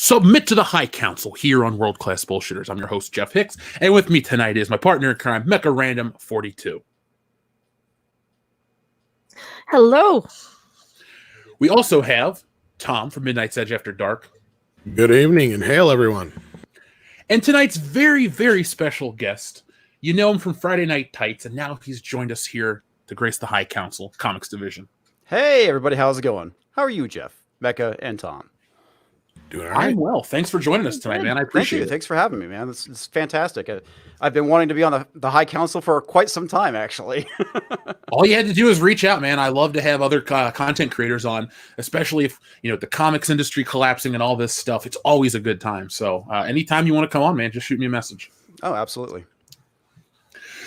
Submit to the High Council here on World Class Bullshitters. I'm your host, Jeff Hicks, and with me tonight is my partner in crime, Mecha Random 42. Hello. We also have Tom from Midnight's Edge After Dark. Good evening and hail, everyone. And tonight's very, very special guest. You know him from Friday Night Tights, and now he's joined us here to grace the High Council Comics Division. Hey, everybody. How's it going? How are you, Jeff, Mecha, and Tom? Doing all right. I'm well. Thanks for joining us tonight, man. I appreciate it. Thanks for having me, man. It's fantastic. I've been wanting to be on the High Council for quite some time, actually. All you had to do is reach out, man. I love to have other content creators on, especially if, you know, the comics industry collapsing and all this stuff. It's always a good time. So anytime you want to come on, man, just shoot me a message. Oh, absolutely.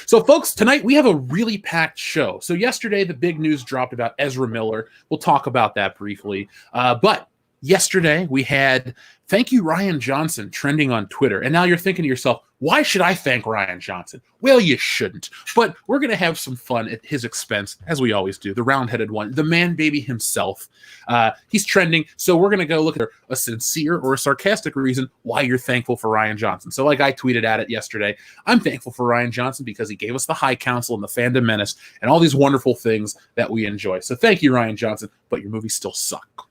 So, folks, tonight we have a really packed show. So yesterday, the big news dropped about Ezra Miller. We'll talk about that briefly. But yesterday, we had Thank You, Rian Johnson, trending on Twitter. And now you're thinking to yourself, why should I thank Rian Johnson? Well, you shouldn't. But we're going to have some fun at his expense, as we always do. The round-headed one, the man baby himself. He's trending. So we're going to go look at a sincere or a sarcastic reason why you're thankful for Rian Johnson. So like I tweeted at it yesterday, I'm thankful for Rian Johnson because he gave us the High Council and the Fandom Menace and all these wonderful things that we enjoy. So thank you, Rian Johnson, but your movies still suck.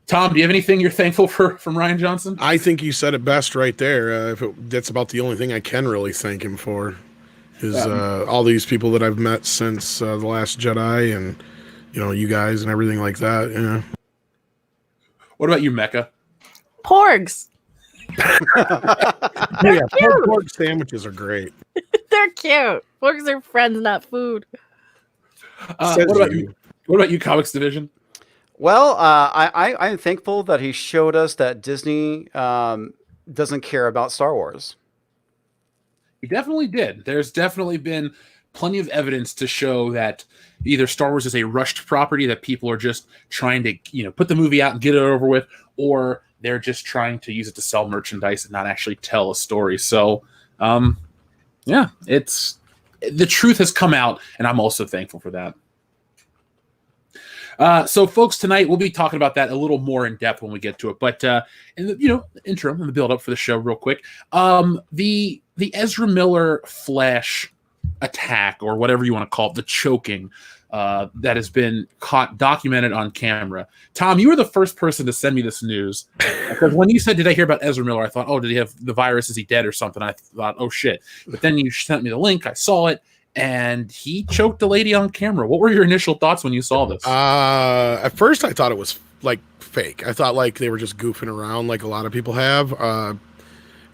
Tom, do you have anything you're thankful for from Rian Johnson? I think you said it best right there. That's about the only thing I can really thank him for is all these people that I've met since The Last Jedi and, you know, you guys and everything like that. Yeah. What about you, Mecha? Porgs. Yeah, pork sandwiches are greght. They're cute. Porgs are friends, not food. What about you? What about you, Comics Division? Well, I'm thankful that he showed us that Disney doesn't care about Star Wars. He definitely did. There's definitely been plenty of evidence to show that either Star Wars is a rushed property that people are just trying to, you know, put the movie out and get it over with, or they're just trying to use it to sell merchandise and not actually tell a story. So, yeah, the truth has come out, and I'm also thankful for that. So, folks, tonight we'll be talking about that a little more in depth when we get to it. But in the interim and the build up for the show, real quick, the Ezra Miller Flash attack, or whatever you want to call it, the choking that has been documented on camera. Tom, you were the first person to send me this news because when you said, "Did I hear about Ezra Miller?" I thought, "Oh, did he have the virus? Is he dead or something?" I thought, "Oh shit!" But then you sent me the link. I saw it. And he choked a lady on camera. What were your initial thoughts when you saw this? At first, I thought it was like fake. I thought like they were just goofing around, like a lot of people have. And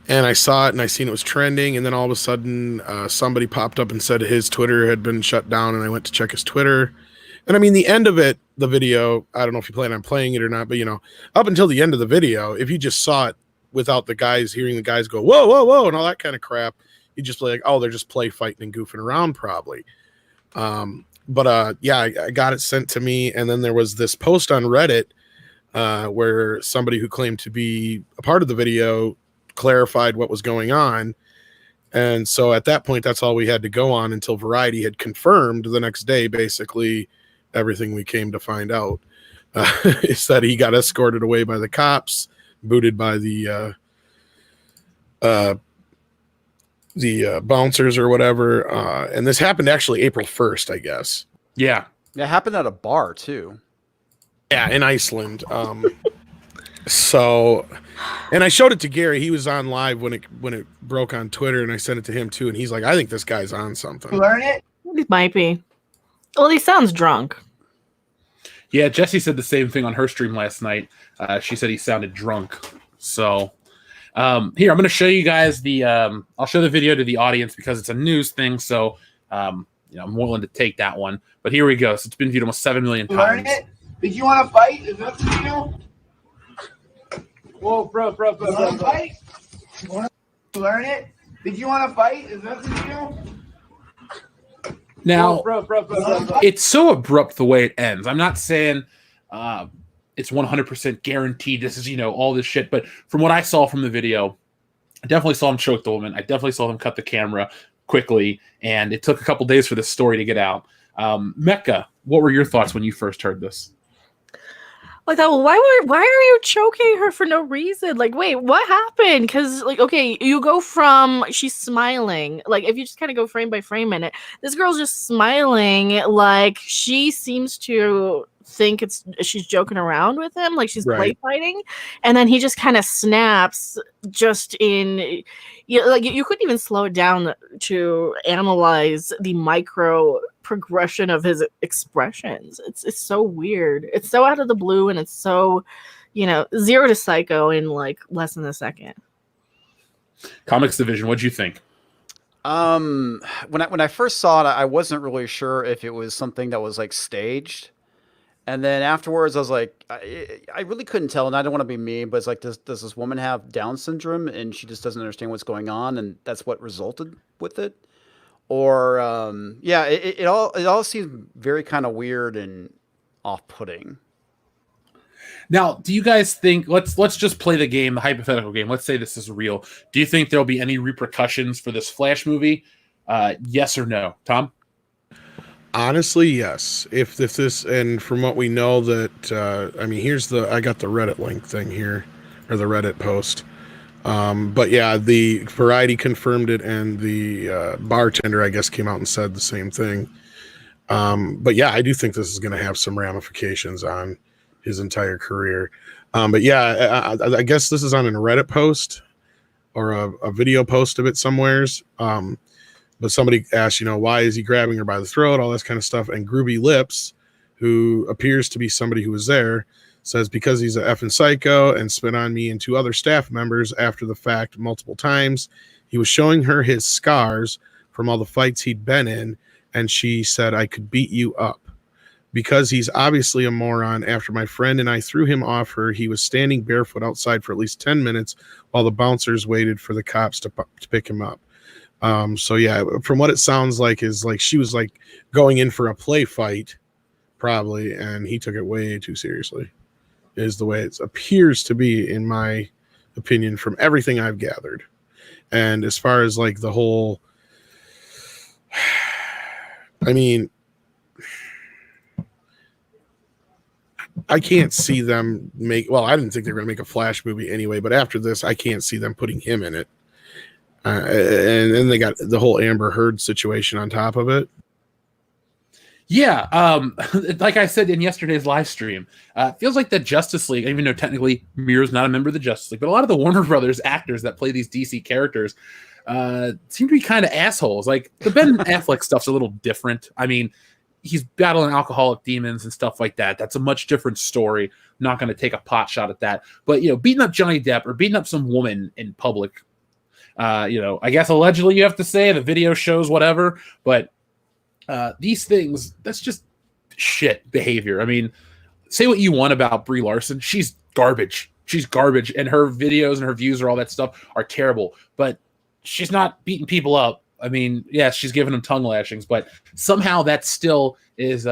I saw it, and I seen it was trending. And then all of a sudden, somebody popped up and said his Twitter had been shut down. And I went to check his Twitter. And I mean, the end of it, the video. I don't know if you plan on playing it or not, but you know, up until the end of the video, if you just saw it without the guys hearing the guys go whoa, whoa, whoa, and all that kind of crap. You just like, oh, they're just play fighting and goofing around probably. Yeah, I got it sent to me. And then there was this post on Reddit where somebody who claimed to be a part of the video clarified what was going on. And so at that point, that's all we had to go on until Variety had confirmed the next day, basically everything we came to find out is that he got escorted away by the cops, booted by the bouncers or whatever. And this happened actually April 1st, I guess. Yeah. It happened at a bar, too. Yeah, in Iceland. So, and I showed it to Gary. He was on live when it broke on Twitter, and I sent it to him, too. And he's like, I think this guy's on something. Learn it? He might be. Well, he sounds drunk. Yeah, Jessie said the same thing on her stream last night. She said he sounded drunk. So... here, I'm going to show you guys I'll show the video to the audience because it's a news thing. So, I'm willing to take that one. But here we go. So it's been viewed almost 7 million times. Learn it? Did you want to fight? Is that the deal? Whoa, bro. You want to fight? You want to learn it? Did you want to fight? Is that the deal? Now, Whoa, it's so abrupt the way it ends. I'm not saying it's 100% guaranteed. This is, all this shit. But from what I saw from the video, I definitely saw him choke the woman. I definitely saw him cut the camera quickly. And it took a couple days for this story to get out. Mecha, what were your thoughts when you first heard this? Like that. Well, why are you choking her for no reason? Like, wait, what happened? Because like, okay, you go from she's smiling. Like, if you just kind of go frame by frame in it, this girl's just smiling. Like she seems to think she's joking around with him, like she's play fighting, and then he just kind of snaps. Just in, like you couldn't even slow it down to analyze the micro progression of his expressions. It's so weird. It's so out of the blue, and it's so, 0 to psycho in like less than a second. Comics Division, what'd you think? When I first saw it, I wasn't really sure if it was something that was like staged. And then afterwards, I was like, I really couldn't tell, and I don't want to be mean, but it's like, does this woman have Down syndrome, and she just doesn't understand what's going on, and that's what resulted with it? Or it all seems very kind of weird and off-putting. Now, do you guys think? Let's just play the game, the hypothetical game. Let's say this is real. Do you think there'll be any repercussions for this Flash movie? Yes or no, Tom? Honestly, yes. If this, and from what we know, that I got the Reddit link thing here, or the Reddit post. But yeah, the Variety confirmed it, and the bartender, I guess, came out and said the same thing. But yeah, I do think this is going to have some ramifications on his entire career. But yeah, I guess this is on a Reddit post or a video post of it somewheres. But somebody asked, why is he grabbing her by the throat, all this kind of stuff. And Groovy Lips, who appears to be somebody who was there, says because he's a effing psycho and spit on me and 2 other staff members after the fact multiple times. He was showing her his scars from all the fights he'd been in, and she said, I could beat you up. Because he's obviously a moron, after my friend and I threw him off her, he was standing barefoot outside for at least 10 minutes while the bouncers waited for the cops to pick him up. So yeah, from what it sounds like is like she was like going in for a play fight, probably, and he took it way too seriously, is the way it appears to be, in my opinion, from everything I've gathered. And as far as like the whole, I mean, I can't see them I didn't think they were going to make a Flash movie anyway, but after this, I can't see them putting him in it. And then they got the whole Amber Heard situation on top of it. Yeah, like I said in yesterday's live stream, it feels like the Justice League, even though technically Mira's not a member of the Justice League, but a lot of the Warner Brothers actors that play these DC characters seem to be kind of assholes. Like the Ben Affleck stuff's a little different. I mean, he's battling alcoholic demons and stuff like that. That's a much different story. I'm not going to take a pot shot at that. But, beating up Johnny Depp or beating up some woman in public, I guess allegedly you have to say, the video shows whatever, but these things, that's just shit behavior. I mean, say what you want about Brie Larson. She's garbage. She's garbage. And her videos and her views or all that stuff are terrible, but she's not beating people up. I mean, yes, she's giving them tongue lashings, but somehow that still is,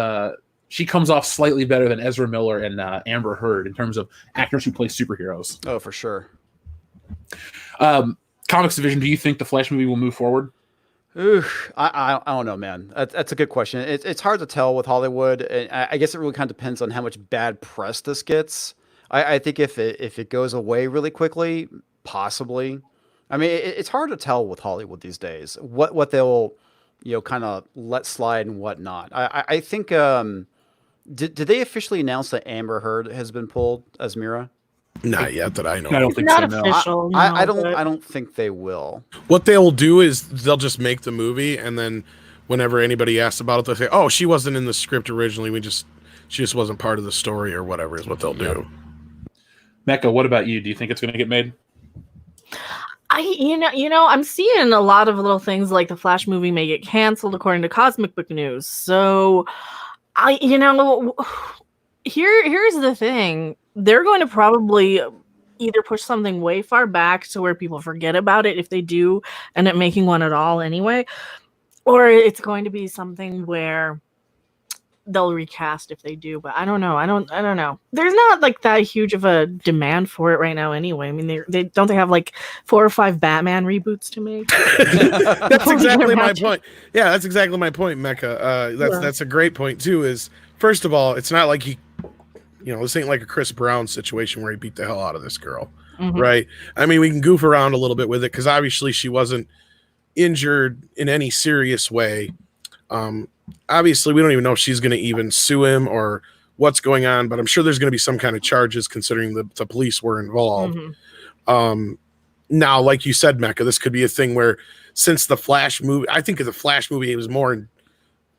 she comes off slightly better than Ezra Miller and Amber Heard in terms of actors who play superheroes. Oh, for sure. Comics Division, do you think the Flash movie will move forward? I don't know, man. That's a good question. It's hard to tell with Hollywood. And I guess it really kind of depends on how much bad press this gets. I think if it goes away really quickly, possibly. I mean, it's hard to tell with Hollywood these days what they'll kind of let slide and what not. I think did they officially announce that Amber Heard has been pulled as Mira? Not yet that I know. I don't think Not so. official. No. I don't think they will. What they'll do is they'll just make the movie, and then whenever anybody asks about it, they'll say, "Oh, she wasn't in the script originally. She just wasn't part of the story," or whatever is what they'll do. Mecca, what about you? Do you think it's going to get made? I'm seeing a lot of little things like the Flash movie may get canceled according to Cosmic Book News. So, here's the thing. They're going to probably either push something way far back to where people forget about it if they do end up making one at all anyway, or it's going to be something where they'll recast if they do. But I don't know. I don't know. There's not like that huge of a demand for it right now anyway. I mean, they have like 4 or 5 Batman reboots to make. That's exactly my point. Yeah, that's exactly my point, Mecca. That's a great point too. Is first of all, it's not like You know, this ain't like a Chris Brown situation where he beat the hell out of this girl, Mhm. right? I mean, we can goof around a little bit with it because obviously she wasn't injured in any serious way. Obviously, we don't even know if she's going to even sue him or what's going on, but I'm sure there's going to be some kind of charges considering the police were involved. Mhm. Now, like you said, Mecca, this could be a thing where since the Flash movie, I think of the Flash movie, it was more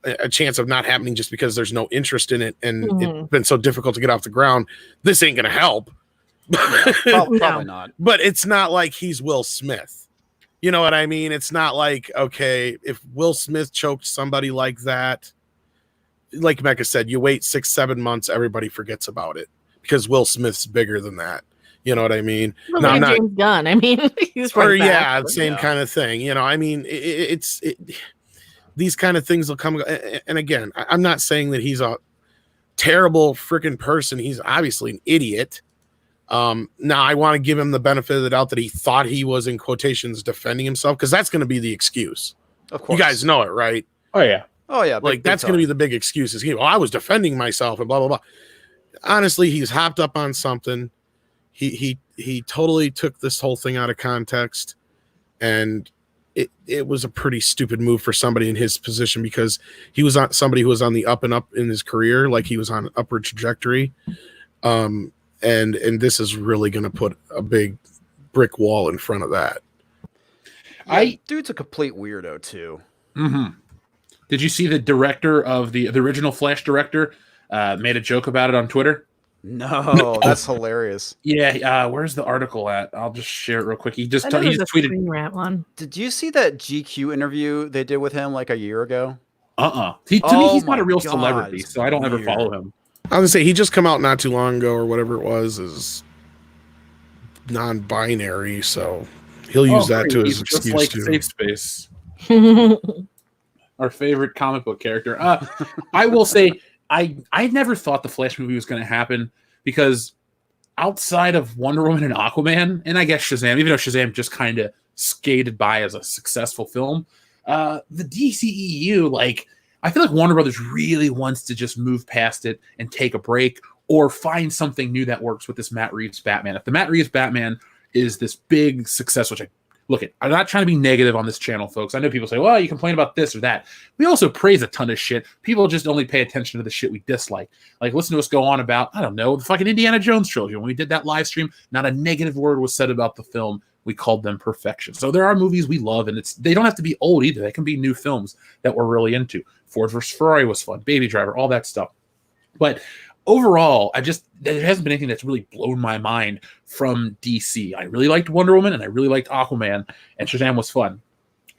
a chance of not happening just because there's no interest in it and it's been so difficult to get off the ground. This ain't going to help. Probably not. But it's not like he's Will Smith. You know what I mean? It's not like, okay, if Will Smith choked somebody like that, like Mecca said, you wait 6-7 months, everybody forgets about it because Will Smith's bigger than that. You know what I mean? Well, No, look I'm at not. James Gunn. I mean, he's right Or back. yeah, same kind of thing. You know, I mean, these kind of things will come. And again, I'm not saying that he's a terrible freaking person. He's obviously an idiot. Now I want to give him the benefit of the doubt that he thought he was in quotations defending himself because that's going to be the excuse. Of course. You guys know it, right? Oh yeah. Oh yeah. Like that's going to be the big excuse. Is I was defending myself and blah blah blah. Honestly, he's hopped up on something. He totally took this whole thing out of context, and it was a pretty stupid move for somebody in his position because he was on somebody who was on the up and up in his career, like he was on an upward trajectory. And this is really going to put a big brick wall in front of that. Dude's a complete weirdo too. Mm-hmm. Did you see the director of the original Flash director made a joke about it on Twitter? No, that's hilarious. Yeah, where's the article at? I'll just share it real quick. He just I know he there's just a tweeted. Screen Rant one. Did you see that GQ interview they did with him like a year ago? To me, he's not a real God, celebrity, so I don't ever weird. follow him. I was gonna say he just come out not too long ago or whatever it was as non-binary, so he'll use that to his just excuse like too. Safe Space, our favorite comic book character. I will say I never thought the Flash movie was going to happen because outside of Wonder Woman and Aquaman, and I guess Shazam, even though Shazam just kind of skated by as a successful film, the DCEU, like, I feel like Warner Brothers really wants to just move past it and take a break or find something new that works with this Matt Reeves Batman. If the Matt Reeves Batman is this big success, which I'm not trying to be negative on this channel, folks. I know people say, well, you complain about this or that. We also praise a ton of shit. People just only pay attention to the shit we dislike. Like, listen to us go on about, I don't know, the fucking Indiana Jones trilogy. When we did that live stream, not a negative word was said about the film. We called them perfection. So there are movies we love, and they don't have to be old either. They can be new films that we're really into. Ford vs. Ferrari was fun. Baby Driver, all that stuff. But overall, there hasn't been anything that's really blown my mind from DC. I really liked Wonder Woman and I really liked Aquaman, and Shazam was fun.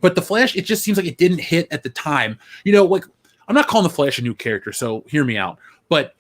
But the Flash, it just seems like it didn't hit at the time. You know, like, I'm not calling the Flash a new character, so hear me out. But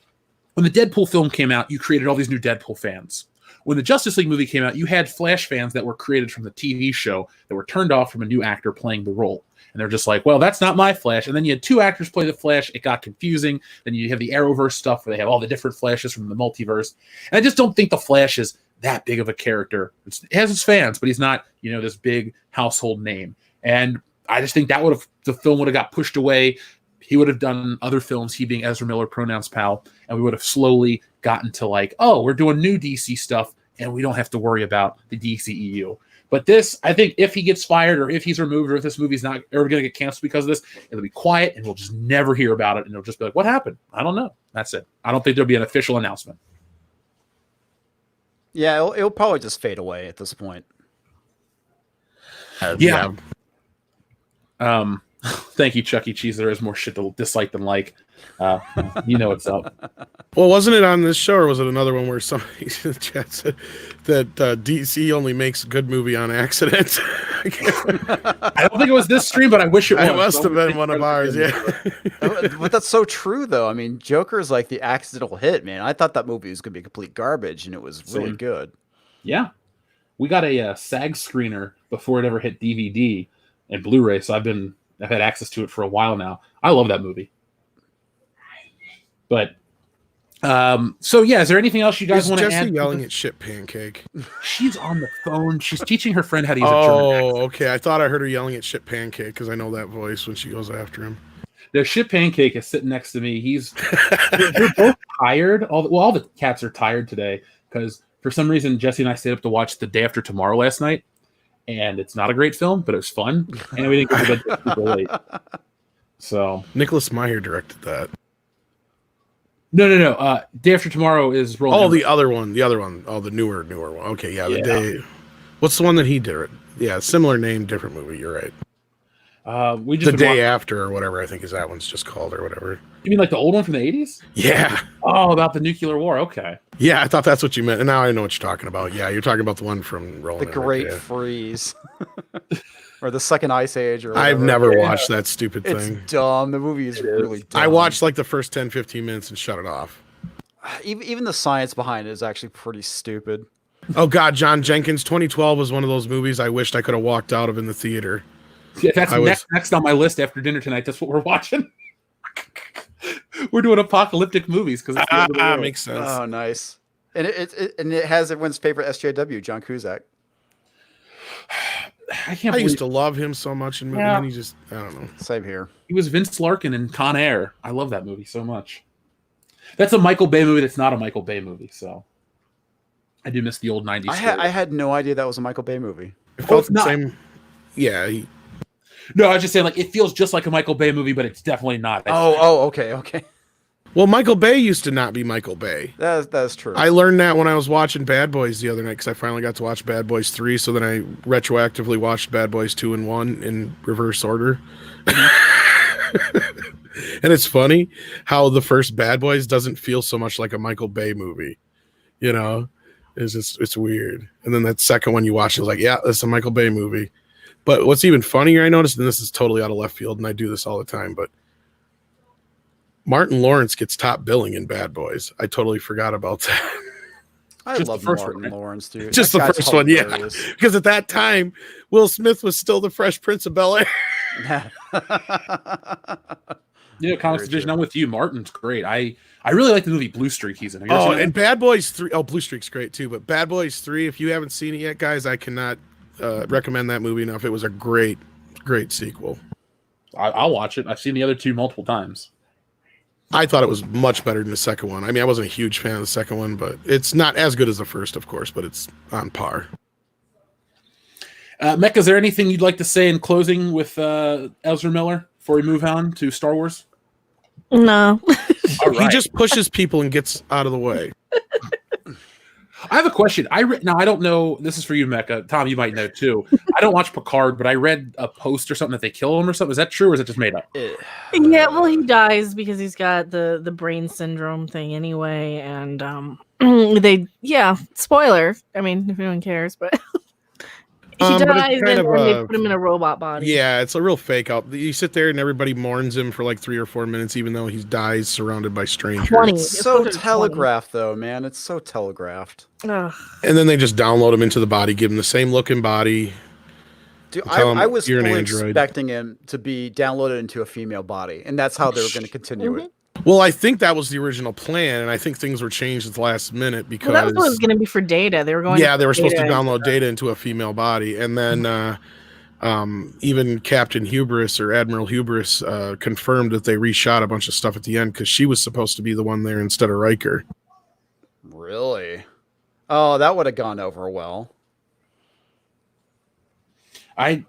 when the Deadpool film came out, you created all these new Deadpool fans. When the Justice League movie came out, you had Flash fans that were created from the TV show that were turned off from a new actor playing the role. And they're just like, well, that's not my Flash. And then you had two actors play the Flash. It got confusing. Then you have the Arrowverse stuff where they have all the different Flashes from the multiverse. And I just don't think the Flash is that big of a character. It has its fans, but he's not, this big household name. And I just think the film would have got pushed away. He would have done other films, he being Ezra Miller, pronouns pal, and we would have slowly gotten to like, oh, we're doing new DC stuff, and we don't have to worry about the DCEU. But this, I think if he gets fired or if he's removed or if this movie's not ever going to get canceled because of this, it'll be quiet and we'll just never hear about it. And it'll just be like, what happened? I don't know. That's it. I don't think there'll be an official announcement. Yeah, it'll probably just fade away at this point. Yeah. Thank you, Chuck E. Cheese. There is more shit to dislike than like. You know what's up. Well, wasn't it on this show or was it another one where somebody in the chat said that DC only makes a good movie on accident? I don't think it was this stream, but I wish it was. It must have been one of ours, yeah. But that's so true, though. I mean, Joker is like the accidental hit, man. I thought that movie was going to be complete garbage, and it was really good. Yeah. We got a SAG screener before it ever hit DVD and Blu-ray, so I've had access to it for a while now. I love that movie. But so yeah, is there anything else you guys want to add? Jesse yelling at shit pancake. She's on the phone. She's teaching her friend how to use a German accent. Okay. I thought I heard her yelling at shit pancake because I know that voice when she goes after him. The shit pancake is sitting next to me. They're both tired. All the cats are tired today because for some reason Jesse and I stayed up to watch The Day After Tomorrow last night, and it's not a great film, but it was fun, and we didn't go to bed super late. So Nicholas Meyer directed that. No. Day After Tomorrow is rolling. Oh, the other one. Oh, the newer one. Okay, yeah, the day. What's the one that he did? Yeah, similar name, different movie. You're right. We just The Day After or whatever I think is that one's just called or whatever. You mean like the old one from the 80s? Yeah. Oh, about the nuclear war. Okay. Yeah, I thought that's what you meant, and now I know what you're talking about. Yeah, you're talking about the one from Rolling. The Great Freeze, or the Second Ice Age. Or I've never watched that stupid thing. It's dumb. The movie is really dumb. I watched like the first 10, 15 minutes and shut it off. Even the science behind it is actually pretty stupid. Oh God, John Jenkins. 2012 was one of those movies I wished I could have walked out of in the theater. Yeah, that's next on my list after dinner tonight. That's what we're watching. We're doing apocalyptic movies because makes sense. Oh, nice. And it has everyone's favorite SJW, John Cusack. I used to love him so much in movies, and he just, I don't know. Same here. He was Vince Larkin in Con Air. I love that movie so much. That's a Michael Bay movie that's not a Michael Bay movie, so I do miss the old 90s. I had no idea that was a Michael Bay movie. It felt the same. Yeah. No, I was just saying, like, it feels just like a Michael Bay movie, but it's definitely not. Okay. Well, Michael Bay used to not be Michael Bay. That's true. I learned that when I was watching Bad Boys the other night because I finally got to watch Bad Boys 3, so then I retroactively watched Bad Boys 2 and 1 in reverse order. And it's funny how the first Bad Boys doesn't feel so much like a Michael Bay movie. You know? It's weird. And then that second one you watch is like, yeah, that's a Michael Bay movie. But what's even funnier, I noticed, and this is totally out of left field, and I do this all the time, but Martin Lawrence gets top billing in Bad Boys. I totally forgot about that. I love Martin Lawrence, dude. Just the first one, yeah. Because at that time, Will Smith was still the Fresh Prince of Bel-Air. Yeah, Comics Division, I'm with you. Martin's great. I really like the movie Blue Streak he's in. And Bad Boys 3. Oh, Blue Streak's great too. But Bad Boys 3, if you haven't seen it yet, guys, I cannot recommend that movie enough. It was a great sequel. I'll watch it. I've seen the other two multiple times. I thought it was much better than the second one. I mean, I wasn't a huge fan of the second one, but it's not as good as the first, of course, but it's on par. Mecca, is there anything you'd like to say in closing with Ezra Miller before we move on to Star Wars? No. All right. He just pushes people and gets out of the way. I have a question. Now I don't know. This is for you, Mecca. Tom, you might know too. I don't watch Picard, but I read a post or something that they kill him or something. Is that true, or is it just made up? Yeah, well, he dies because he's got the brain syndrome thing anyway, and spoiler. I mean, if anyone cares, but he dies and they put him in a robot body. Yeah, it's a real fake out. You sit there and everybody mourns him for like 3 or 4 minutes, even though he dies surrounded by strangers. 20. It's so telegraphed, though, man. It's so telegraphed. Ugh. And then they just download him into the body, give him the same looking body. Dude, I was fully expecting him to be downloaded into a female body, and that's how they were going to continue it. Well, I think that was the original plan, and I think things were changed at the last minute because that was what it was going to be for Data. They were going. Yeah, they were supposed to download Data into a female body, and then even Captain Hubris or Admiral Hubris confirmed that they reshot a bunch of stuff at the end because she was supposed to be the one there instead of Riker. Really? Oh, that would have gone over well. The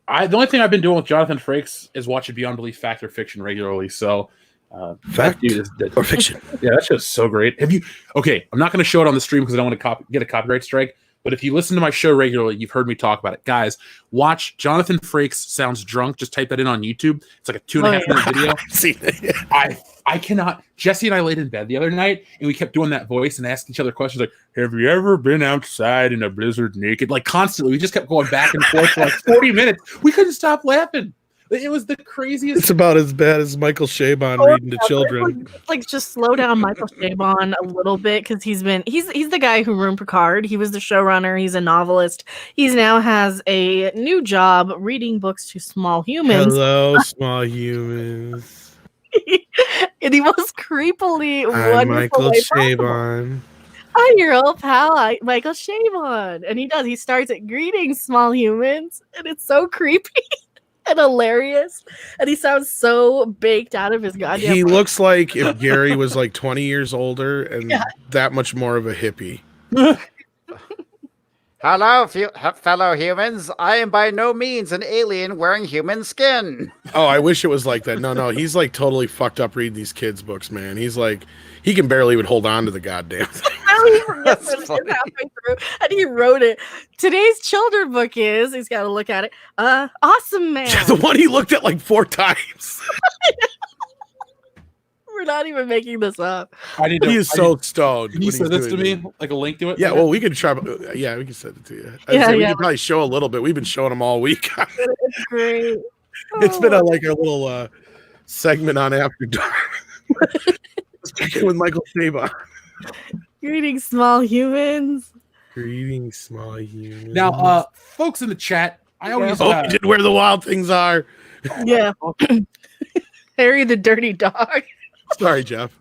only thing I've been doing with Jonathan Frakes is watching Beyond Belief Fact or Fiction regularly. So. Fact or fiction? Yeah, that show's so great. Okay, I'm not going to show it on the stream because I don't want to get a copyright strike. But if you listen to my show regularly, you've heard me talk about it. Guys, watch Jonathan Frakes Sounds Drunk. Just type that in on YouTube. It's like a 2.5 minute video. I cannot. Jesse and I laid in bed the other night, and we kept doing that voice and asking each other questions like, have you ever been outside in a blizzard naked? Like constantly. We just kept going back and forth for like 40 minutes. We couldn't stop laughing. It was the craziest. It's about as bad as Michael Chabon reading to children. Like, just slow down Michael Chabon a little bit because he's the guy who ruined Picard. He was the showrunner. He's a novelist. He now has a new job reading books to small humans. Hello, small humans. And he was creepily I'm Michael Chabon. Hi, your old pal, Michael Chabon. And he starts at greetings, small humans, and it's so creepy. and hilarious, and he sounds so baked out of his goddamn. He mind. looks like if Gary was like 20 years older and that much more of a hippie. Hello, fellow humans. I am by no means an alien wearing human skin. Oh, I wish it was like that. No, he's like totally fucked up reading these kids' books, man. He's like, he can barely even hold on to the goddamn thing. He forgets That's it halfway through, and he wrote it. Today's children book is. He's got to look at it. Awesome man. The one he looked at like 4 times. We're not even making this up. He is so stoned. Can you when send he's this to doing me? it. Like a link to it? Yeah, well, we can try. Yeah, we can send it to you. We can probably show a little bit. We've been showing them all week. It's great. It's been like a little segment on After Dark. Let's check in with Michael Chabon. Greetings, small humans. Greetings, small humans. Now, folks in the chat, I always we did Where the Wild Things Are. Yeah. Harry the dirty dog. Sorry, Jeff.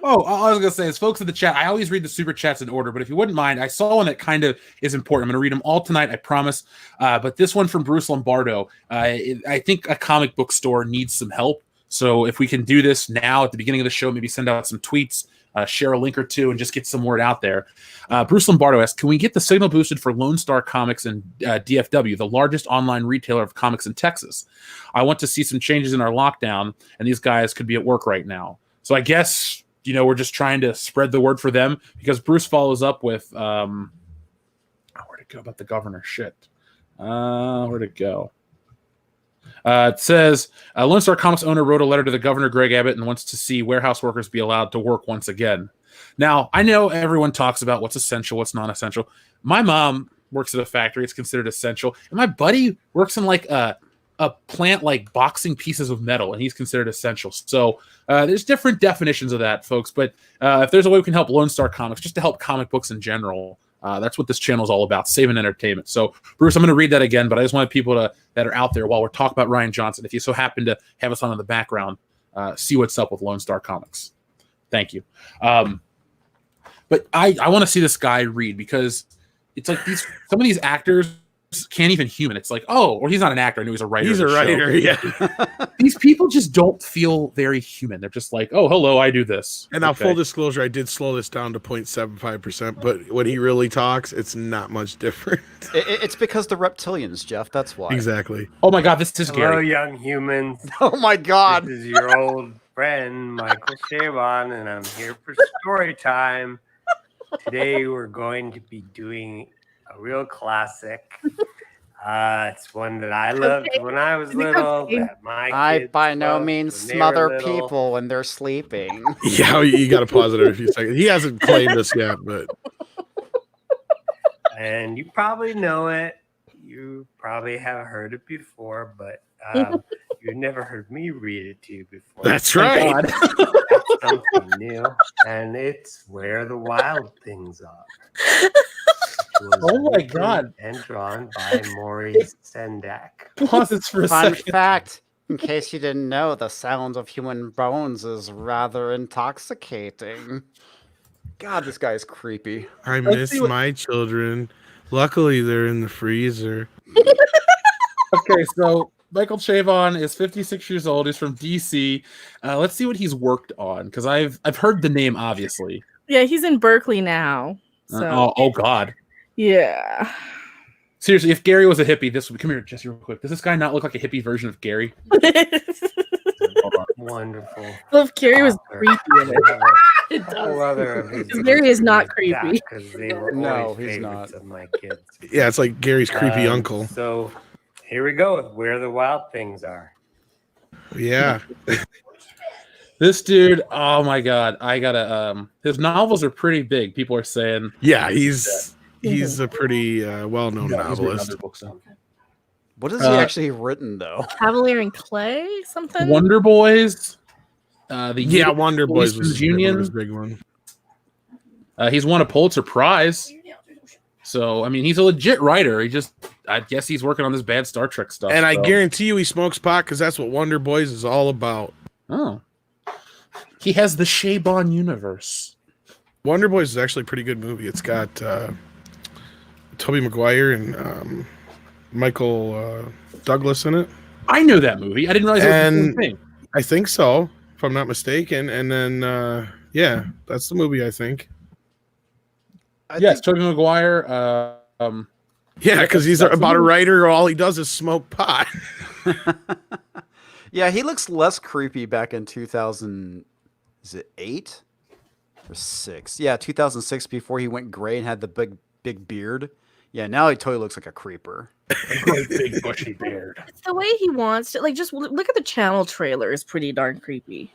Oh, all I was going to say is, folks in the chat, I always read the super chats in order, but if you wouldn't mind, I saw one that kind of is important. I'm going to read them all tonight, I promise. But this one from Bruce Lombardo, I think a comic book store needs some help. So if we can do this now at the beginning of the show, maybe send out some tweets, share a link or two, and just get some word out there. Bruce Lombardo asks, can we get the signal boosted for Lone Star Comics and DFW, the largest online retailer of comics in Texas? I want to see some changes in our lockdown, and these guys could be at work right now. So I guess, we're just trying to spread the word for them, because Bruce follows up with, where'd it go about the governor? Shit. Where'd it go? It says, Lone Star Comics owner wrote a letter to the governor, Greg Abbott, and wants to see warehouse workers be allowed to work once again. Now, I know everyone talks about what's essential, what's non-essential. My mom works at a factory. It's considered essential. And my buddy works in like a plant like boxing pieces of metal, and he's considered essential. So there's different definitions of that, folks. But if there's a way we can help Lone Star Comics, just to help comic books in general, that's what this channel is all about, saving entertainment. So, Bruce, I'm going to read that again, but I just wanted people that are out there while we're talking about Rian Johnson, if you so happen to have us on in the background, see what's up with Lone Star Comics. Thank you. But I want to see this guy read, because it's like some of these actors can't even human. It's like, or he's not an actor. I knew he's a writer. He's a writer, yeah. These people just don't feel very human. They're just like, hello, I do this. And now, full disclosure, I did slow this down to 0.75%, but when he really talks, it's not much different. It's because the reptilians, Jeff. That's why. Exactly. Oh my God, this is Hello, Gary. young humans. Oh my God. This is your old friend, Michael Chabon, and I'm here for story time. Today, we're going to be doing a real classic. It's one that I loved when I was little. That I by no means smother people when they're sleeping. Yeah, you got to pause it every few seconds. He hasn't claimed this yet, but. And you probably know it. You probably have heard it before, but you've never heard me read it to you before. That's right. That's something new. And it's Where the Wild Things Are. Oh my God. And drawn by Maurice Sendak. Pause this for a Fun second. fact, in case you didn't know, the sound of human bones is rather intoxicating. God, this guy is creepy. I miss my children. Luckily, they're in the freezer. Okay, so Michael Chabon is 56 years old. He's from DC. Let's see what he's worked on, because I've heard the name, obviously. Yeah, he's in Berkeley now. So. Oh God. Yeah. Seriously, if Gary was a hippie, this would come here, Jesse, real quick. Does this guy not look like a hippie version of Gary? Hold on. Wonderful. Well, if Gary was creepy in it. It does. Gary is not creepy. No, he's not. Of my kids. Yeah, it's like Gary's creepy uncle. So here we go with Where the Wild Things Are. Yeah. This dude, oh my God, I gotta. His novels are pretty big. People are saying. Yeah, he's a pretty well-known novelist. What has he actually written, though? Cavalier and Clay, something. Wonder Boys. Wonder Boys was Union. his big one. He's won a Pulitzer Prize. So, I mean, he's a legit writer. I guess he's working on this bad Star Trek stuff. And I guarantee you he smokes pot, because that's what Wonder Boys is all about. Oh. He has the Chabon universe. Wonder Boys is actually a pretty good movie. It's got Tobey Maguire and Michael Douglas in it. I know that movie. I didn't realize it was the same And thing. I think so, if I'm not mistaken. And then, yeah, that's the movie, I think. Yes, Tobey Maguire. Yeah, because he's that's the about a movie. writer. All he does is smoke pot. Yeah, he looks less creepy back in 2000. Is it 8 or 6? Yeah, 2006, before he went gray and had the big beard. Yeah, now he totally looks like a creeper. A great big bushy beard. It's the way he wants to. Like, just look at the channel trailer. It's pretty darn creepy.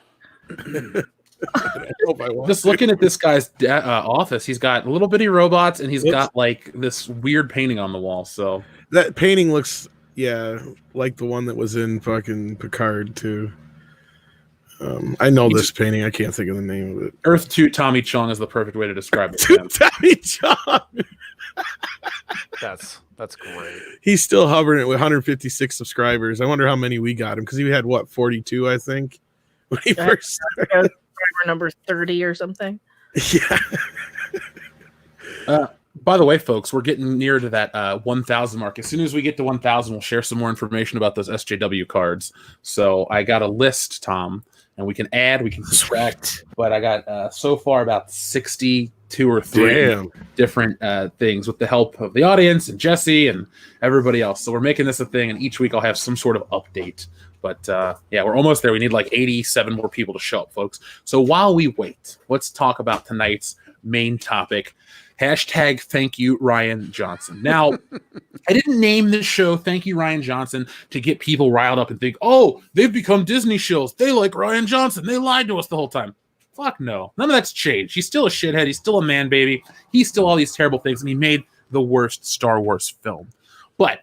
Just looking at this guy's office, he's got little bitty robots, and he's got like this weird painting on the wall. So That painting looks, yeah, like the one that was in fucking Picard too. I know this painting. I can't think of the name of it. Earth 2 Tommy Chong is the perfect way to describe it. Tommy John. That's great. He's still hovering it with 156 subscribers. I wonder how many we got him, because he had what, 42, I think, when he first started. Number 30 or something. Yeah. By the way, folks, we're getting near to that 1,000 mark. As soon as we get to 1,000, we'll share some more information about those SJW cards. So I got a list, Tom, and we can add, we can subtract. But I got so far about 62 or 3 different things with the help of the audience and Jesse and everybody else. So we're making this a thing, and each week I'll have some sort of update. But yeah, we're almost there. We need like 87 more people to show up, folks. So while we wait, let's talk about tonight's main topic. Hashtag thank you, Rian Johnson. Now, I didn't name this show Thank You, Rian Johnson to get people riled up and think, oh, they've become Disney shows. They like Rian Johnson. They lied to us the whole time. Fuck no. None of that's changed. He's still a shithead. He's still a man baby. He's still all these terrible things, and he made the worst Star Wars film. But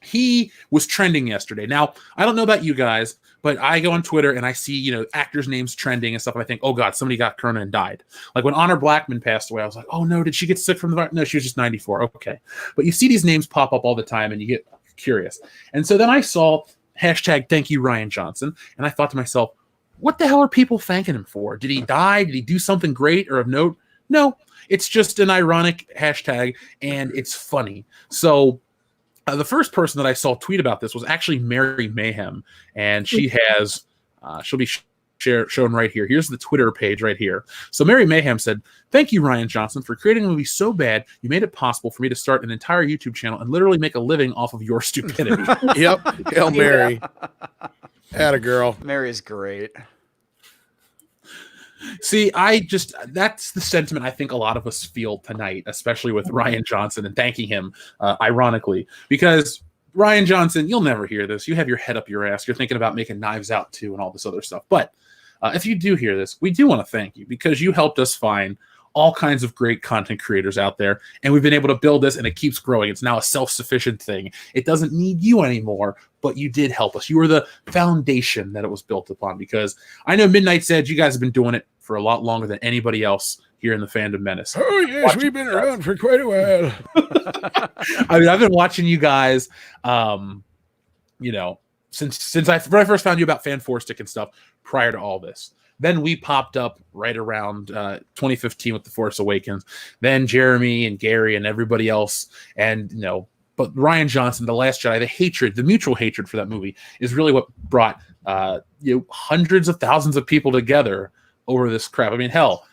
he was trending yesterday. Now, I don't know about you guys, but I go on Twitter and I see, actors' names trending and stuff. And I think, oh God, somebody got corona and died. Like when Honor Blackman passed away, I was like, oh no, did she get sick from the virus? No, she was just 94. Okay. But you see these names pop up all the time and you get curious. And so then I saw hashtag thank you, Rian Johnson. And I thought to myself, what the hell are people thanking him for? Did he die? Did he do something great or of note? No, it's just an ironic hashtag and it's funny. So the first person that I saw tweet about this was actually Mary Mayhem, and she has, she'll be shown right here. Here's the Twitter page right here. So Mary Mayhem said, thank you, Rian Johnson, for creating a movie so bad, you made it possible for me to start an entire YouTube channel and literally make a living off of your stupidity. Yep. Hail Mary. Atta girl. Mary's great. See, that's the sentiment I think a lot of us feel tonight, especially with Rian Johnson and thanking him, ironically, because Rian Johnson, you'll never hear this. You have your head up your ass. You're thinking about making Knives Out 2 and all this other stuff. But if you do hear this, we do want to thank you because you helped us find all kinds of great content creators out there, and we've been able to build this, and it keeps growing. It's now a self-sufficient thing. It doesn't need you anymore, but you did help us. You were the foundation that it was built upon, because I know Midnight's Edge, you guys have been doing it for a lot longer than anybody else here in the Fandom Menace. Oh, yes, we've been around for quite a while. I mean, I've been watching you guys, since I first found you about Fan Four Stick and stuff prior to all this. Then we popped up right around 2015 with The Force Awakens. Then Jeremy and Gary and everybody else. And, but Rian Johnson, The Last Jedi, the mutual hatred for that movie is really what brought, hundreds of thousands of people together over this crap. I mean, hell,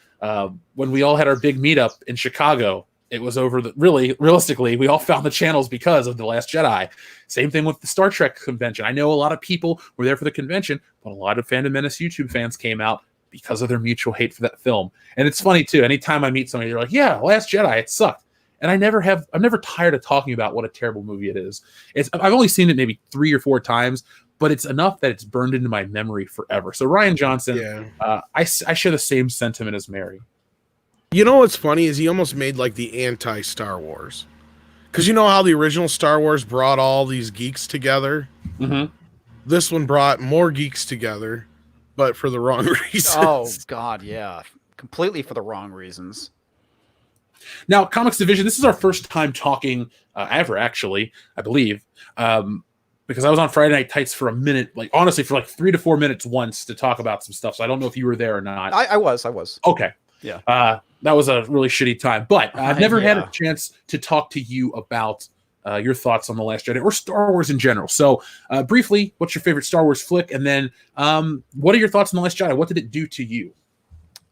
when we all had our big meetup in Chicago, it was over realistically, we all found the channels because of The Last Jedi. Same thing with the Star Trek convention. I know a lot of people were there for the convention, but a lot of Fandom Menace YouTube fans came out because of their mutual hate for that film. And it's funny too. Anytime I meet somebody, they're like, yeah, Last Jedi, it sucked. And I'm never tired of talking about what a terrible movie it is. I've only seen it maybe 3 or 4 times, but it's enough that it's burned into my memory forever. So Rian Johnson, I share the same sentiment as Mary. You know what's funny is he almost made like the anti-Star Wars. Because you know how the original Star Wars brought all these geeks together? Mm-hmm. This one brought more geeks together, but for the wrong reasons. Oh, God, yeah. Completely for the wrong reasons. Now, Comics Division, this is our first time talking ever, actually, I believe. Because I was on Friday Night Tights for a minute, honestly, for 3 to 4 minutes once to talk about some stuff. So I don't know if you were there or not. I was. Okay. Yeah. That was a really shitty time. But I've never had a chance to talk to you about your thoughts on The Last Jedi or Star Wars in general. So, briefly, what's your favorite Star Wars flick? And then, what are your thoughts on The Last Jedi? What did it do to you?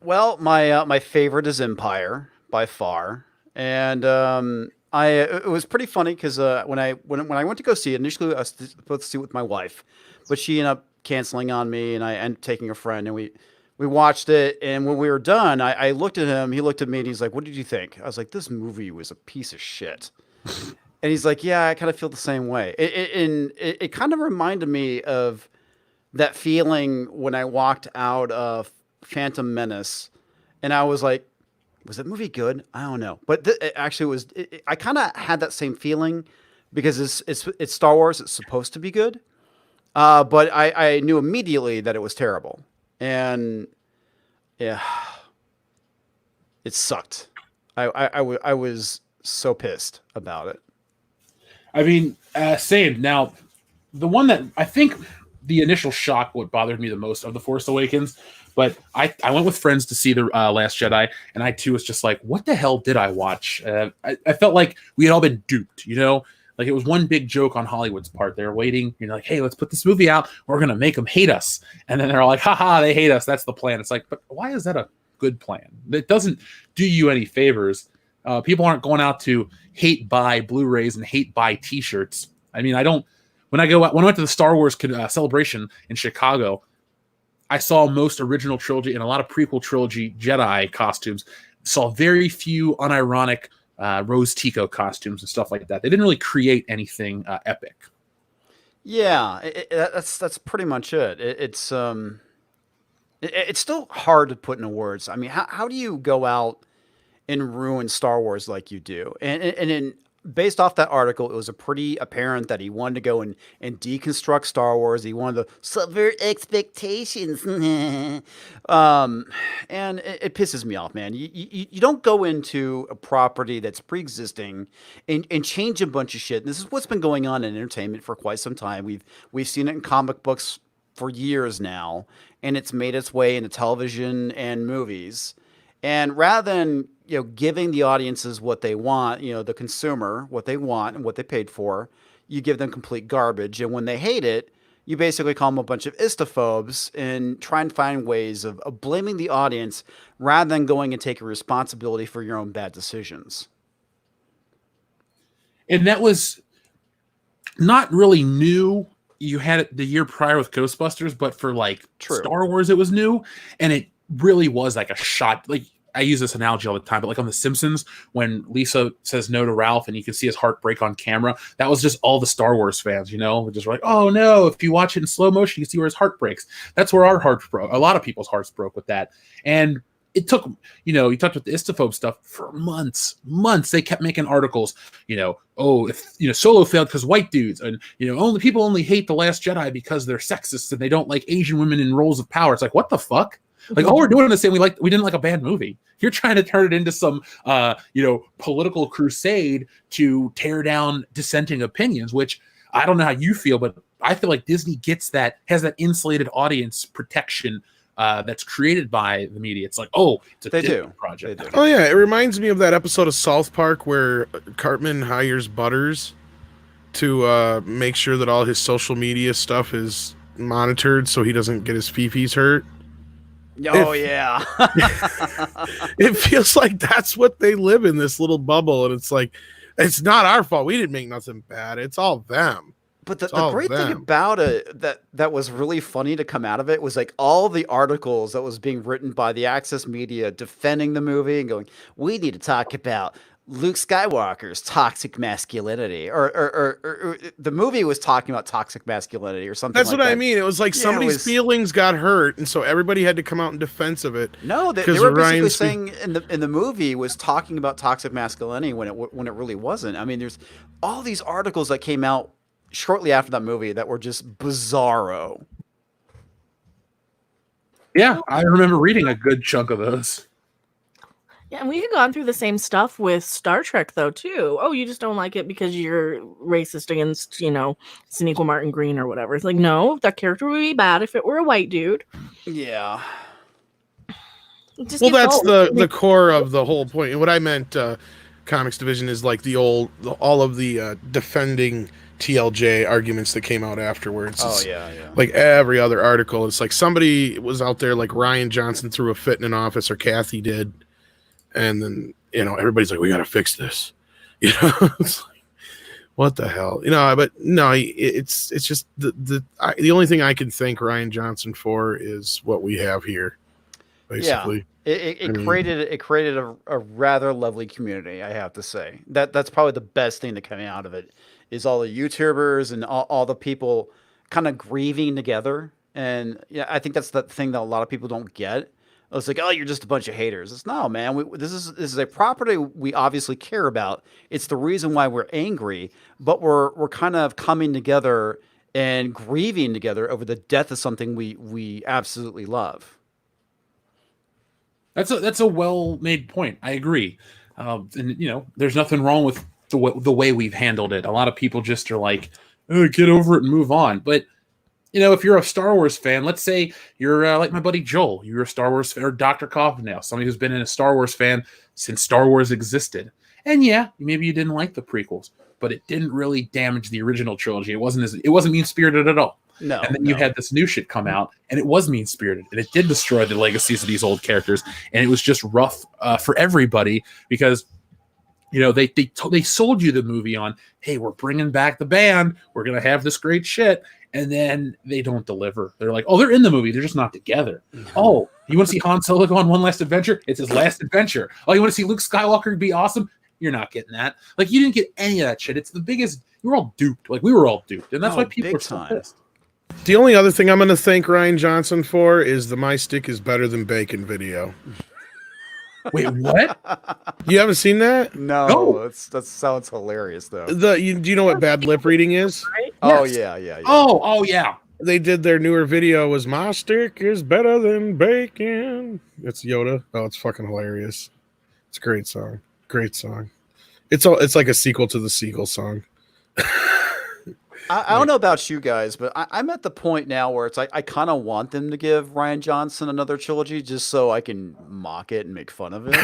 Well, my favorite is Empire by far, and it was pretty funny because when I went to go see it, initially I was supposed to see it with my wife, but she ended up canceling on me, and I ended up taking a friend, and we watched it. And when we were done, I looked at him, he looked at me, and he's like, "What did you think?" I was like, "This movie was a piece of shit." And he's like, "Yeah, I kind of feel the same way." It kind of reminded me of that feeling when I walked out of Phantom Menace, and I was like, was that movie good? I don't know, but it actually was. I kind of had that same feeling because it's Star Wars. It's supposed to be good, but I knew immediately that it was terrible, and yeah, it sucked. I was so pissed about it. I mean, same. Now, the one that I think the initial shock, what bothered me the most of The Force Awakens, but I went with friends to see The Last Jedi, and I too was just like, what the hell did I watch? I felt like we had all been duped, you know? Like it was one big joke on Hollywood's part. They're waiting, you know, like, hey, let's put this movie out. We're going to make them hate us. And then they're all like, haha, they hate us. That's the plan. It's like, but why is that a good plan? It doesn't do you any favors. People aren't going out to hate buy Blu-rays and hate buy T-shirts. I mean, when I went to the Star Wars celebration in Chicago, I saw most original trilogy and a lot of prequel trilogy Jedi costumes. Saw very few unironic Rose Tico costumes and stuff like that. They didn't really create anything epic. Yeah, that's pretty much it. It's still hard to put into words. I mean, how do you go out and ruin Star Wars like you do? And based off that article, it was pretty apparent that he wanted to go and deconstruct Star Wars. He wanted to subvert expectations. And it pisses me off, man. You don't go into a property that's pre-existing and change a bunch of shit. And this is what's been going on in entertainment for quite some time. We've seen it in comic books for years now, and it's made its way into television and movies. And rather than, giving the audiences what they want, the consumer, what they want and what they paid for, you give them complete garbage. And when they hate it, you basically call them a bunch of istophobes and try and find ways of blaming the audience rather than going and taking responsibility for your own bad decisions. And that was not really new. You had it the year prior with Ghostbusters, but for Star Wars, it was new. And it really was like a shot. Like, I use this analogy all the time, but like on The Simpsons, when Lisa says no to Ralph and you can see his heart break on camera, that was just all the Star Wars fans, just like, oh no, if you watch it in slow motion, you can see where his heart breaks. That's where our hearts broke. A lot of people's hearts broke with that. And it took, you talked about the istophobe stuff for months. They kept making articles, if, Solo failed because white dudes, and, people only hate The Last Jedi because they're sexist and they don't like Asian women in roles of power. It's like, what the fuck? Like, all we're doing is saying we didn't like a bad movie. You're trying to turn it into some, political crusade to tear down dissenting opinions, which I don't know how you feel, but I feel like Disney has that insulated audience protection that's created by the media. It's like, it's a Disney project. They do. Oh yeah, it reminds me of that episode of South Park where Cartman hires Butters to make sure that all his social media stuff is monitored so he doesn't get his fifis hurt. Oh, yeah. It feels like that's what they live in, this little bubble. And it's like, it's not our fault. We didn't make nothing bad. It's all them. But the great thing about it that was really funny to come out of it was like all the articles that was being written by the Access media defending the movie and going, we need to talk about Luke Skywalker's toxic masculinity, or the movie was talking about toxic masculinity or something. That's what I mean. It was like somebody's feelings got hurt, and so everybody had to come out in defense of it. No, they were basically saying in the movie was talking about toxic masculinity when it really wasn't. I mean, there's all these articles that came out shortly after that movie that were just bizarro. Yeah, I remember reading a good chunk of those. Yeah, and we had gone through the same stuff with Star Trek, though, too. Oh, you just don't like it because you're racist against, Sonequa Martin Green or whatever. It's like, no, that character would be bad if it were a white dude. Yeah. Well, that's the core of the whole point. What I meant, Comics division is like all of the defending TLJ arguments that came out afterwards. Oh It's yeah. like every other article. It's like somebody was out there, like Rian Johnson threw a fit in an office, or Kathy did, and then everybody's like, we got to fix this. It's like, what the hell, But no, it's just the only thing I can thank Rian Johnson for is what we have here, basically. Yeah, it created a rather lovely community, I have to say. That's probably the best thing that came out of it, is all the YouTubers and all the people kind of grieving together. And yeah, I think that's the thing that a lot of people don't get. It's like, oh, you're just a bunch of haters. It's no, man. This is a property we obviously care about. It's the reason why we're angry, but we're kind of coming together and grieving together over the death of something we absolutely love. That's a well-made point. I agree. And there's nothing wrong with the way we've handled it. A lot of people just are like, oh, get over it and move on. But if you're a Star Wars fan, let's say you're like my buddy Joel, you're a Star Wars fan, or Dr. Coffin now, somebody who's been a Star Wars fan since Star Wars existed. And yeah, maybe you didn't like the prequels, but it didn't really damage the original trilogy. It wasn't mean-spirited at all. No. And then you had this new shit come out, and it was mean-spirited, and it did destroy the legacies of these old characters, and it was just rough for everybody because they sold you the movie on, hey, we're bringing back the band, we're gonna have this great shit, and then they don't deliver. They're like, oh, they're in the movie, they're just not together. Mm-hmm. Oh, you want to see Han Solo go on one last adventure? It's his last adventure. Oh, you want to see Luke Skywalker be awesome? You're not getting that. Like, you didn't get any of that shit. It's the biggest. We're all duped. Like, we were all duped, and that's why people are so pissed. The only other thing I'm going to thank Rian Johnson for is the "My Stick is Better Than Bacon" video. Wait, what? You haven't seen that? No. That sounds hilarious, though. Do you know what bad lip reading is? Right? Oh, Yes. yeah. Oh, yeah. They did their newer video was "My Stick is Better Than Bacon." It's Yoda. Oh, it's fucking hilarious. It's a great song. Great song. It's like a sequel to the Seagull song. I don't know about you guys, but I'm at the point now where it's like I kind of want them to give Rian Johnson another trilogy just so I can mock it and make fun of it.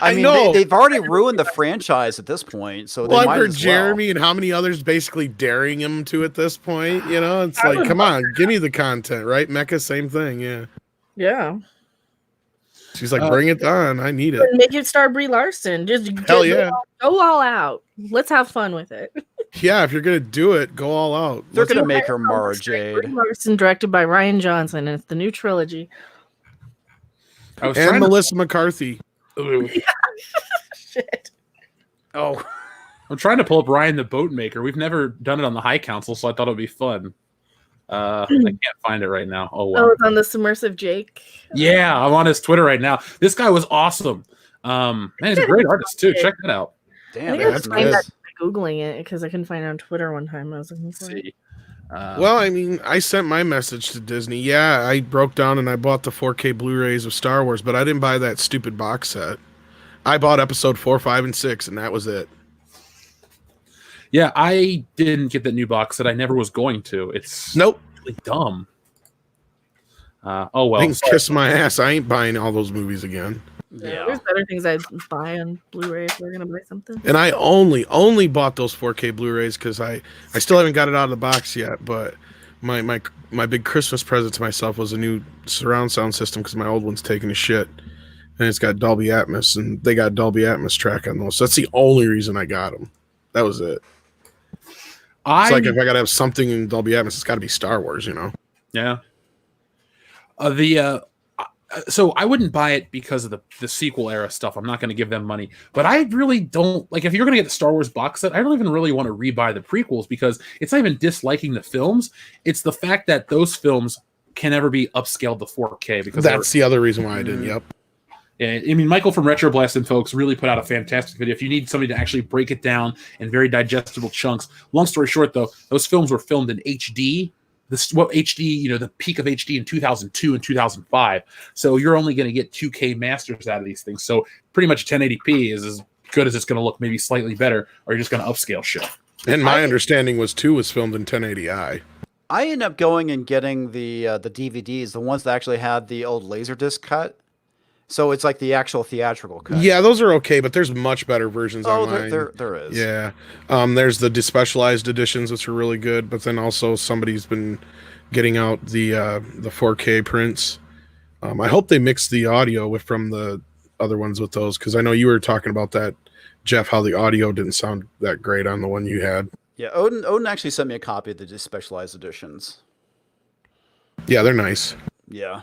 I mean, know. they've already ruined the franchise at this point, so Well, they I've might heard as Jeremy and how many others basically daring him to at this point. It's like, come on, give me the content, right? Mecca, same thing, yeah. Yeah. She's like, bring it on. I need it. Make it star Brie Larson. Just Hell yeah. Go all out. Let's have fun with it. Yeah, if you're gonna do it, go all out. They're gonna make her Mara Jade. Brie Larson, directed by Rian Johnson, and it's the new trilogy. And Melissa McCarthy. Shit. Oh, I'm trying to pull up Ryan the Boat Maker. We've never done it on the High Council, so I thought it would be fun. I can't find it right now. Oh, wow. Oh, it's on the Submersive Jake. Yeah, I'm on his Twitter right now. This guy was awesome. Man, he's a great artist too. Check that out. damn, I that's find nice. that by Googling it because I couldn't find it on Twitter one time. I was looking for it. See. Well, I mean, I sent my message to Disney. Yeah, I broke down and I bought the 4K Blu-rays of Star Wars, but I didn't buy that stupid box set. I bought episode 4, 5, and 6, and that was it. Yeah, I didn't get that new box set. I never was going to. It's Nope. really dumb. Oh well. I can kiss my ass. I ain't buying all those movies again. Yeah. There's better things I'd buy on Blu-ray if we're gonna buy something. And I only bought those 4K Blu-rays because I still haven't got it out of the box yet. But my big Christmas present to myself was a new surround sound system because my old one's taking a shit, and it's got Dolby Atmos, and they got Dolby Atmos track on those. So that's the only reason I got them. That was it. It's like if I gotta have something in Dolby Atmos, it's got to be Star Wars, Yeah. So I wouldn't buy it because of the sequel era stuff. I'm not going to give them money, but I really don't like. If you're going to get the Star Wars box set, I don't even really want to rebuy the prequels because it's not even disliking the films. It's the fact that those films can never be upscaled to 4K because that's the other reason why I didn't. Yep. Yeah, I mean, Michael from Retro Blast and folks really put out a fantastic video. If you need somebody to actually break it down in very digestible chunks. Long story short, though, those films were filmed in HD. HD, the peak of HD in 2002 and 2005. So you're only going to get 2K masters out of these things. So pretty much 1080p is as good as it's going to look, maybe slightly better, or you're just going to upscale shit. And my understanding was 2 was filmed in 1080i. I ended up going and getting the DVDs, the ones that actually had the old Laserdisc cut. So it's like the actual theatrical cut. Yeah, those are okay, but there's much better versions Oh, online. there is. Yeah. There's the despecialized editions, which are really good, but then also somebody's been getting out the 4K prints. I hope they mix the audio from the other ones with those, because I know you were talking about that, Jeff, how the audio didn't sound that great on the one you had. Yeah, Odin actually sent me a copy of the specialized editions. Yeah, they're nice. Yeah.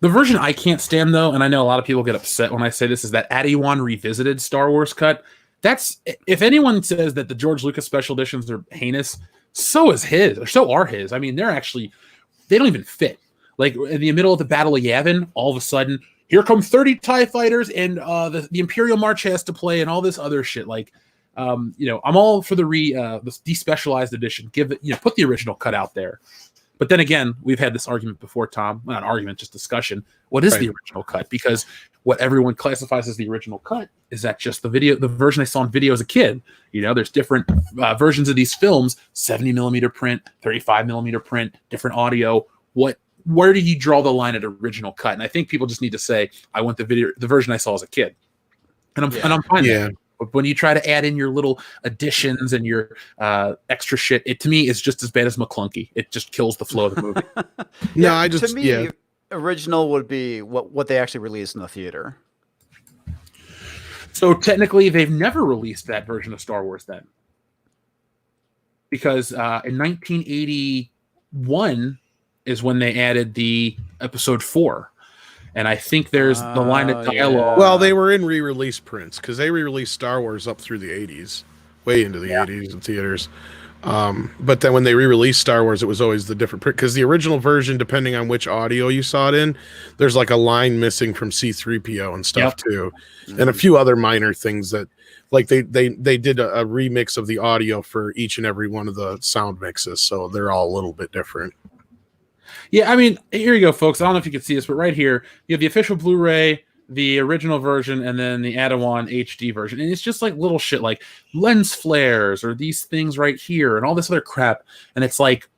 The version I can't stand, though, and I know a lot of people get upset when I say this, is that Adawan revisited Star Wars cut. That's, if anyone says that the George Lucas special editions are heinous, so is his, or so are his. I mean, they don't even fit. Like, in the middle of the Battle of Yavin, all of a sudden, here come 30 TIE fighters, and the Imperial March has to play, and all this other shit. Like, I'm all for the despecialized edition. Give it, put the original cut out there. But then again, we've had this argument before, Tom. Not an argument, just discussion. What is the original cut? Because what everyone classifies as the original cut is that just the version I saw on video as a kid. There's different versions of these films: 70 millimeter print, 35 millimeter print, different audio. Where do you draw the line at original cut? And I think people just need to say, I want the version I saw as a kid, and I'm fine. Yeah. But when you try to add in your little additions and your extra shit, it to me is just as bad as McClunky. It just kills the flow of the movie. To me, original would be what they actually released in the theater. So technically, they've never released that version of Star Wars then, because in 1981 is when they added the Episode 4. And I think there's the line of dialogue. Well, they were in re-release prints, because they re-released Star Wars up through the 80s, way into the 80s in theaters. But then when they re-released Star Wars, it was always the different print, because the original version, depending on which audio you saw it in, there's like a line missing from C-3PO and stuff too, and a few other minor things that, like they did a remix of the audio for each and every one of the sound mixes, so they're all a little bit different. Yeah, I mean, here you go, folks. I don't know if you can see this, but right here, you have the official Blu-ray, the original version, and then the Adawan HD version. And it's just like little shit like lens flares or these things right here and all this other crap. And it's like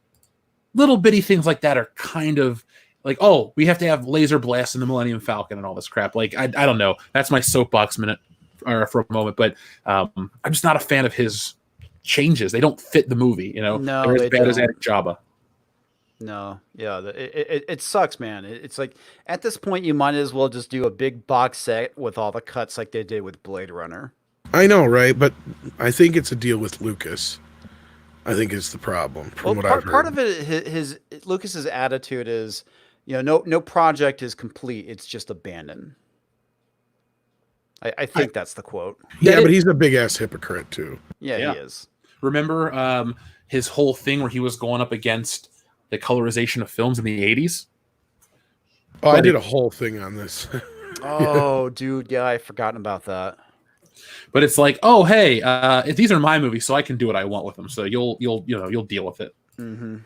little bitty things like that are kind of like, oh, we have to have laser blasts in the Millennium Falcon and all this crap. Like, I don't know. That's my soapbox minute for a moment. But I'm just not a fan of his changes. They don't fit the movie, No, they're as bad as adding Jabba. No, yeah, it sucks, man. It's like at this point you might as well just do a big box set with all the cuts like they did with Blade Runner. I know, right? But I think it's a deal with Lucas. I think it's the problem. From what I've heard, part of it, Lucas's attitude is, no project is complete; it's just abandoned. I think that's the quote. Yeah, but he's a big ass hypocrite too. Yeah, he is. Remember his whole thing where he was going up against the colorization of films in the 80s? Oh, I did a whole thing on this. Oh, dude, yeah, I've forgotten about that. But it's like, oh, hey, these are my movies, so I can do what I want with them. So you'll deal with it. Mm-hmm.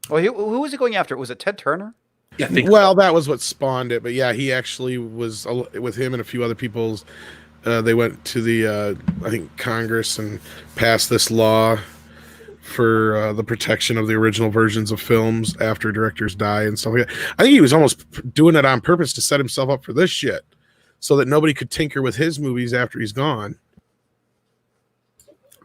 Well, who was he going after? Was it Ted Turner? Yeah, I think that was what spawned it. But yeah, he actually was with him and a few other people's. They went to the I think Congress and passed this law for the protection of the original versions of films after directors die and stuff like that. I think he was almost doing it on purpose to set himself up for this shit, so that nobody could tinker with his movies after he's gone.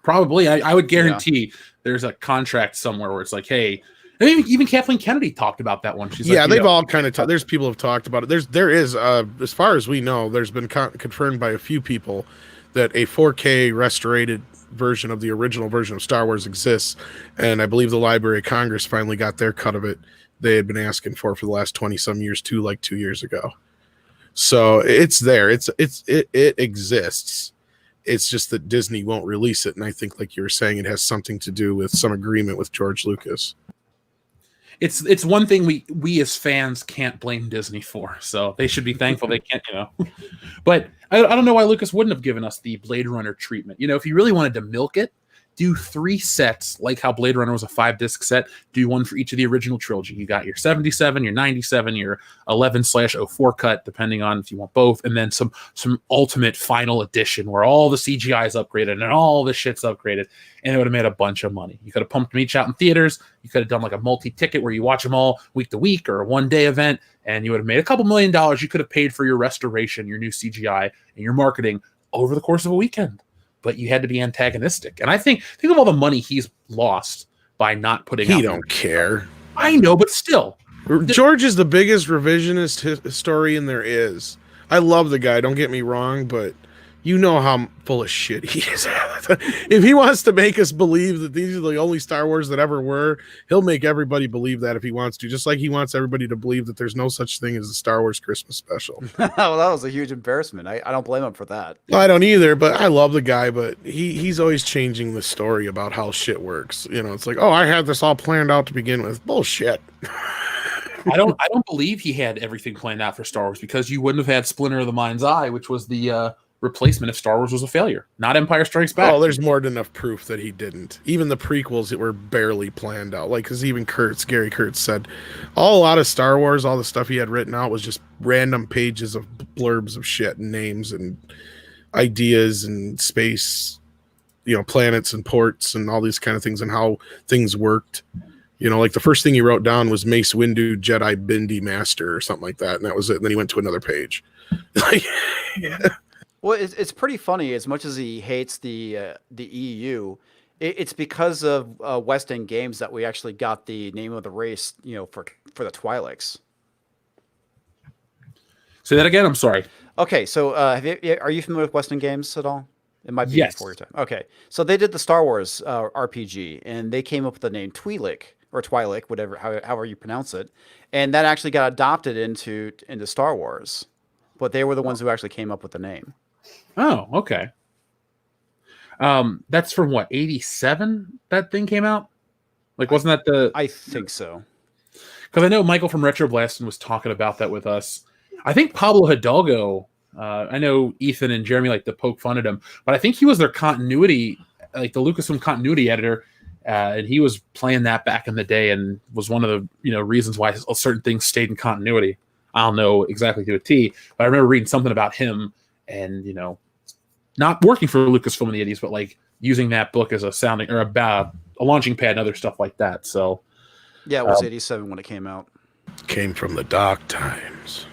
Probably. I would guarantee there's a contract somewhere where it's like, hey, even Kathleen Kennedy talked about that one. She's like, they've all kind of talked. There's people have talked about it. There is, as far as we know, there's been confirmed by a few people that a 4K restorated version of the original version of Star Wars exists, and I believe the Library of Congress finally got their cut of it. They had been asking for the last 20 some years too, like 2 years ago. So it's there. It exists. It's just that Disney won't release it, and I think, like you were saying, it has something to do with some agreement with George Lucas. It's one thing we as fans can't blame Disney for, so they should be thankful they can't, But I don't know why Lucas wouldn't have given us the Blade Runner treatment. If he really wanted to milk it, do 3 sets, like how Blade Runner was a 5-disc set. Do one for each of the original trilogy. You got your 77, your 97, your 11/04 cut, depending on if you want both, and then some ultimate final edition where all the CGI is upgraded and all the shit's upgraded, and it would have made a bunch of money. You could have pumped them each out in theaters. You could have done like a multi-ticket where you watch them all week to week, or a one-day event, and you would have made a couple $1 million. You could have paid for your restoration, your new CGI, and your marketing over the course of a weekend. But you had to be antagonistic. And I think of all the money he's lost by not putting out. He don't care. I know, but still. George is the biggest revisionist historian there is. I love the guy, don't get me wrong, but you know how full of shit he is. If he wants to make us believe that these are the only Star Wars that ever were, he'll make everybody believe that if he wants to, just like he wants everybody to believe that there's no such thing as the Star Wars Christmas special. Well, that was a huge embarrassment. I don't blame him for that. I don't either, but I love the guy, but he's always changing the story about how shit works. You know, it's like, oh, I had this all planned out to begin with. Bullshit. I don't believe he had everything planned out for Star Wars, because you wouldn't have had Splinter of the Mind's Eye, which was the replacement if Star Wars was a failure, not Empire Strikes Back. Oh, there's more than enough proof that he didn't. Even the prequels that were barely planned out. Like, because even Gary Kurtz said, a lot of Star Wars, all the stuff he had written out was just random pages of blurbs of shit and names and ideas and space, you know, planets and ports and all these kind of things and how things worked. You know, like the first thing he wrote down was Mace Windu, Jedi Bindi Master or something like that. And that was it. And then he went to another page. Like, yeah. Well, it's pretty funny. As much as he hates the EU, it's because of West End Games that we actually got the name of the race, you know, for the Twi'leks. Say that again. I'm sorry. Okay, so are you familiar with West End Games at all? It might be Yes. before your time. Okay, so they did the Star Wars RPG, and they came up with the name Twi'lek or Twi'lek, whatever, however you pronounce it, and that actually got adopted into Star Wars. But they were the ones who actually came up with the name. Oh, okay. That's from what, 87 that thing came out? Like, wasn't that the... I think so. Because I know Michael from Retro Blasting was talking about that with us. I think Pablo Hidalgo, I know Ethan and Jeremy like to poke fun at him, but I think he was their continuity, like the Lucasfilm continuity editor, and he was playing that back in the day and was one of the reasons why certain things stayed in continuity. I don't know exactly to a T, but I remember reading something about him and, not working for Lucasfilm in the 80s, but like using that book as a sounding or a launching pad and other stuff like that. So, yeah, it was 87 when it came out. Came from the dark times.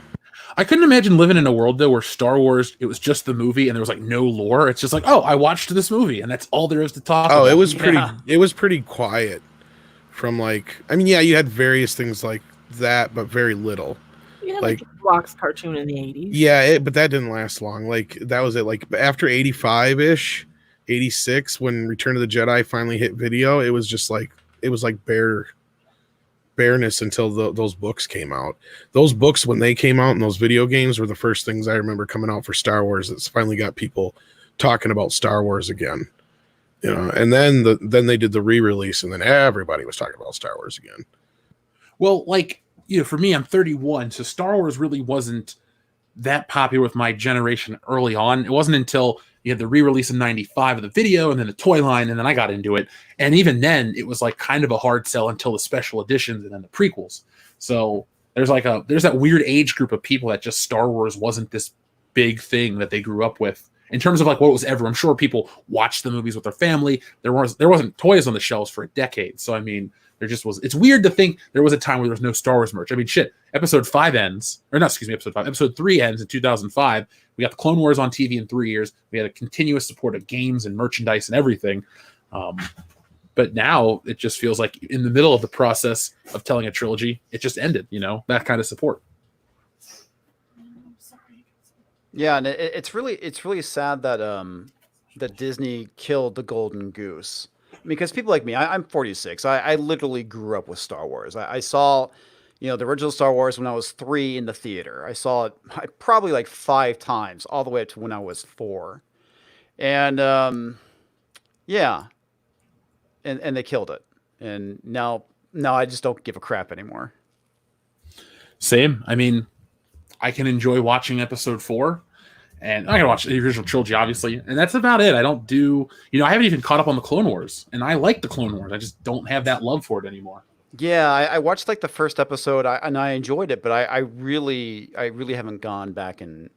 I couldn't imagine living in a world though where Star Wars, it was just the movie and there was like no lore. It's just like, oh, I watched this movie and that's all there is to talk about. Oh, it was pretty quiet from you had various things like that, but very little. Yeah, like the Blocks cartoon in the 80s. Yeah, but that didn't last long. Like that was it. Like after 85-ish, 86, when Return of the Jedi finally hit video, it was just like bareness until those books came out. Those books, when they came out, and those video games were the first things I remember coming out for Star Wars. That's finally got people talking about Star Wars again. And then they did the re-release, and then everybody was talking about Star Wars again. Well, for me, I'm 31, so Star Wars really wasn't that popular with my generation early on. It wasn't until you had the re-release in 95 of the video and then the toy line, and then I got into it. And even then, it was like kind of a hard sell until the special editions and then the prequels. So there's that weird age group of people that just Star Wars wasn't this big thing that they grew up with. In terms of like what was ever, I'm sure people watched the movies with their family. There wasn't toys on the shelves for a decade. So I mean, there just was. It's weird to think there was a time where there was no Star Wars merch. I mean, shit. Episode 3 ends in 2005. We got the Clone Wars on TV in 3 years. We had a continuous support of games and merchandise and everything. But now it just feels like in the middle of the process of telling a trilogy, it just ended. That kind of support. Yeah, and it's really sad that that Disney killed the golden goose. Because people like me, I'm 46. I literally grew up with Star Wars. I saw, the original Star Wars when I was 3 in the theater. I saw it probably like 5 times, all the way up to when I was 4. And yeah, and they killed it. And now I just don't give a crap anymore. Same. I mean, I can enjoy watching episode 4. And I gotta watch the original trilogy, obviously, and that's about it. I don't do, I haven't even caught up on the Clone Wars, and I like the Clone Wars. I just don't have that love for it anymore. Yeah, I watched like the first episode, and I enjoyed it, but I really haven't gone back and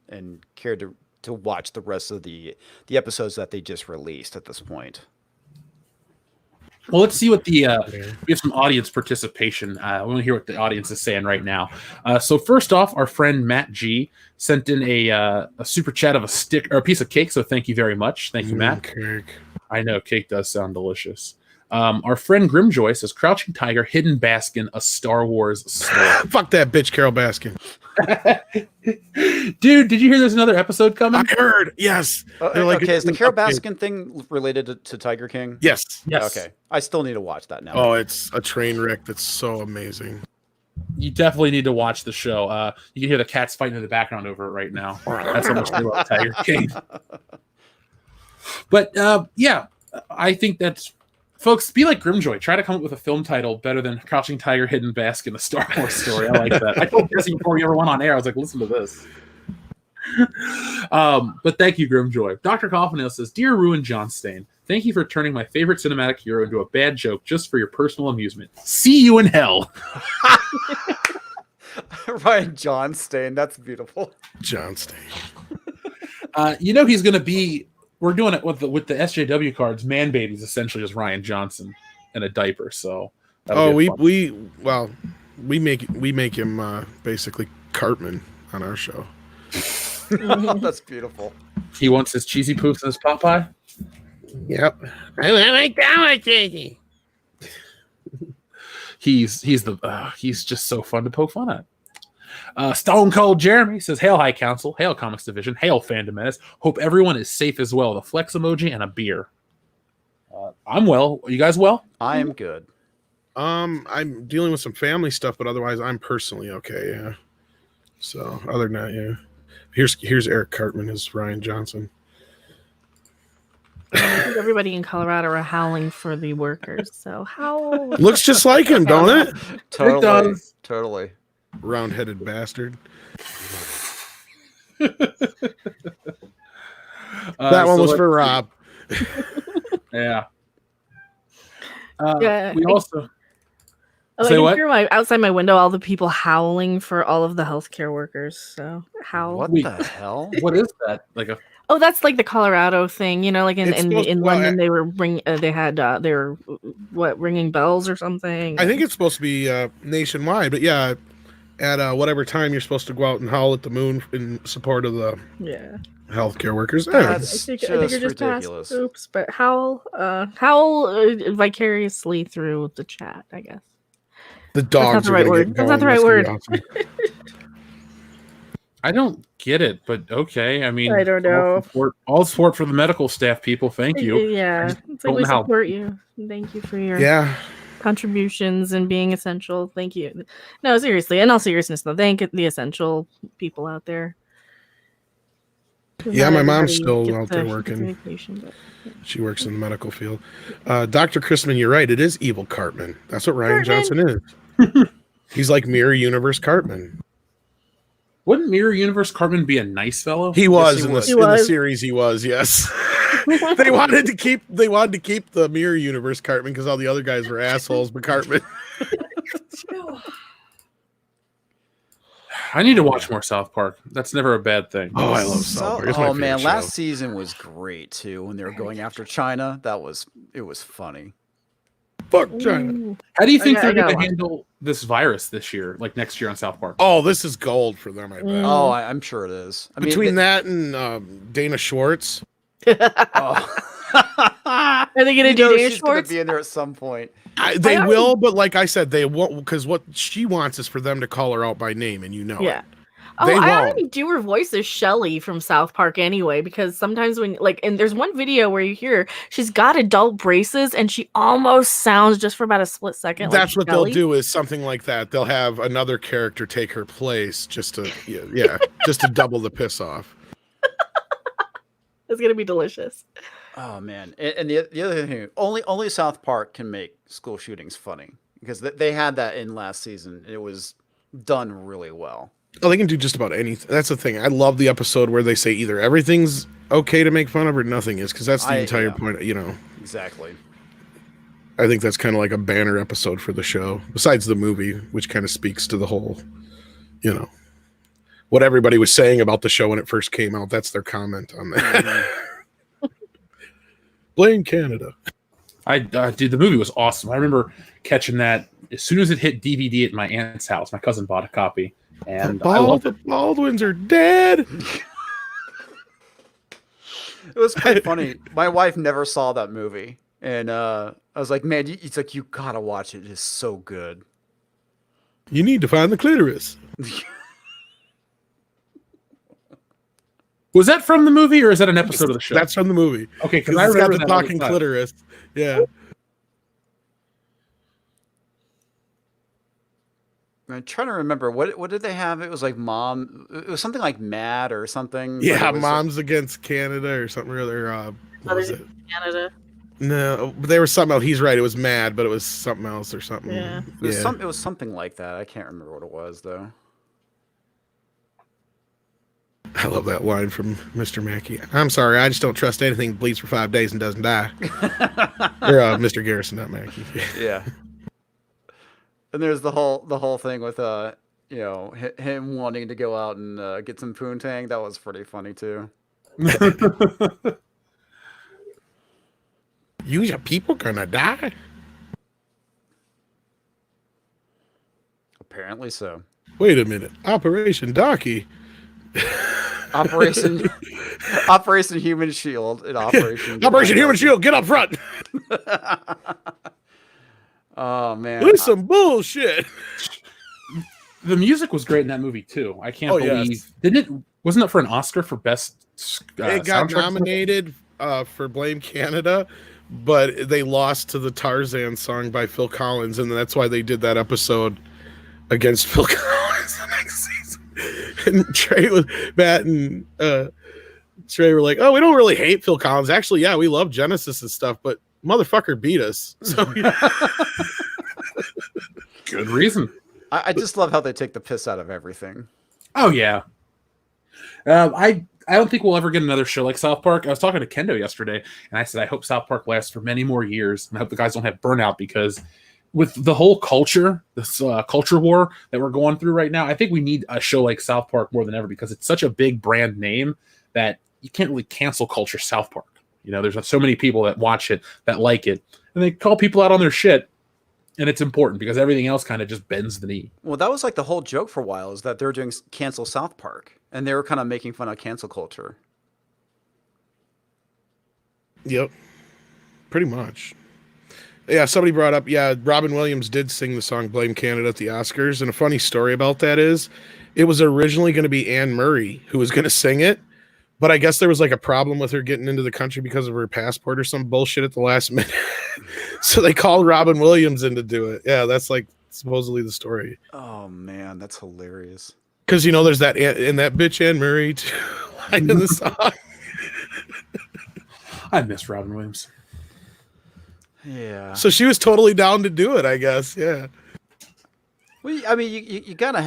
cared to watch the rest of the episodes that they just released at this point. Well, let's see what we have some audience participation. I want to hear what the audience is saying right now. So first off, our friend Matt G sent in a super chat of a piece of cake. So thank you very much. Thank you, Matt. Cake. I know cake does sound delicious. Our friend Grimjoy says, Crouching Tiger, Hidden Baskin, a Star Wars story. Fuck that bitch, Carol Baskin. Dude, did you hear there's another episode coming? I heard. Yes. Okay, is the Carol Baskin thing related to Tiger King? Yes. Okay. I still need to watch that now. Oh, it's a train wreck that's so amazing. You definitely need to watch the show. You can hear the cats fighting in the background over it right now. That's how much they love Tiger King. But yeah, I think that's... Folks, be like Grimjoy. Try to come up with a film title better than Crouching Tiger, Hidden Baskin, a Star Wars story. I like that. I told Jesse before we ever went on air, I was like, listen to this. But thank you, Grimjoy. Dr. Coffin says, Dear Ruin Johnstain, thank you for turning my favorite cinematic hero into a bad joke just for your personal amusement. See you in hell. Ryan Johnstain, that's beautiful. Johnstain. He's going to be... We're doing it with the SJW cards. Man Baby's essentially just Ryan Johnson in a diaper. So we make him basically Cartman on our show. That's beautiful. He wants his cheesy poofs and his Popeye. Yep. I like that one, cheesy. He's just so fun to poke fun at. Stone Cold Jeremy says, Hail High Council, Hail Comics Division, Hail Fandom Menace. Hope everyone is safe as well. The flex emoji and a beer. I'm well. Are you guys well? I am good. I'm dealing with some family stuff, but otherwise I'm personally okay, yeah. So other than that, yeah. Here's Eric Cartman as Ryan Johnson. I think everybody in Colorado are howling for the workers. So how Looks just like him, don't it? Totally. It does. Totally. Round-headed bastard. That one was for Rob. Yeah. Yeah, We also I say can what? hear outside my window all the people howling for all of the healthcare workers. So how? What Wait. the hell? What is that? Like a Oh, that's like the Colorado thing, like It's supposed- in well, London they were they were ringing bells or something. I think it's supposed to be nationwide, but yeah, at whatever time you're supposed to go out and howl at the moon in support of the yeah. healthcare workers. That's I think just you're just ridiculous. past oops, but howl vicariously through the chat, I guess. The dogs the are right going to word. get That's going. not the right That's gonna word. be awesome. I don't get it, but okay. I mean, I don't know. All support for the medical staff, people. Thank you. Yeah, it's like don't we know how- support you. Thank you for your Yeah. contributions and being essential. Thank you. No, seriously, in all seriousness, though, thank the essential people out there. 'Cause Yeah, not my mom's everybody still gets out there the working. communication, but, yeah. She works in the medical field. Dr. Christman, you're right. It is evil Cartman. That's what Ryan Cartman. Johnson is. He's like Mirror Universe Cartman. Wouldn't Mirror Universe Cartman be a nice fellow? He was he in would. the in the series. He was, yes. they wanted to keep the Mirror Universe Cartman because all the other guys were assholes, but Cartman. I need to watch more South Park. That's never a bad thing. Oh, I love South Park. It's my Oh man, favorite last show. season was great too when they were going after China. It was funny. Fuck China. Ooh. How do you think I they're gotta going to watch. handle this virus this year, like next year on South Park? Oh, this is gold for them, I bet. Mm. Oh, I'm sure it is. I mean, Between that and Dana Schwartz. oh. Are they gonna You do know Dana she's gonna Schwartz? be in there at some point. They I- will, but like I said, they won't, because what she wants is for them to call her out by name, and you know Yeah. it. Oh, They I won't. already do her voice as Shelly from South Park anyway, because sometimes when and there's one video where you hear she's got adult braces and she almost sounds just for about a split second. That's like what Shelley. they'll do is something like that. They'll have another character take her place just to just to double the piss off. It's gonna be delicious. Oh man, and the other thing, only South Park can make school shootings funny because they had that in last season. It was done really well. Oh, they can do just about anything. That's the thing. I love the episode where they say either everything's okay to make fun of or nothing is, because that's the entire point. You know, exactly. I think that's kind of like a banner episode for the show, besides the movie, which kind of speaks to the whole, you know, what everybody was saying about the show when it first came out. That's their comment on that. Blame Canada. Dude, the movie was awesome. I remember catching that as soon as it hit DVD at my aunt's house. My cousin bought a copy, and the Baldwins are dead. It was quite funny. My wife never saw that movie, and I was like, "Man, it's like you gotta watch it. It is so good." You need to find the clitoris. Was that from the movie, or is that an episode of the show? That's from the movie. Okay, because I I remember got the talking clitoris. Yeah. I'm trying to remember what did they have? It was like Mom. It was something like Mad or something. Yeah, Moms Against Canada or something or other. What was it? Canada. No, but they were something else. He's right. It was Mad, but it was something else or something. Yeah. It was something like that. I can't remember what it was though. I love that line from Mr. Mackey. I'm sorry, I just don't trust anything that bleeds for 5 days and doesn't die. Or Mr. Garrison, not Mackey. Yeah. And there's the whole thing with you know, him wanting to go out and get some poontang. That was pretty funny too. You people gonna die? Apparently so. Wait a minute, Operation Donkey. Operation Human Shield and Operation Human Shield, get up front. Oh man, This is some bullshit. The music was great in that movie too. I can't believe wasn't it for an Oscar for best? It got nominated for Blame Canada, but they lost to the Tarzan song by Phil Collins, and that's why they did that episode against Phil Collins the next season. And Trey was Matt and Trey were like, "Oh, we don't really hate Phil Collins. Actually, yeah, we love Genesis and stuff, but motherfucker beat us." So good reason. I just love how they take the piss out of everything. Oh yeah. I don't think we'll ever get another show like South Park. I was talking to Kendo yesterday, and I said I hope South Park lasts for many more years, and I hope the guys don't have burnout, because with the whole culture, this culture war that we're going through right now, I think we need a show like South Park more than ever, because it's such a big brand name that you can't really cancel culture South Park. You know, there's so many people that watch it, that like it, and they call people out on their shit, and it's important because everything else kind of just bends the knee. Well, that was like the whole joke for a while, is that they're doing cancel South Park, and they were kind of making fun of cancel culture. Yep, pretty much. Yeah, somebody brought up, Robin Williams did sing the song Blame Canada at the Oscars. And a funny story about that is it was originally going to be Anne Murray who was going to sing it. But I guess there was like a problem with her getting into the country because of her passport or some bullshit at the last minute. So they called Robin Williams in to do it. Yeah, that's like supposedly the story. Oh, man, that's hilarious. Because, you know, there's that in that bitch Anne Murray too, line in the song. I miss Robin Williams. Yeah. So she was totally down to do it, I guess. Yeah. Well, I mean, you gotta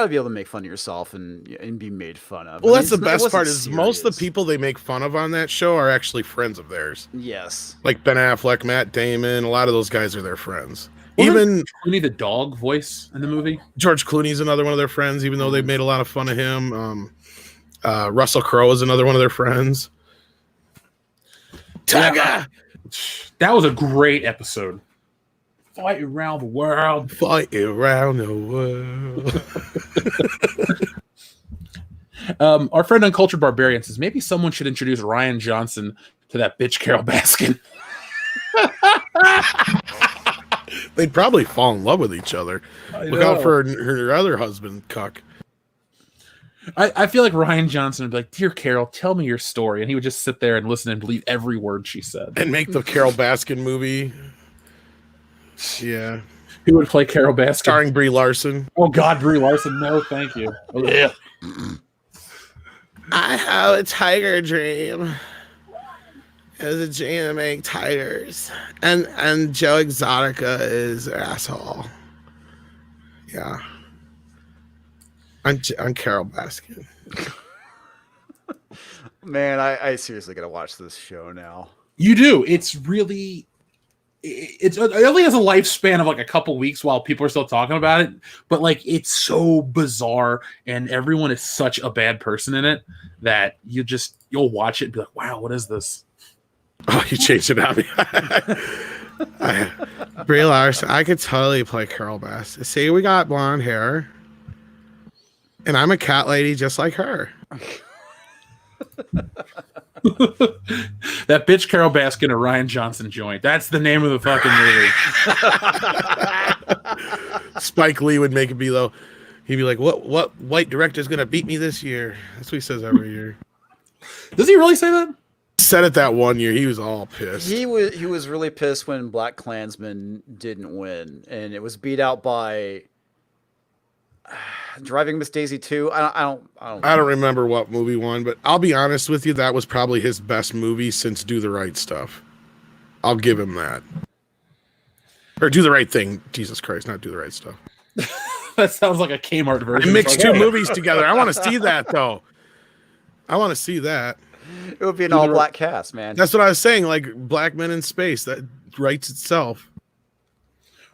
be able to make fun of yourself and be made fun of. Well, I mean, that's the best part is serious. most of the people they make fun of on that show are actually friends of theirs. Yes. Like Ben Affleck, Matt Damon, a lot of those guys are their friends. Wasn't Even Clooney the dog voice in the movie? George Clooney's another one of their friends, even though they've made a lot of fun of him. Russell Crowe is another one of their friends. Taga! That was a great episode. Fight around the world. Fight around the world. Our friend Uncultured Barbarian says maybe someone should introduce Rian Johnson to that bitch Carol Baskin. They'd probably fall in love with each other. Look out for her other husband, Cuck. I feel like Rian Johnson would be like, "Dear Carol, tell me your story," and he would just sit there and listen and believe every word she said. And make the Carol Baskin movie. Yeah. Who would play Carol Baskin? Starring Brie Larson. Oh God, Brie Larson. No, thank you. Yeah. I have a tiger dream. It was a dream to make tigers. And Joe Exotica is an asshole. Yeah. on Carol Baskin. Man, I seriously gotta watch this show now. You do. It's really. It only has a lifespan of like a couple weeks while people are still talking about it, but like it's so bizarre and everyone is such a bad person in it that you'll watch it and be like, wow, what is this? Oh, you changed it on me. Brie Larson, I could totally play Carol Bass. See, we got blonde hair, and I'm a cat lady just like her. That bitch Carol Baskin, a Rian Johnson joint. That's the name of the fucking movie. Spike Lee would make it be though. He'd be like, "What white director's gonna beat me this year?" That's what he says every year. Does he really say that? Said it that one year. He was all pissed. He was really pissed when Black Klansman didn't win, and it was beat out by Driving Miss Daisy 2. I don't remember what movie won, but I'll be honest with you, that was probably his best movie since Do the Right Stuff. I'll give him that. Or Do the Right Thing. Jesus Christ, not Do the Right Stuff. That sounds like a Kmart version. I mixed two movies together. I want to see that though. I want to see that. It would be an all-black cast, man. That's what I was saying, like Black Men in Space. That writes itself.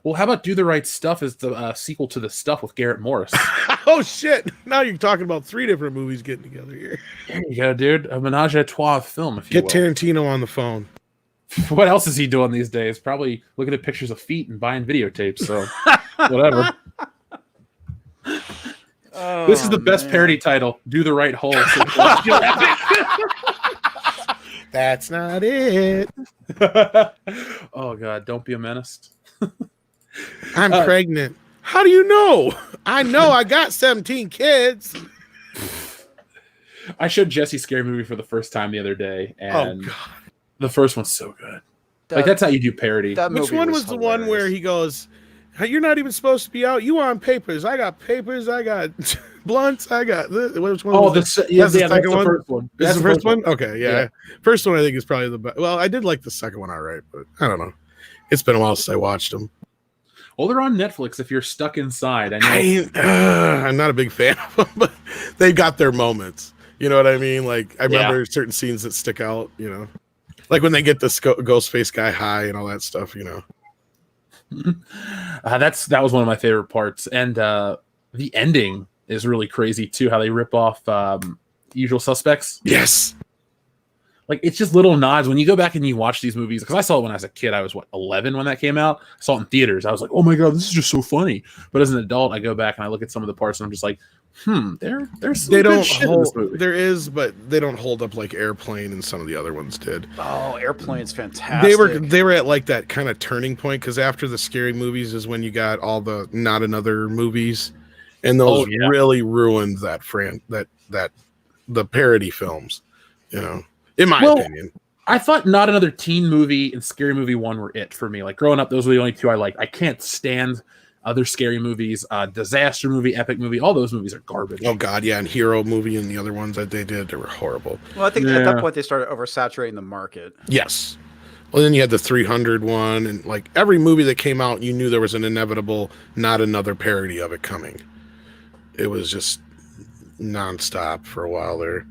Well, how about Do the Right Stuff as the sequel to The Stuff with Garrett Morris? Oh, shit. Now you're talking about 3 different movies getting together here. There you go, dude. A menage a trois of film, if you Get will. Tarantino on the phone. What else is he doing these days? Probably looking at pictures of feet and buying videotapes, so whatever. Oh, this is the best parody title. Do the Right Hole. That's not it. Oh, God. Don't be a menace. I'm pregnant. How do you know? I know I got 17 kids. I showed Jesse Scary Movie for the first time the other day, and God. The first one's so good. Like, that's how you do parody. Which one was the one where he goes, "You're not even supposed to be out. You on papers. I got papers. I got blunts. I got this." Which one? Oh, that's the second one? First one. This is the first one? Okay, yeah. Yeah. First one I think is probably the best. Well, I did like the second one all right, but I don't know. It's been a while since I watched them. Well, they're on Netflix if you're stuck inside. I know. I'm not a big fan of them, but they got their moments. You know what I mean? Like, I remember certain scenes that stick out, you know. Like when they get the ghost face guy high and all that stuff, you know. That was one of my favorite parts. And the ending is really crazy, too, how they rip off Usual Suspects. Yes. Like, it's just little nods. When you go back and you watch these movies, because I saw it when I was a kid. I was, 11 when that came out? I saw it in theaters. I was like, oh, my God, this is just so funny. But as an adult, I go back and I look at some of the parts, and I'm just like, there's some good shit in this movie. There is, but they don't hold up like Airplane and some of the other ones did. Oh, Airplane's fantastic. They were at, like, that kind of turning point, because after the scary movies is when you got all the Not Another movies, and those really ruined that the parody films, you know. In my opinion, I thought Not Another Teen Movie and Scary Movie 1 were it for me. Like, growing up, those were the only two I liked. I can't stand other scary movies. Disaster movie, epic movie, all those movies are garbage. Oh, God, yeah, and Hero movie and the other ones that they did, they were horrible. Well, I think at that point they started oversaturating the market. Yes. Well, then you had the 300 one, and, like, every movie that came out, you knew there was an inevitable Not Another parody of it coming. It was just nonstop for a while there.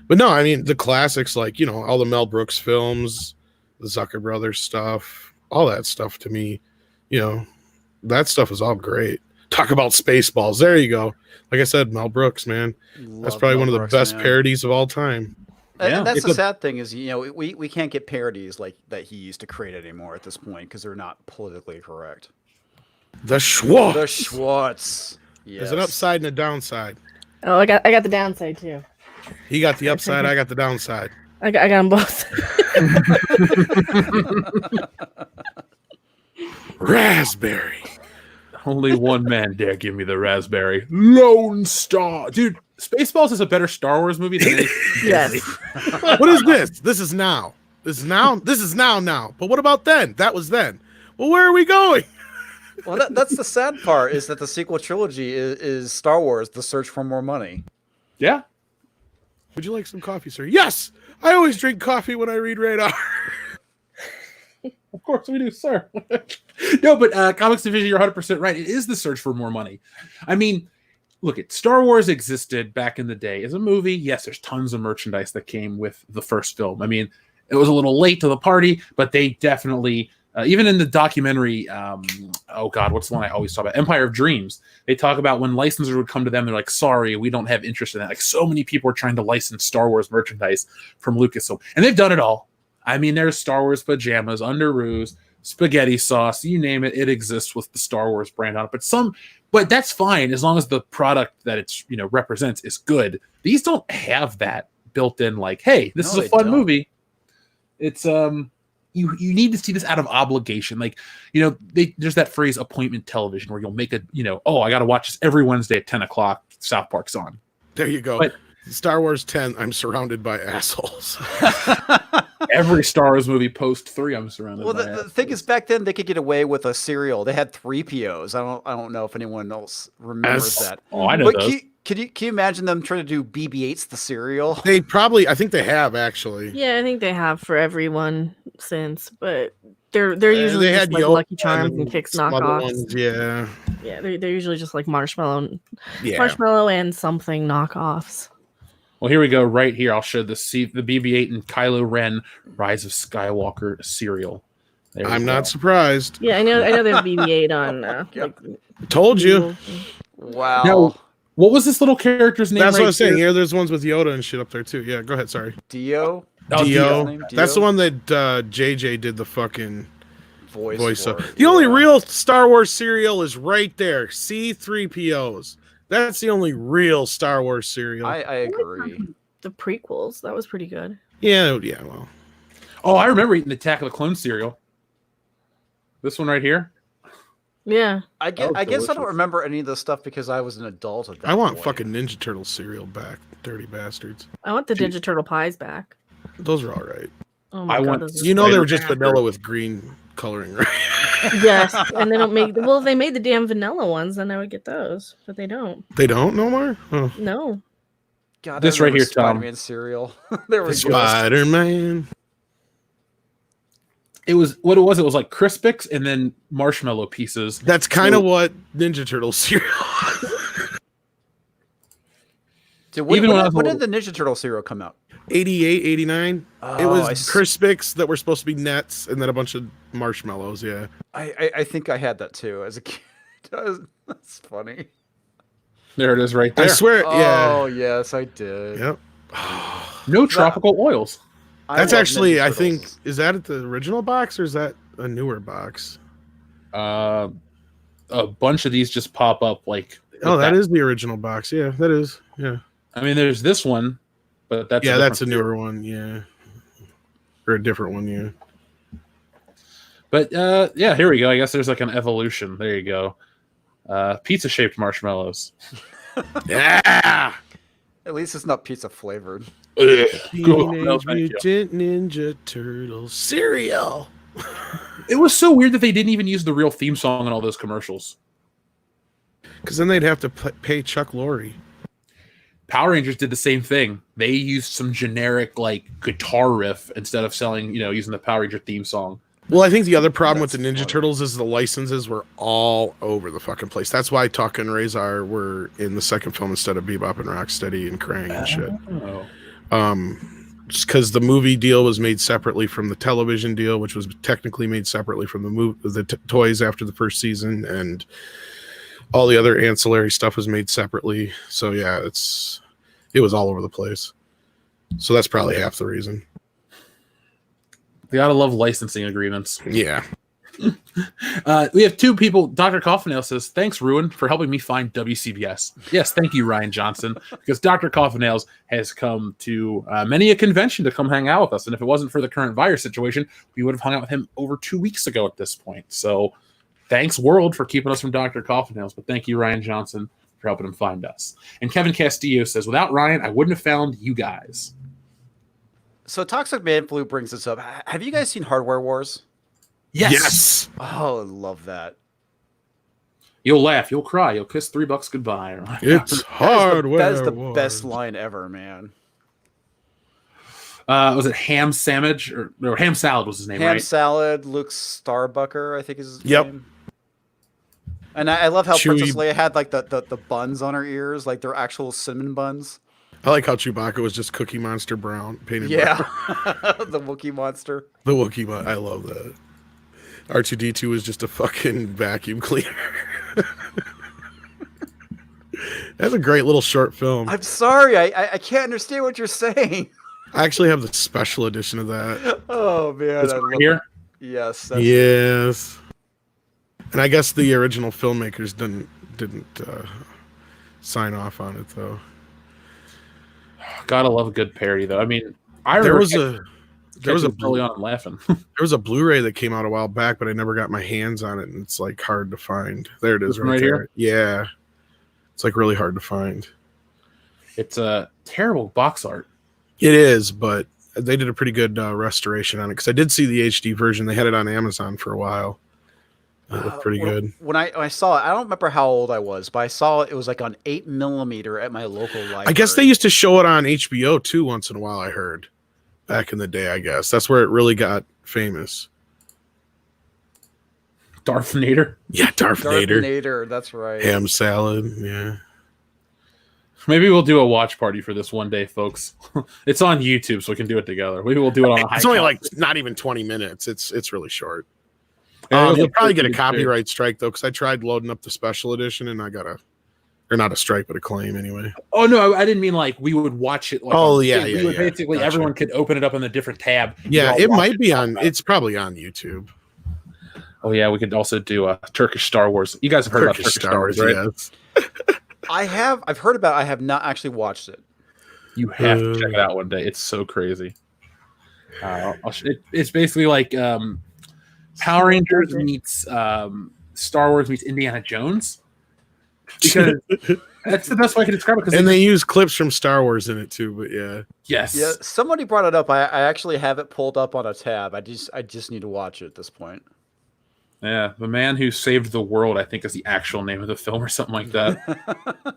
But no, I mean, the classics, like, you know, all the Mel Brooks films, the Zucker Brothers stuff, all that stuff to me, you know, that stuff is all great. Talk about Spaceballs. There you go. Like I said, Mel Brooks, man. That's probably one of the best parodies of all time. And that's the sad thing is, you know, we can't get parodies like that he used to create anymore at this point because they're not politically correct. The Schwartz. The Schwartz. Yes. There's an upside and a downside. Oh, I got the downside too. He got the upside, I got the downside. I got them both. Raspberry. Only one man dare give me the raspberry. Lone Star. Dude, Spaceballs is a better Star Wars movie than any. Yes. What is this? This is now. This is now. This is now. But what about then? That was then. Well, where are we going? Well, that's the sad part is that the sequel trilogy is Star Wars: The Search for More Money. Yeah. Would you like some coffee, sir? Yes! I always drink coffee when I read Radar. Of course we do, sir. No, but Comics Division, you're 100% right. It is the search for more money. I mean, look at Star Wars existed back in the day as a movie. Yes, there's tons of merchandise that came with the first film. I mean, it was a little late to the party, but they definitely, even in the documentary, oh God, what's the one I always talk about? Empire of Dreams. They talk about when licensors would come to them, they're like, sorry, we don't have interest in that. Like, so many people are trying to license Star Wars merchandise from Lucasfilm, and they've done it all. I mean, there's Star Wars pajamas, underoos, spaghetti sauce, you name it, it exists with the Star Wars brand on it. But that's fine as long as the product that it's represents is good. These don't have that built in. Like, hey, this is a fun movie. It's you need to see this out of obligation. Like, there's that phrase appointment television where you'll make a I got to watch this every Wednesday at 10 o'clock. South Park's on. There you go. But Star Wars 10. I'm surrounded by assholes. Every Star Wars movie post 3, I'm surrounded. Well, the thing is, back then they could get away with a cereal. They had 3POs. I don't know if anyone else remembers that. Oh, I know but those. Can you imagine them trying to do BB-8's the cereal? They probably, I think they have actually. Yeah, I think they have for everyone since, but they're usually just like Lucky Charms and Kix knockoffs. Ones, yeah. Yeah, they're usually just like marshmallow and something knockoffs. Well, here we go. Right here, I'll show the BB-8 and Kylo Ren Rise of Skywalker cereal. I'm not surprised. Yeah, I know they have BB-8 on. Told you. Wow. Now, what was this little character's name? That's what I was saying. Yeah, there's ones with Yoda and shit up there too. Yeah, go ahead. Sorry. Dio. Dio. That's the one that JJ did the fucking voice of. The yeah. only real Star Wars cereal is right there. C-3POs. That's the only real Star Wars cereal. I agree. The prequels, that was pretty good. Yeah, well. Oh, I remember eating the Attack of the Clones cereal. This one right here. Yeah. I guess I don't remember any of this stuff because I was an adult at that I want point. fucking Ninja Turtle cereal back, dirty bastards. I want the Ninja Turtle pies back. Those are all right. Oh my God, those are They so were just bad. vanilla with green coloring, right? Yes, and they don't make. Well, if they made the damn vanilla ones, then I would get those, but they don't. They don't no more. Oh. No. God, This right here, Tom. Spider-Man cereal. There we go. Spider-Man. It was what it was. It was like Crispix and then marshmallow pieces. That's kind of what Ninja Turtle cereal. Dude, Even when I was when little- did the Ninja Turtle cereal come out? 88, 89. It Oh, was I see. Crispix that were supposed to be nets and then a bunch of marshmallows. Yeah. I think I had that too as a kid. That's funny. There it is, right there. I swear. Oh Yeah. yes, I did. Yep. No tropical oils. That's love actually, Ninja I think, Turtles. is that at the original box or is that a newer box? A bunch of these just pop up like. Oh, that is the original box. Yeah, that is. Yeah. I mean, there's this one, but that's That's a newer one. Yeah. Or a different one. Yeah. But yeah, here we go. I guess there's like an evolution. There you go. Pizza shaped marshmallows. Yeah. At least it's not pizza flavored. No, Teenage thank you. Mutant Ninja Turtle cereal. It was so weird that they didn't even use the real theme song in all those commercials. Because then they'd have to pay Chuck Lorre. Power Rangers did the same thing. They used some generic like guitar riff instead of using the Power Ranger theme song. Well, I think the other problem with the That's Ninja funny. Turtles is the licenses were all over the fucking place. That's why Tuck and Razor were in the second film instead of Bebop and Rocksteady and Krang and shit. Oh. Just because the movie deal was made separately from the television deal, which was technically made separately from the toys after the first season, and all the other ancillary stuff was made separately. So yeah, it was all over the place. So that's probably half the reason. They gotta love licensing agreements. Yeah. We have two people. Dr. Coffinail says, thanks, Ruin, for helping me find WCBS. Yes, thank you, Ryan Johnson, because Dr. Coffinails has come to many a convention to come hang out with us. And if it wasn't for the current virus situation, we would have hung out with him over 2 weeks ago at this point. So thanks, world, for keeping us from Dr. Coffinails. But thank you, Ryan Johnson, for helping him find us. And Kevin Castillo says, without Ryan, I wouldn't have found you guys. So Toxic Man Flu brings this up. Have you guys seen Hardware Wars? Yes. Oh, I love that. You'll laugh, you'll cry, you'll kiss $3 goodbye. It's hardware. That is the wars. best line ever, man. Was it ham sandwich or ham salad was his name, Ham right? Salad, Luke Starbucker, I think is his Yep. name. And I love how Chewy- Princess Leia had like the buns on her ears, like they're actual cinnamon buns. I like how Chewbacca was just Cookie Monster brown, painted Yeah, brown. the Wookiee monster. The Wookiee, I love that. R2D2 was just a fucking vacuum cleaner. That's a great little short film. I'm sorry, I can't understand what you're saying. I actually have the special edition of that. Oh man, This I one love here. Yes. Yes. And I guess the original filmmakers didn't sign off on it though. Gotta love a good parody, though. I mean, I There remember was a early on laughing. there was a Blu-ray that came out a while back, but I never got my hands on it, and it's like hard to find. There it is, This one right right there. here? Yeah, it's like really hard to find. It's a terrible box art. It is, but they did a pretty good restoration on it because I did see the HD version. They had it on Amazon for a while. It looked pretty good. When I saw it, I don't remember how old I was, but I saw it. It was like on 8mm at my local library. I guess they used to show it on HBO too once in a while. I heard back in the day. I guess that's where it really got famous. Darth Vader. Yeah, Darth Vader, Nader, that's right. ham salad. Yeah, Maybe we'll do a watch party for this one day, folks. It's on YouTube, so we can do it together. Maybe we'll do it on a high it's only like quality. not even 20 minutes. It's really short. Yeah, You'll probably get a it's copyright strike though, because I tried loading up the special edition and I got or not a strike, but a claim anyway. Oh no, I didn't mean like we would watch it. Like Oh, on- yeah, we yeah, would yeah. Basically, Gotcha. everyone could open it up in a different tab. Yeah, We'd it all watch might be talk on. about it. It's probably on YouTube. Oh yeah, we could also do a Turkish Star Wars. You guys have heard about Turkish Star Wars, right? yes. I've heard about it. I have not actually watched it. You have to check it out one day. It's so crazy. It's basically like Power Rangers meets Star Wars meets Indiana Jones. Because that's the best way I can describe it. Because And they use clips from Star Wars in it too. But yeah, yes, Yeah, somebody brought it up. I actually have it pulled up on a tab. I just need to watch it at this point. yeah, the man who saved the world, I think, is the actual name of the film or something like that.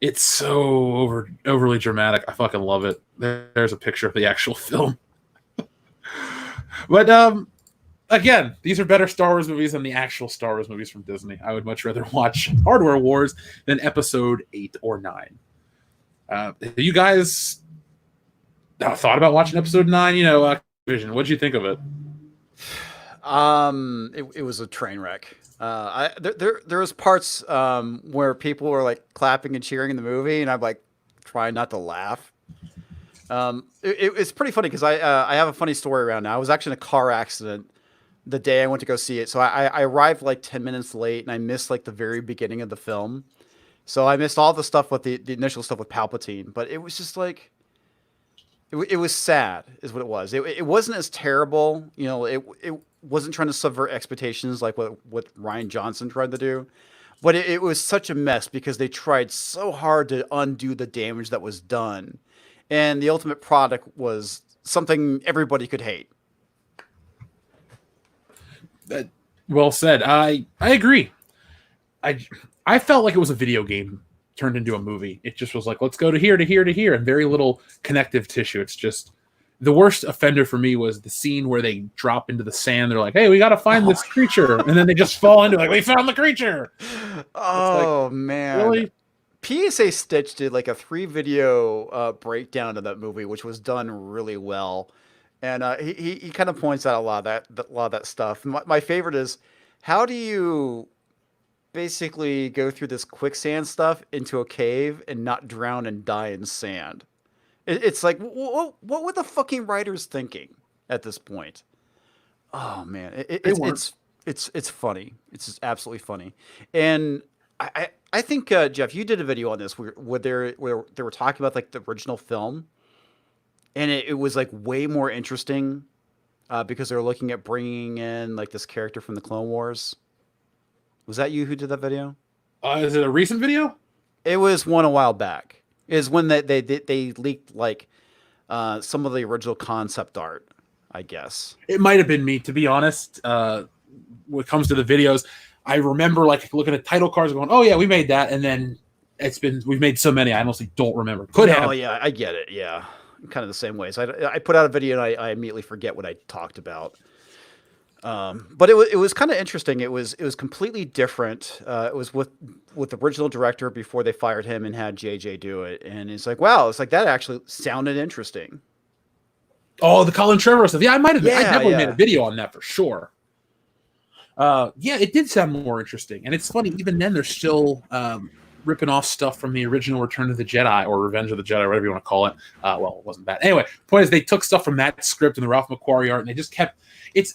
It's so overly dramatic. I fucking love it. There's a picture of the actual film. But again, these are better Star Wars movies than the actual Star Wars movies from Disney. I would much rather watch Hardware Wars than Episode 8 or 9. You guys thought about watching Episode 9? You know, Vision. What'd you think of it? It was a train wreck. There was parts where people were like clapping and cheering in the movie, and I'm like trying not to laugh. It's pretty funny because I have a funny story around now. I was actually in a car accident the day I went to go see it, so I arrived like 10 minutes late, and I missed like the very beginning of the film. So I missed all the stuff with the initial stuff with Palpatine, but it was just like it was sad, is what it was. It wasn't as terrible, you know. It wasn't trying to subvert expectations like what Rian Johnson tried to do, but it was such a mess because they tried so hard to undo the damage that was done, and the ultimate product was something everybody could hate. Well said. I agree. I felt like it was a video game turned into a movie. It just was like, let's go to here, to here, to here, and very little connective tissue. It's just the worst offender for me was the scene where they drop into the sand. They're like, hey, we got to find this creature. And then they just fall into it, like, we found the creature. Oh, man. Really? PSA Stitch did like a 3-video breakdown of that movie, which was done really well. And he kind of points out a lot of that stuff. My favorite is, how do you basically go through this quicksand stuff into a cave and not drown and die in sand? It's like, what were the fucking writers thinking at this point? Oh man, it's funny. It's just absolutely funny. And I think Jeff, you did a video on this where they were talking about like the original film, and it was like way more interesting because they were looking at bringing in like this character from the Clone Wars. Was that you who did that video? Is it a recent video? It was one a while back. It was when they leaked like some of the original concept art, I guess. It might have been me, to be honest. When it comes to the videos, I remember like looking at title cards and going, oh yeah, we made that. And then we've made so many, I honestly don't remember. Could have. Oh yeah, I get it. Yeah. Kind of the same way. So I put out a video and I immediately forget what I talked about. But it was kind of interesting. It was completely different. It was with the original director before they fired him and had JJ do it, and it's like, wow, it's like that actually sounded interesting. Oh, the Colin Trevorrow stuff. Yeah, I might have. I Yeah, definitely yeah. made a video on that for sure. Yeah, it did sound more interesting, and it's funny. Even then, they're still ripping off stuff from the original Return of the Jedi or Revenge of the Jedi, whatever you want to call it. Well, it wasn't bad. Anyway, point is, they took stuff from that script and the Ralph McQuarrie art, and they just kept. It's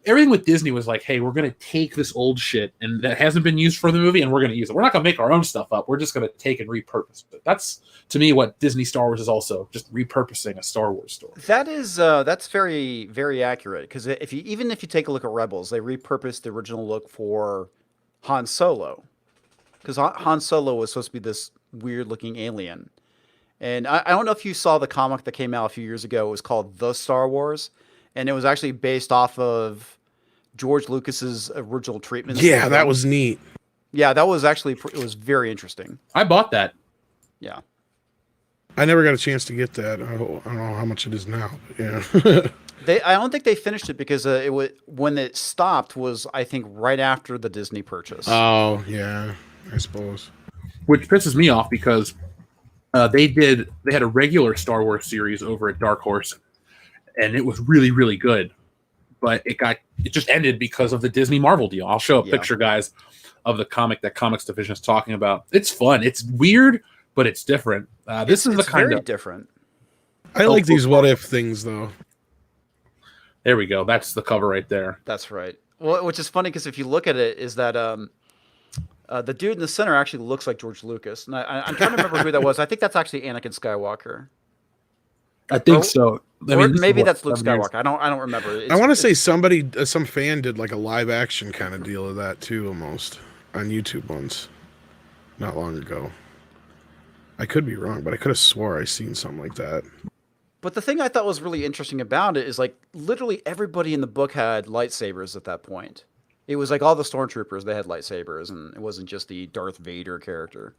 everything with Disney was like, hey, we're going to take this old shit and that hasn't been used for the movie, and we're going to use it. We're not going to make our own stuff up. We're just going to take and repurpose it. That's, to me, what Disney Star Wars is also, just repurposing a Star Wars story. That is that's very, very accurate, because if you take a look at Rebels, they repurposed the original look for Han Solo, because Han Solo was supposed to be this weird looking alien. And I don't know if you saw the comic that came out a few years ago. It was called The Star Wars, and it was actually based off of George Lucas's original treatment. Yeah, that was neat. Yeah, that was actually it was very interesting. I bought that. Yeah, I never got a chance to get that. I don't know how much it is now. But yeah. I don't think they finished it, because it was when it stopped was, I think, right after the Disney purchase. Oh yeah, I suppose. Which pisses me off because they had a regular Star Wars series over at Dark Horse, and it was really, really good. But it just ended because of the Disney Marvel deal. I'll show a picture, guys, of the comic that Comics Division is talking about. It's fun. It's weird, but it's different. This is the kind very of different. I like these what if things though. There we go. That's the cover right there. That's right. Well, which is funny, because if you look at it, is that the dude in the center actually looks like George Lucas, and I'm trying to remember who that was. I think that's actually Anakin Skywalker. I think so. I Or mean, maybe that's Luke Skywalker. I don't remember. I want to say some fan did like a live action kind of deal of that too, almost on YouTube once, not long ago. I could be wrong, but I could have swore I seen something like that. But the thing I thought was really interesting about it is, like, literally everybody in the book had lightsabers at that point. It was like all the stormtroopers, they had lightsabers, and it wasn't just the Darth Vader character.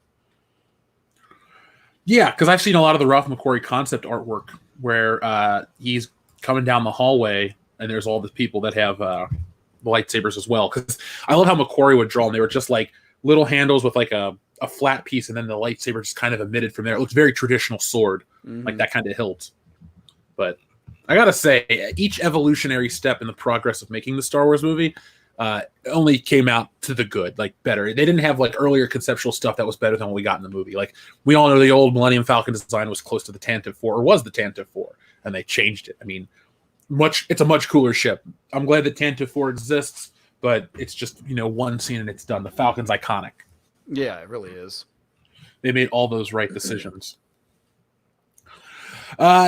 Yeah, because I've seen a lot of the Ralph McQuarrie concept artwork where he's coming down the hallway and there's all the people that have lightsabers as well. Because I love how McQuarrie would draw them. They were just like little handles with like a flat piece, and then the lightsaber just kind of emitted from there. It looks very traditional sword, like that kind of hilt. But I gotta say, each evolutionary step in the progress of making the Star Wars movie only came out to the good, like better. They didn't have like earlier conceptual stuff that was better than what we got in the movie. Like we all know the old Millennium Falcon design was close to the Tantive 4, or was the Tantive 4, and they changed it. I mean, it's a much cooler ship. I'm glad that Tantive 4 exists, but it's just, one scene and it's done. The Falcon's iconic. Yeah, it really is. They made all those right decisions.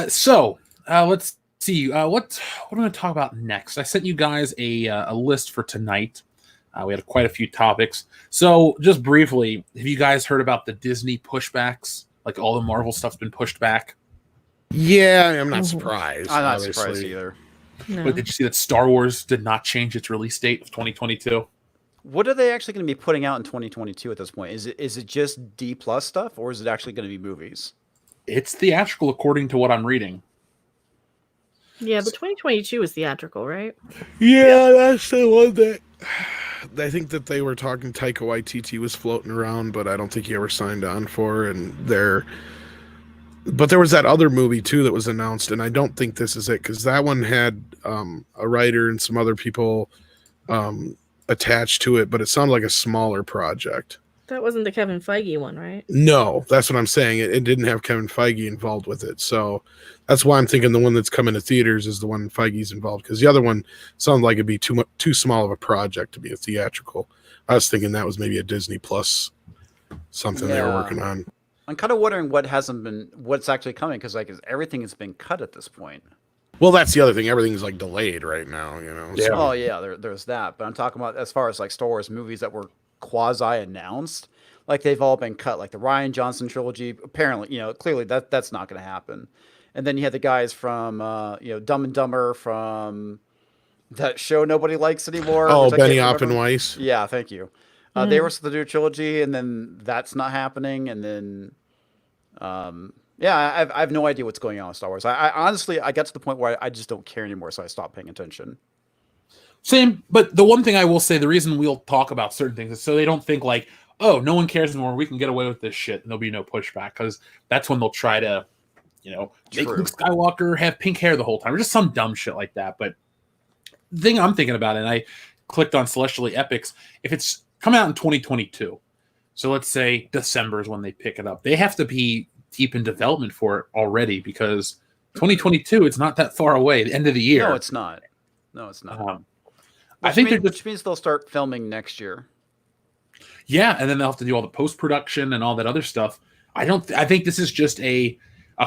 So let's see. What am I going to talk about next? I sent you guys a list for tonight. We had quite a few topics. So just briefly, have you guys heard about the Disney pushbacks? Like all the Marvel stuff's been pushed back. Yeah, I'm not surprised. I'm not obviously. surprised either. No. But did you see that Star Wars did not change its release date of 2022? What are they actually going to be putting out in 2022 at this point? Is it just D+ stuff, or is it actually going to be movies? It's theatrical, according to what I'm reading. Yeah, but 2022 is theatrical, right? Yeah, that's the one that I think that they were talking. Taika Waititi was floating around, but I don't think he ever signed on for. But there was that other movie too that was announced, and I don't think this is it, because that one had a writer and some other people attached to it, but it sounded like a smaller project. That wasn't the Kevin Feige one, right? No, that's what I'm saying. It didn't have Kevin Feige involved with it, so that's why I'm thinking the one that's coming to theaters is the one Feige's involved, because the other one sounded like it'd be too small of a project to be a theatrical. I was thinking that was maybe a Disney Plus something they were working on. I'm kind of wondering what's actually coming, because everything has been cut at this point. Well, that's the other thing. Everything's like delayed right now, Yeah. So. Oh yeah, there's that. But I'm talking about as far as like Star Wars movies that were quasi-announced, like they've all been cut. Like the Rian Johnson trilogy, apparently, clearly that's not going to happen. And then you had the guys from Dumb and Dumber, from that show nobody likes anymore. Oh, Benioff and Weiss. Yeah, thank you. They were supposed to do a trilogy, and then that's not happening. And then, I have no idea what's going on with Star Wars. I honestly got to the point where I just don't care anymore, so I stopped paying attention. Same, but the one thing I will say, the reason we'll talk about certain things is so they don't think like, oh, no one cares anymore. We can get away with this shit, and there'll be no pushback, because that's when they'll try to, make True. Luke Skywalker have pink hair the whole time, or just some dumb shit like that. But the thing I'm thinking about, and I clicked on Celestially Epics, if it's come out in 2022, so let's say December is when they pick it up, they have to be deep in development for it already, because 2022, it's not that far away, the end of the year. No, it's not. I think which means they'll start filming next year. Yeah, and then they'll have to do all the post-production and all that other stuff. I think this is just a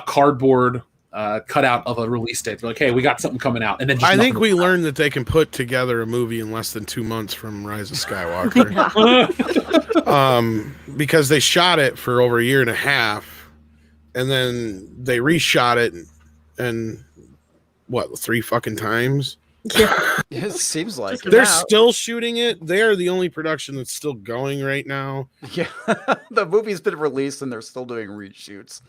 cardboard cutout of a release date. They're like, hey, we got something coming out. And then I think we learned that they can put together a movie in less than 2 months from Rise of Skywalker. Because they shot it for over a year and a half, and then they reshot it and what, 3 fucking times? Yeah. It seems like Just it. They're out. still shooting it. They are the only production that's still going right now. Yeah, the movie's been released and they're still doing reshoots,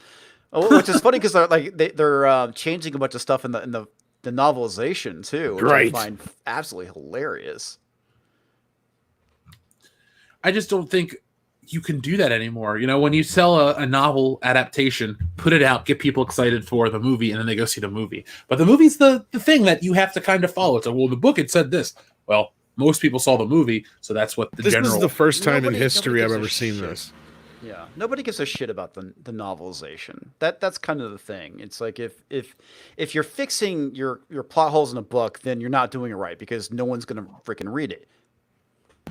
which is funny because they're changing a bunch of stuff in the novelization too, which Right. I find absolutely hilarious. I just don't think you can do that anymore. When you sell a novel adaptation, put it out, get people excited for the movie, and then they go see the movie. But the movie's the thing that you have to kind of follow. It's like, well, the book, it said this. Well, most people saw the movie, so that's what This general... is the first time Nobody in history I've gives a ever seen shit. this. Yeah, nobody gives a shit about the novelization. That's kind of the thing. It's like if you're fixing your plot holes in a book, then you're not doing it right because no one's gonna freaking read it.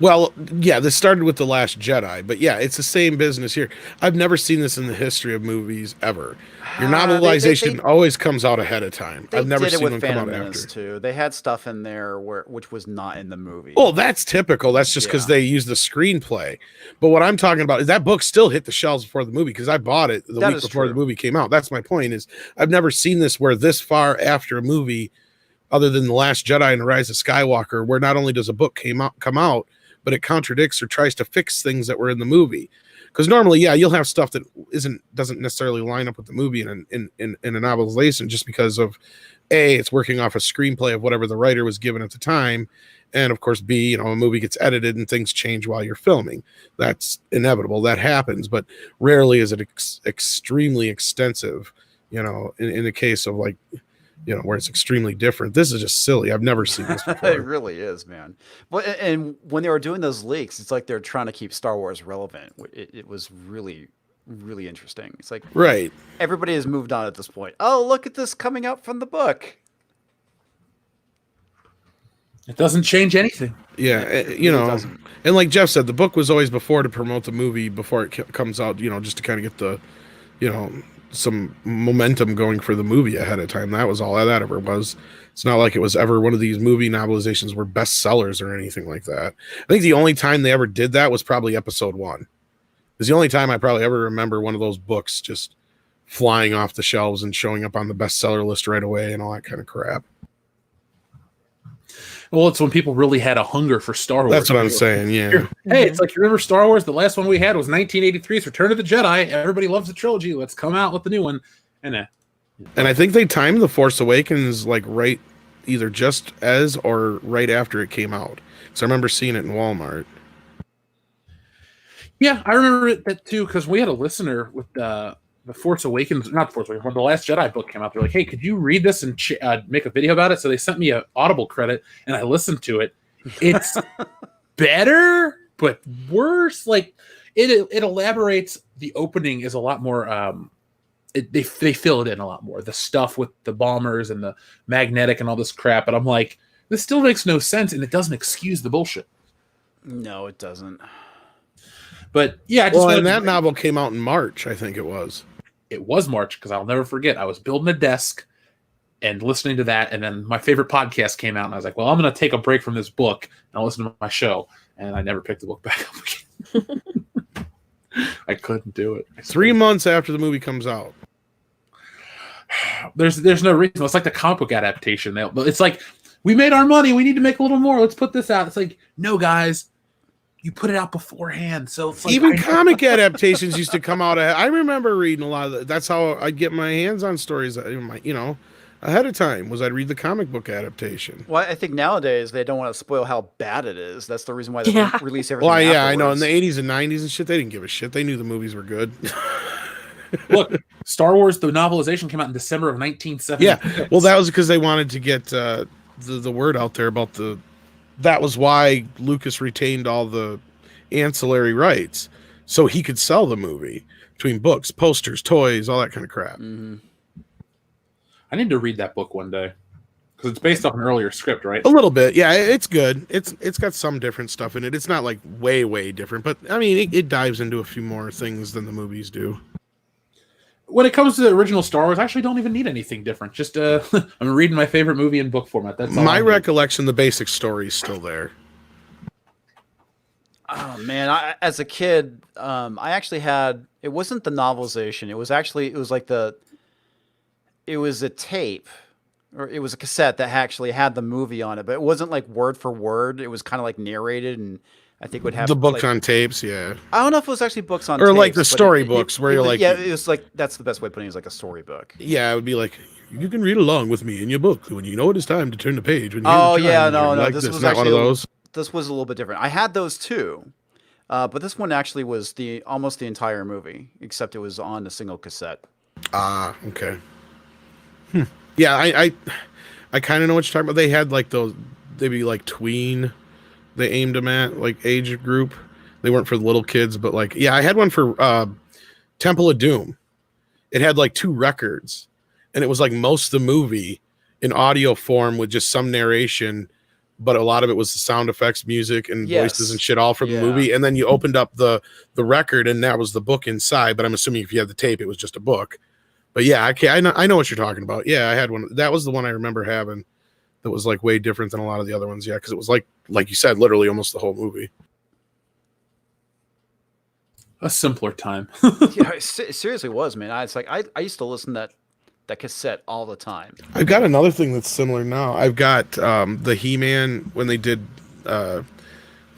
Well, yeah, this started with The Last Jedi, but yeah, it's the same business here. I've never seen this in the history of movies ever. Your novelization always comes out ahead of time. They I've never did it seen with one come Phantom out Menace after. too. They had stuff in there which was not in the movie. Oh, that's typical. That's just because Yeah. they use the screenplay. But what I'm talking about is that book still hit the shelves before the movie because I bought it the That week is before the true. movie came out. That's my point. Is I've never seen this where this far after a movie, other than The Last Jedi and The Rise of Skywalker, where not only does a book come out, but it contradicts or tries to fix things that were in the movie. Because normally, yeah, you'll have stuff that doesn't necessarily line up with the movie in a novelization just because of A, it's working off a screenplay of whatever the writer was given at the time, and of course B, a movie gets edited and things change while you're filming. That's inevitable. That happens, but rarely is it extremely extensive. In the case of like, where it's extremely different. This is just silly. I've never seen this before. It really is, man. But and when they were doing those leaks, it's like they're trying to keep Star Wars relevant. It was really, really interesting. It's like Right. everybody has moved on at this point. Oh, look at this coming out from the book. It doesn't change anything. Yeah, It really doesn't. and like Jeff said, the book was always before to promote the movie before it comes out, just to kind of get the, some momentum going for the movie ahead of time. That was all that ever was. It's not like it was ever one of these movie novelizations were bestsellers or anything like that. I think the only time they ever did that was probably episode 1. It's the only time I probably ever remember one of those books just flying off the shelves and showing up on the bestseller list right away and all that kind of crap. Well, it's when people really had a hunger for Star Wars. That's what I'm saying. Yeah. Hey, it's like, you remember Star Wars? The last one we had was 1983's Return of the Jedi. Everybody loves the trilogy. Let's come out with the new one. And And I think they timed The Force Awakens like right either just as or right after it came out. So I remember seeing it in Walmart. yeah, I remember that too, because we had a listener with the Force Awakens, not the Force Awakens, when the Last Jedi book came out. They're like, hey, could you read this and make a video about it? So they sent me an Audible credit, and I listened to it. It's better, but worse. Like, it elaborates. The opening is a lot more... they fill it in a lot more. The stuff with the bombers and the magnetic and all this crap. But I'm like, this still makes no sense, and it doesn't excuse the bullshit. No, it doesn't. But yeah, I just Well, wanted and to that bring- novel came out in March, I think it was. It was March, because I'll never forget. I was building a desk and listening to that, and then my favorite podcast came out, and I was like, well, I'm going to take a break from this book and I'll listen to my show. And I never picked the book back up again. I couldn't do it. 3 months after the movie comes out. There's no reason. It's like the comic book adaptation. It's like, we made our money. We need to make a little more. Let's put this out. It's like, no, guys, you put it out beforehand. So it's like, Even comic adaptations used to come out. I remember reading a lot of that. That's how I get my hands on stories. ahead of time was I'd read the comic book adaptation. Well, I think nowadays they don't want to spoil how bad it is. That's the reason why they Yeah. release everything. Well, yeah, I know. In afterwards. the 80s and 90s and shit, they didn't give a shit. They knew the movies were good. Look, Star Wars, the novelization came out in December of 1970. Yeah, well, that was because they wanted to get the word out there about the. That was why Lucas retained all the ancillary rights, so he could sell the movie between books, posters, toys, all that kind of crap. Mhm. I need to read that book one day because it's based off an earlier script, right? A little bit, yeah. It's good. It's got some different stuff in it. It's not like way different, but I mean, it dives into a few more things than the movies do. When it comes to the original Star Wars, I actually don't even need anything different. Just I'm reading my favorite movie in book format. That's all My I need. recollection, the basic story is still there. Oh man, as a kid, I actually had. It wasn't the novelization. It was a tape, or it was a cassette that actually had the movie on it, but it wasn't like word for word. It was kind of like narrated, and I think would have The books like, on tapes, yeah. I don't know if it was actually books on Or tapes, like the but storybooks where you're like- yeah, it was like that's the best way of putting it, is like a storybook. Yeah, it would be like, you can read along with me in your book when you know it is time to turn the page. When you Oh hear the yeah, chimes, no, you're no, like this was not one of actually those. this was a little bit different. I had those too, but this one actually was almost the entire movie, except it was on a single cassette. Ah, okay. Yeah, I kind of know what you're talking about. They had like those, they'd be like tween. They aimed them at like age group. They weren't for the little kids, but like, yeah, I had one for Temple of Doom. It had like 2 records, and it was like most of the movie in audio form with just some narration, but a lot of it was the sound effects, music, and voices and shit all from the movie. And then you opened up the record, and that was the book inside. But I'm assuming if you had the tape, it was just a book. But yeah, I know what you're talking about. Yeah, I had one. That was the one I remember having. That was like way different than a lot of the other ones. Yeah, because it was like you said, literally almost the whole movie. A simpler time. Yeah, it seriously was, man. It's like I used to listen to that cassette all the time. I've got another thing that's similar now. I've got the He-Man when they did the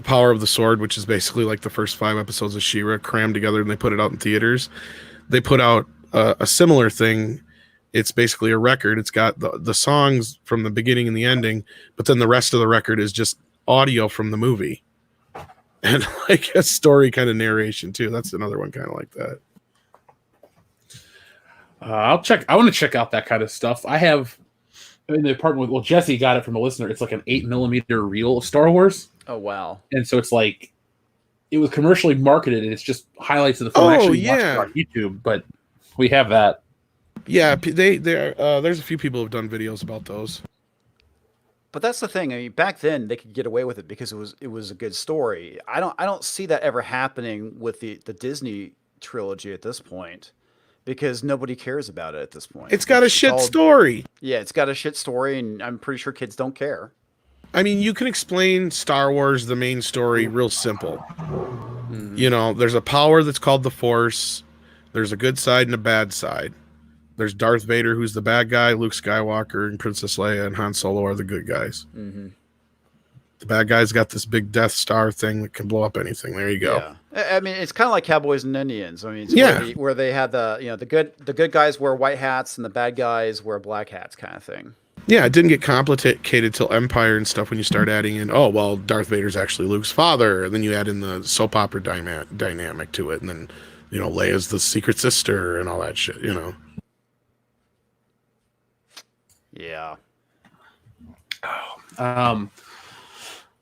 Power of the Sword, which is basically like the first 5 episodes of She-Ra crammed together, and they put it out in theaters. They put out a similar thing. It's basically a record. It's got the songs from the beginning and the ending, but then the rest of the record is just audio from the movie. And like a story kind of narration too. That's another one kind of like that. I'll check. I want to check out that kind of stuff. I have in the apartment. Well, Jesse got it from a listener. It's like an 8mm reel of Star Wars, Oh wow. and so it's like it was commercially marketed, and it's just highlights of the film. Oh, I actually watched yeah. it on YouTube, but we have that. Yeah, there's a few people who've done videos about those. But that's the thing. I mean, back then they could get away with it because it was a good story. I don't see that ever happening with the Disney trilogy at this point, because nobody cares about it at this point. It's got a shit story. Yeah, it's got a shit story, and I'm pretty sure kids don't care. I mean, you can explain Star Wars, the main story, real simple. You know, there's a power that's called the Force. There's a good side and a bad side. There's Darth Vader, who's the bad guy. Luke Skywalker and Princess Leia and Han Solo are the good guys. Mm-hmm. The bad guy's got this big Death Star thing that can blow up anything. There you go. Yeah. I mean, it's kind of like Cowboys and Indians. I mean, it's where they had the good guys wear white hats and the bad guys wear black hats, kind of thing. Yeah, it didn't get complicated till Empire and stuff when you start adding in, oh, well, Darth Vader's actually Luke's father. And then you add in the soap opera dynamic to it. And then, Leia's the secret sister and all that shit, Yeah.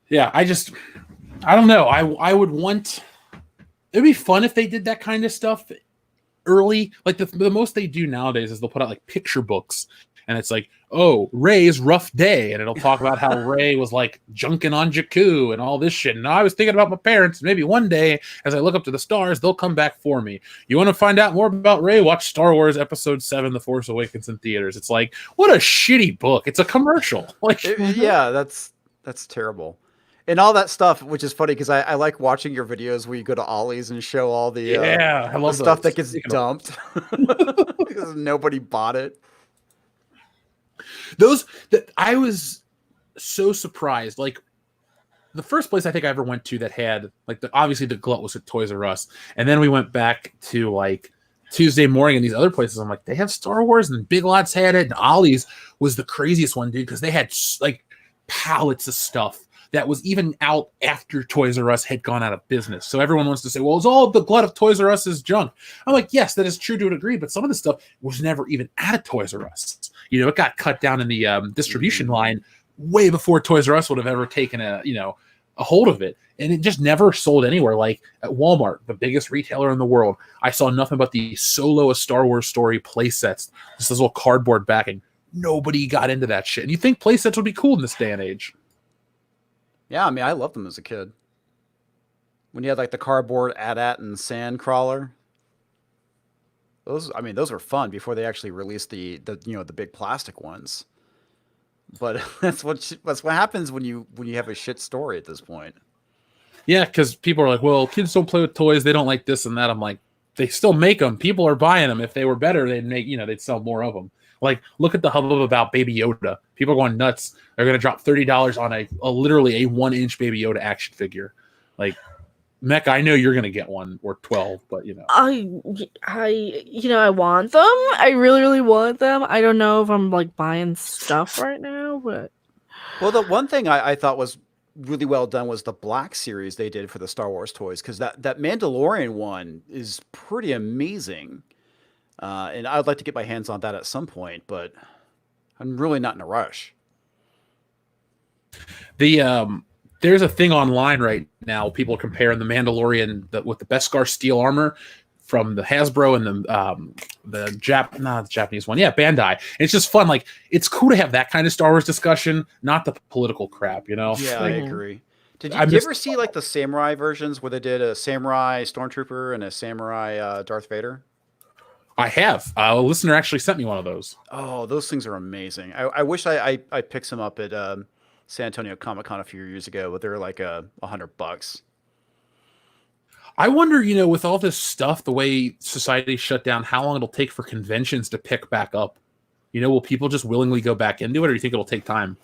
Yeah, I don't know. I would want. It'd be fun if they did that kind of stuff early. Like the most they do nowadays is they'll put out like picture books, and it's like, oh, Ray's rough day, and it'll talk about how Ray was like junking on Jakku and all this shit. And I was thinking about my parents. Maybe one day, as I look up to the stars, they'll come back for me. You want to find out more about Ray? Watch Star Wars Episode 7: The Force Awakens in theaters. It's like, what a shitty book. It's a commercial. Like, Yeah, that's terrible. And all that stuff, which is funny because I like watching your videos where you go to Ollie's and show all the I love the stuff those. that gets dumped because nobody bought it. I was so surprised. Like, the first place I think I ever went to that had like obviously the glut was at Toys R Us, and then we went back to like Tuesday Morning and these other places. I'm like, they have Star Wars, and Big Lots had it, and Ollie's was the craziest one, dude, because they had like pallets of stuff that was even out after Toys R Us had gone out of business. So everyone wants to say, well, it's all the glut of Toys R Us is junk. I'm like, yes, that is true to a degree, but some of the stuff was never even at a Toys R Us. You know, it got cut down in the distribution line way before Toys R Us would have ever taken a hold of it. And it just never sold anywhere. Like at Walmart, the biggest retailer in the world, I saw nothing but the Solo a Star Wars Story play sets. Just this little cardboard backing. Nobody got into that shit. And you think play sets would be cool in this day and age. Yeah, I mean, I loved them as a kid. When you had like the cardboard AT-AT and sand crawler, those were fun before they actually released the big plastic ones. But that's what happens when you have a shit story at this point. Yeah, because people are like, well, kids don't play with toys. They don't like this and that. I'm like, they still make them. People are buying them. If they were better, they'd sell more of them. Like, look at the hubbub about Baby Yoda. People are going nuts. They're going to drop $30 on a literally a 1-inch Baby Yoda action figure. Like, Mecca, I know you're going to get one or 12, but I want them. I really, really want them. I don't know if I'm like buying stuff right now, but well, the one thing I thought was really well done was the Black series they did for the Star Wars toys, because that Mandalorian one is pretty amazing. And I'd like to get my hands on that at some point, but I'm really not in a rush. There's a thing online right now. People comparing the Mandalorian with the Beskar steel armor from the Hasbro and the Japanese one. Yeah, Bandai. And it's just fun. Like, it's cool to have that kind of Star Wars discussion, not the political crap, Yeah, I agree. Did you ever see like the samurai versions where they did a samurai stormtrooper and a samurai Darth Vader? I have. A listener actually sent me one of those. Oh, those things are amazing. I wish I picked some up at San Antonio Comic-Con a few years ago, but they're like $100. I wonder, with all this stuff, the way society shut down, how long it'll take for conventions to pick back up. Will people just willingly go back into it, or do you think it'll take time?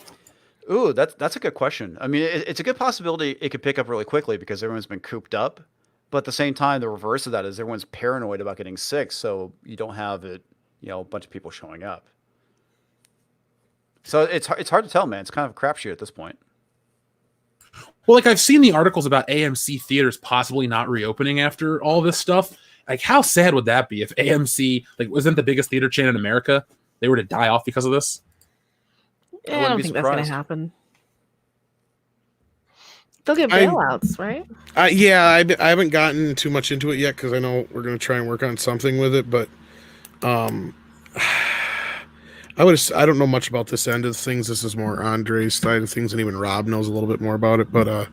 Ooh, that's a good question. I mean, it's a good possibility it could pick up really quickly because everyone's been cooped up. But at the same time, the reverse of that is everyone's paranoid about getting sick, so you don't have it, a bunch of people showing up. So it's hard to tell, man. It's kind of a crapshoot at this point. Well, like, I've seen the articles about AMC theaters possibly not reopening after all this stuff. Like, how sad would that be if AMC, like, wasn't the biggest theater chain in America, they were to die off because of this? Yeah, I don't think that's going to happen. They'll get bailouts, right? Yeah, I haven't gotten too much into it yet because I know we're going to try and work on something with it. But I don't know much about this end of things. This is more Andre's side of things, and even Rob knows a little bit more about it. But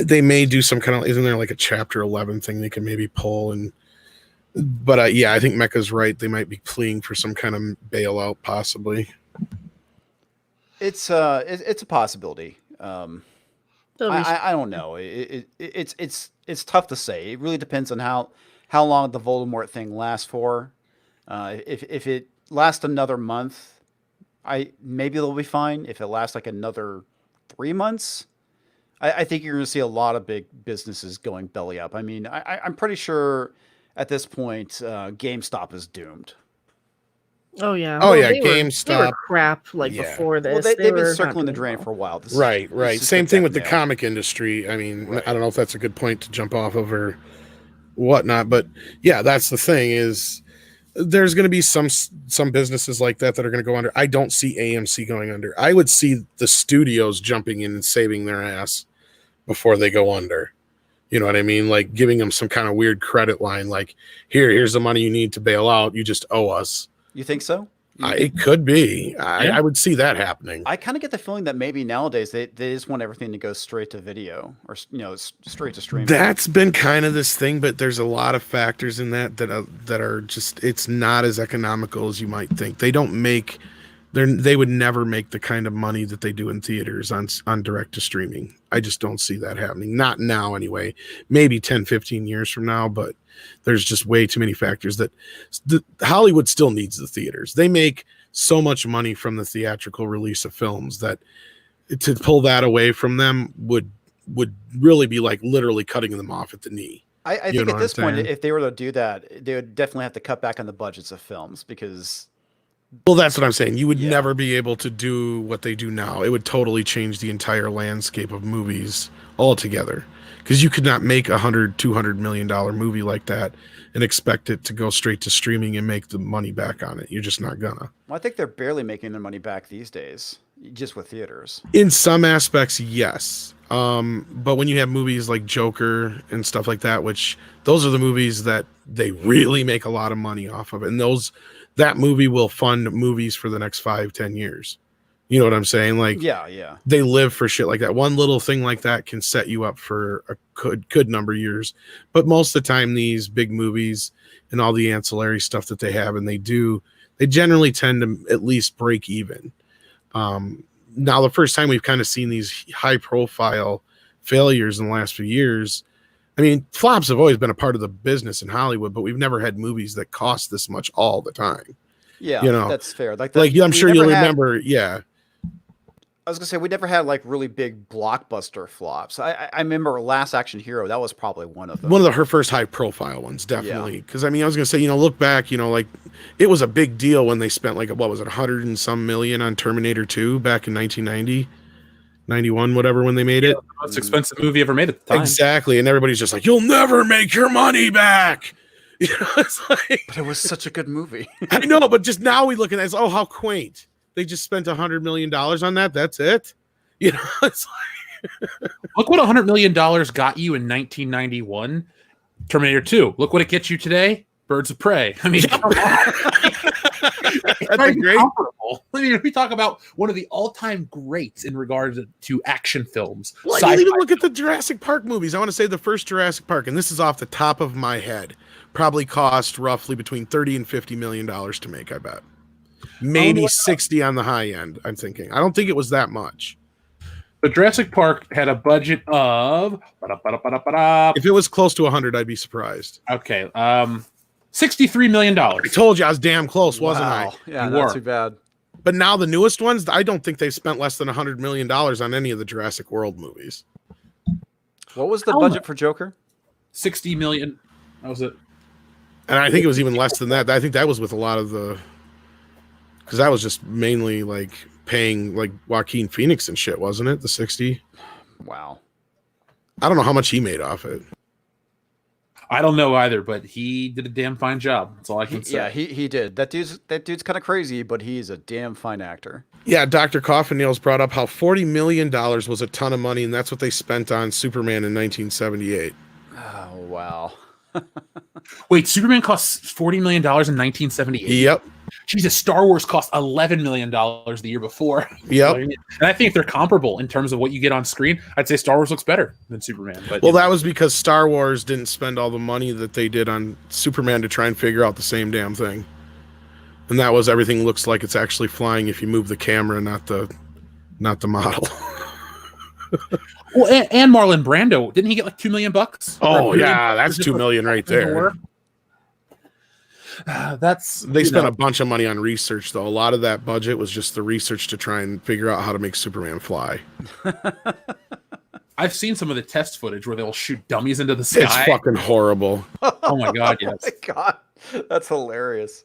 they may do some kind of, isn't there like a Chapter 11 thing they can maybe pull? But yeah, I think Mecca's right. They might be pleading for some kind of bailout, possibly. It's a possibility. I don't know. It's tough to say. It really depends on how long the Voldemort thing lasts for. If it lasts another month, maybe they'll be fine. If it lasts like another 3 months, I think you're going to see a lot of big businesses going belly up. I mean, I'm pretty sure at this point, GameStop is doomed. Oh yeah. Oh yeah, GameStop. They were crap before this. Well, they've been circling the drain for a while. Right. Same thing with the comic industry. I mean, right. I don't know if that's a good point to jump off of or whatnot, but yeah, that's the thing is there's going to be some businesses like that are going to go under. I don't see AMC going under. I would see the studios jumping in and saving their ass before they go under. You know what I mean? Like giving them some kind of weird credit line, like here's the money you need to bail out. You just owe us. You think so? It could be. I would see that happening. I kind of get the feeling that maybe nowadays they just want everything to go straight to video or straight to streaming. That's been kind of this thing, but there's a lot of factors in that are just, it's not as economical as you might think. They don't make, they would never make the kind of money that they do in theaters on direct to streaming. I just don't see that happening. Not now anyway. Maybe 10, 15 years from now, but there's just way too many factors that Hollywood still needs the theaters. They make so much money from the theatrical release of films that to pull that away from them would really be like literally cutting them off at the knee. I You think know at what this I'm point, saying? if they were to do that, they would definitely have to cut back on the budgets of films because Well, that's what I'm saying. You would Yeah. never be able to do what they do now. It would totally change the entire landscape of movies altogether. Because you could not make $100-200 million movie like that and expect it to go straight to streaming and make the money back on it. You're just not gonna. well, I think they're barely making their money back these days, just with theaters. In some aspects, yes. But when you have movies like Joker and stuff like that, which those are the movies that they really make a lot of money off of, and that movie will fund movies for the next 5-10 years. You know what I'm saying? Like, Yeah. they live for shit like that. One little thing like that can set you up for a good number of years. But most of the time, these big movies and all the ancillary stuff that they have and they generally tend to at least break even. Now, the first time we've kind of seen these high profile failures in the last few years, I mean, flops have always been a part of the business in Hollywood, but we've never had movies that cost this much all the time. Yeah, You know, that's fair. I'm sure you'll remember. Yeah. I was gonna say we never had like really big blockbuster flops. I remember Last Action Hero. That was probably one of them. One of her first high profile ones, definitely. Because I mean, I was gonna say, look back, like it was a big deal when they spent like what was it, 100 and some million on Terminator 2 back in 1990, 91, whatever, when they made it. The most expensive movie ever made at the time. Exactly, and everybody's just like, "You'll never make your money back." It's like, But it was such a good movie. I know, but just now we look at it as, oh, how quaint. They just spent $100 million on that. That's it. It's like, Look what $100 million got you in 1991. Terminator 2. Look what it gets you today. Birds of Prey. I mean, come on. That's great. Comparable. I mean, if we talk about one of the all-time greats in regards to action films, Well, you even look at the Jurassic Park movies. I want to say the first Jurassic Park, and this is off the top of my head, probably cost roughly between $30 and $50 million to make, I bet. Maybe 60 on the high end, I'm thinking. I don't think it was that much. But Jurassic Park had a budget of If it was close to 100, I'd be surprised. okay, $63 million. I told you I was damn close, wasn't I? Yeah, You not were. too bad. But now the newest ones, I don't think they've spent less than $100 million on any of the Jurassic World movies. What was the Hell budget for Joker? 60 million. That was it. And I think it was even less than that. I think that was with a lot of the... Because that was just mainly like paying like Joaquin Phoenix and shit, wasn't it? The 60. Wow. I don't know how much he made off it. I don't know either, but he did a damn fine job. That's all I can say. Yeah, he did. That dude's kind of crazy, but he's a damn fine actor. Yeah, Dr. Coffin Nails brought up how $40 million was a ton of money, and that's what they spent on Superman in 1978. Oh, wow. Wait, Superman cost $40 million in 1978. Yep. Jesus, Star Wars cost $11 million the year before. Yep. And I think if they're comparable in terms of what you get on screen, I'd say Star Wars looks better than Superman. But Well, that was because Star Wars didn't spend all the money that they did on Superman to try and figure out the same damn thing. And that was everything looks like it's actually flying if you move the camera, not the model. well, and Marlon Brando, didn't he get like $2 million? Oh yeah, that's $2 million right there. They spent a bunch of money on research, though. A lot of that budget was just the research to try and figure out how to make Superman fly. I've seen some of the test footage where they'll shoot dummies into the sky. It's fucking horrible. Oh my god, yes. Oh my god, that's hilarious.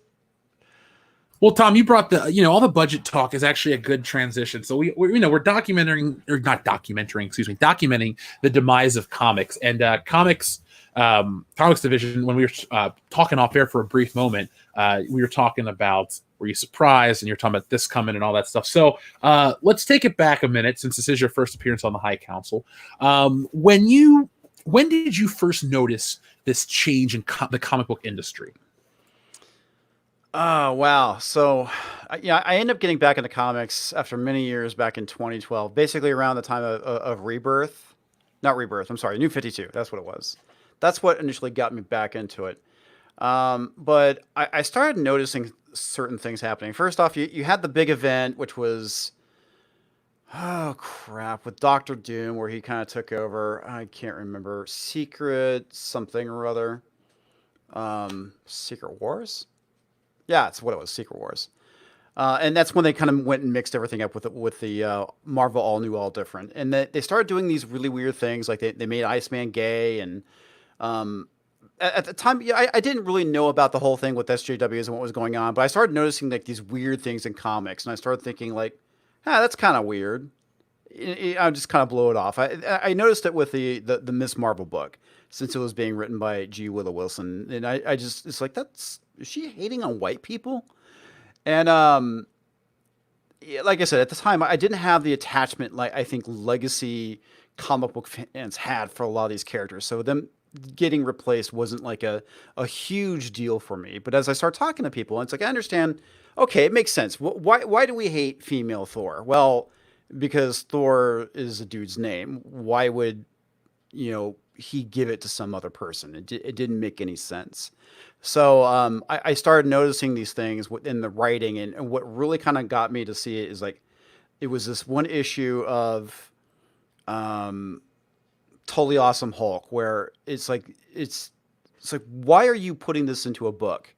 Well, Tom, you brought the, all the budget talk is actually a good transition. So we're documenting the demise of comics and comics division. When we were talking off air for a brief moment, we were talking about, were you surprised? And you're talking about this coming and all that stuff. So let's take it back a minute, since this is your first appearance on the High Council. When did you first notice this change in the comic book industry? Oh, wow. So, I ended up getting back into comics after many years back in 2012, basically around the time of Rebirth. Not Rebirth, I'm sorry, New 52. That's what it was. That's what initially got me back into it. But I started noticing certain things happening. First off, you had the big event, which was, oh crap, with Doctor Doom, where he kind of took over. I can't remember. Secret something or other. Secret Wars? Yeah, it's what it was, Secret Wars. And that's when they kind of went and mixed everything up with the Marvel All New, All Different. And they started doing these really weird things, like they made Iceman gay, and at the time, yeah, I didn't really know about the whole thing with SJWs and what was going on, but I started noticing like these weird things in comics, and I started thinking like, that's kind of weird. I just kind of blow it off. I noticed it with the Miss Marvel book, since it was being written by G. Willow Wilson, and I just, it's like, is she hating on white people? And yeah, like I said, at the time, I didn't have the attachment like I think legacy comic book fans had for a lot of these characters. So them getting replaced wasn't like a huge deal for me. But as I start talking to people, it's like I understand. Okay, it makes sense. Why do we hate female Thor? Well, because Thor is a dude's name. Why would he give it to some other person? It didn't make any sense. So I started noticing these things within the writing, and what really kind of got me to see it is like it was this one issue of Totally Awesome Hulk where it's like why are you putting this into a book?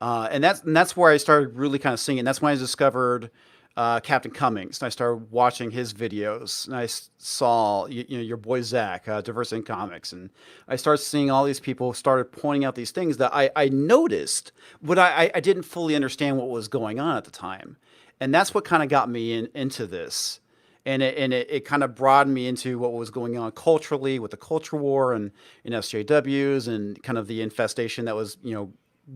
And that's where I started really kind of seeing it. That's when I discovered Captain Comix, and I started watching his videos, and I saw your boy Zach, Diversity in Comics, and I started seeing all these people started pointing out these things that I noticed, but I didn't fully understand what was going on at the time, and that's what kind of got me into this, and it kind of broadened me into what was going on culturally with the culture war and in SJWs and kind of the infestation that was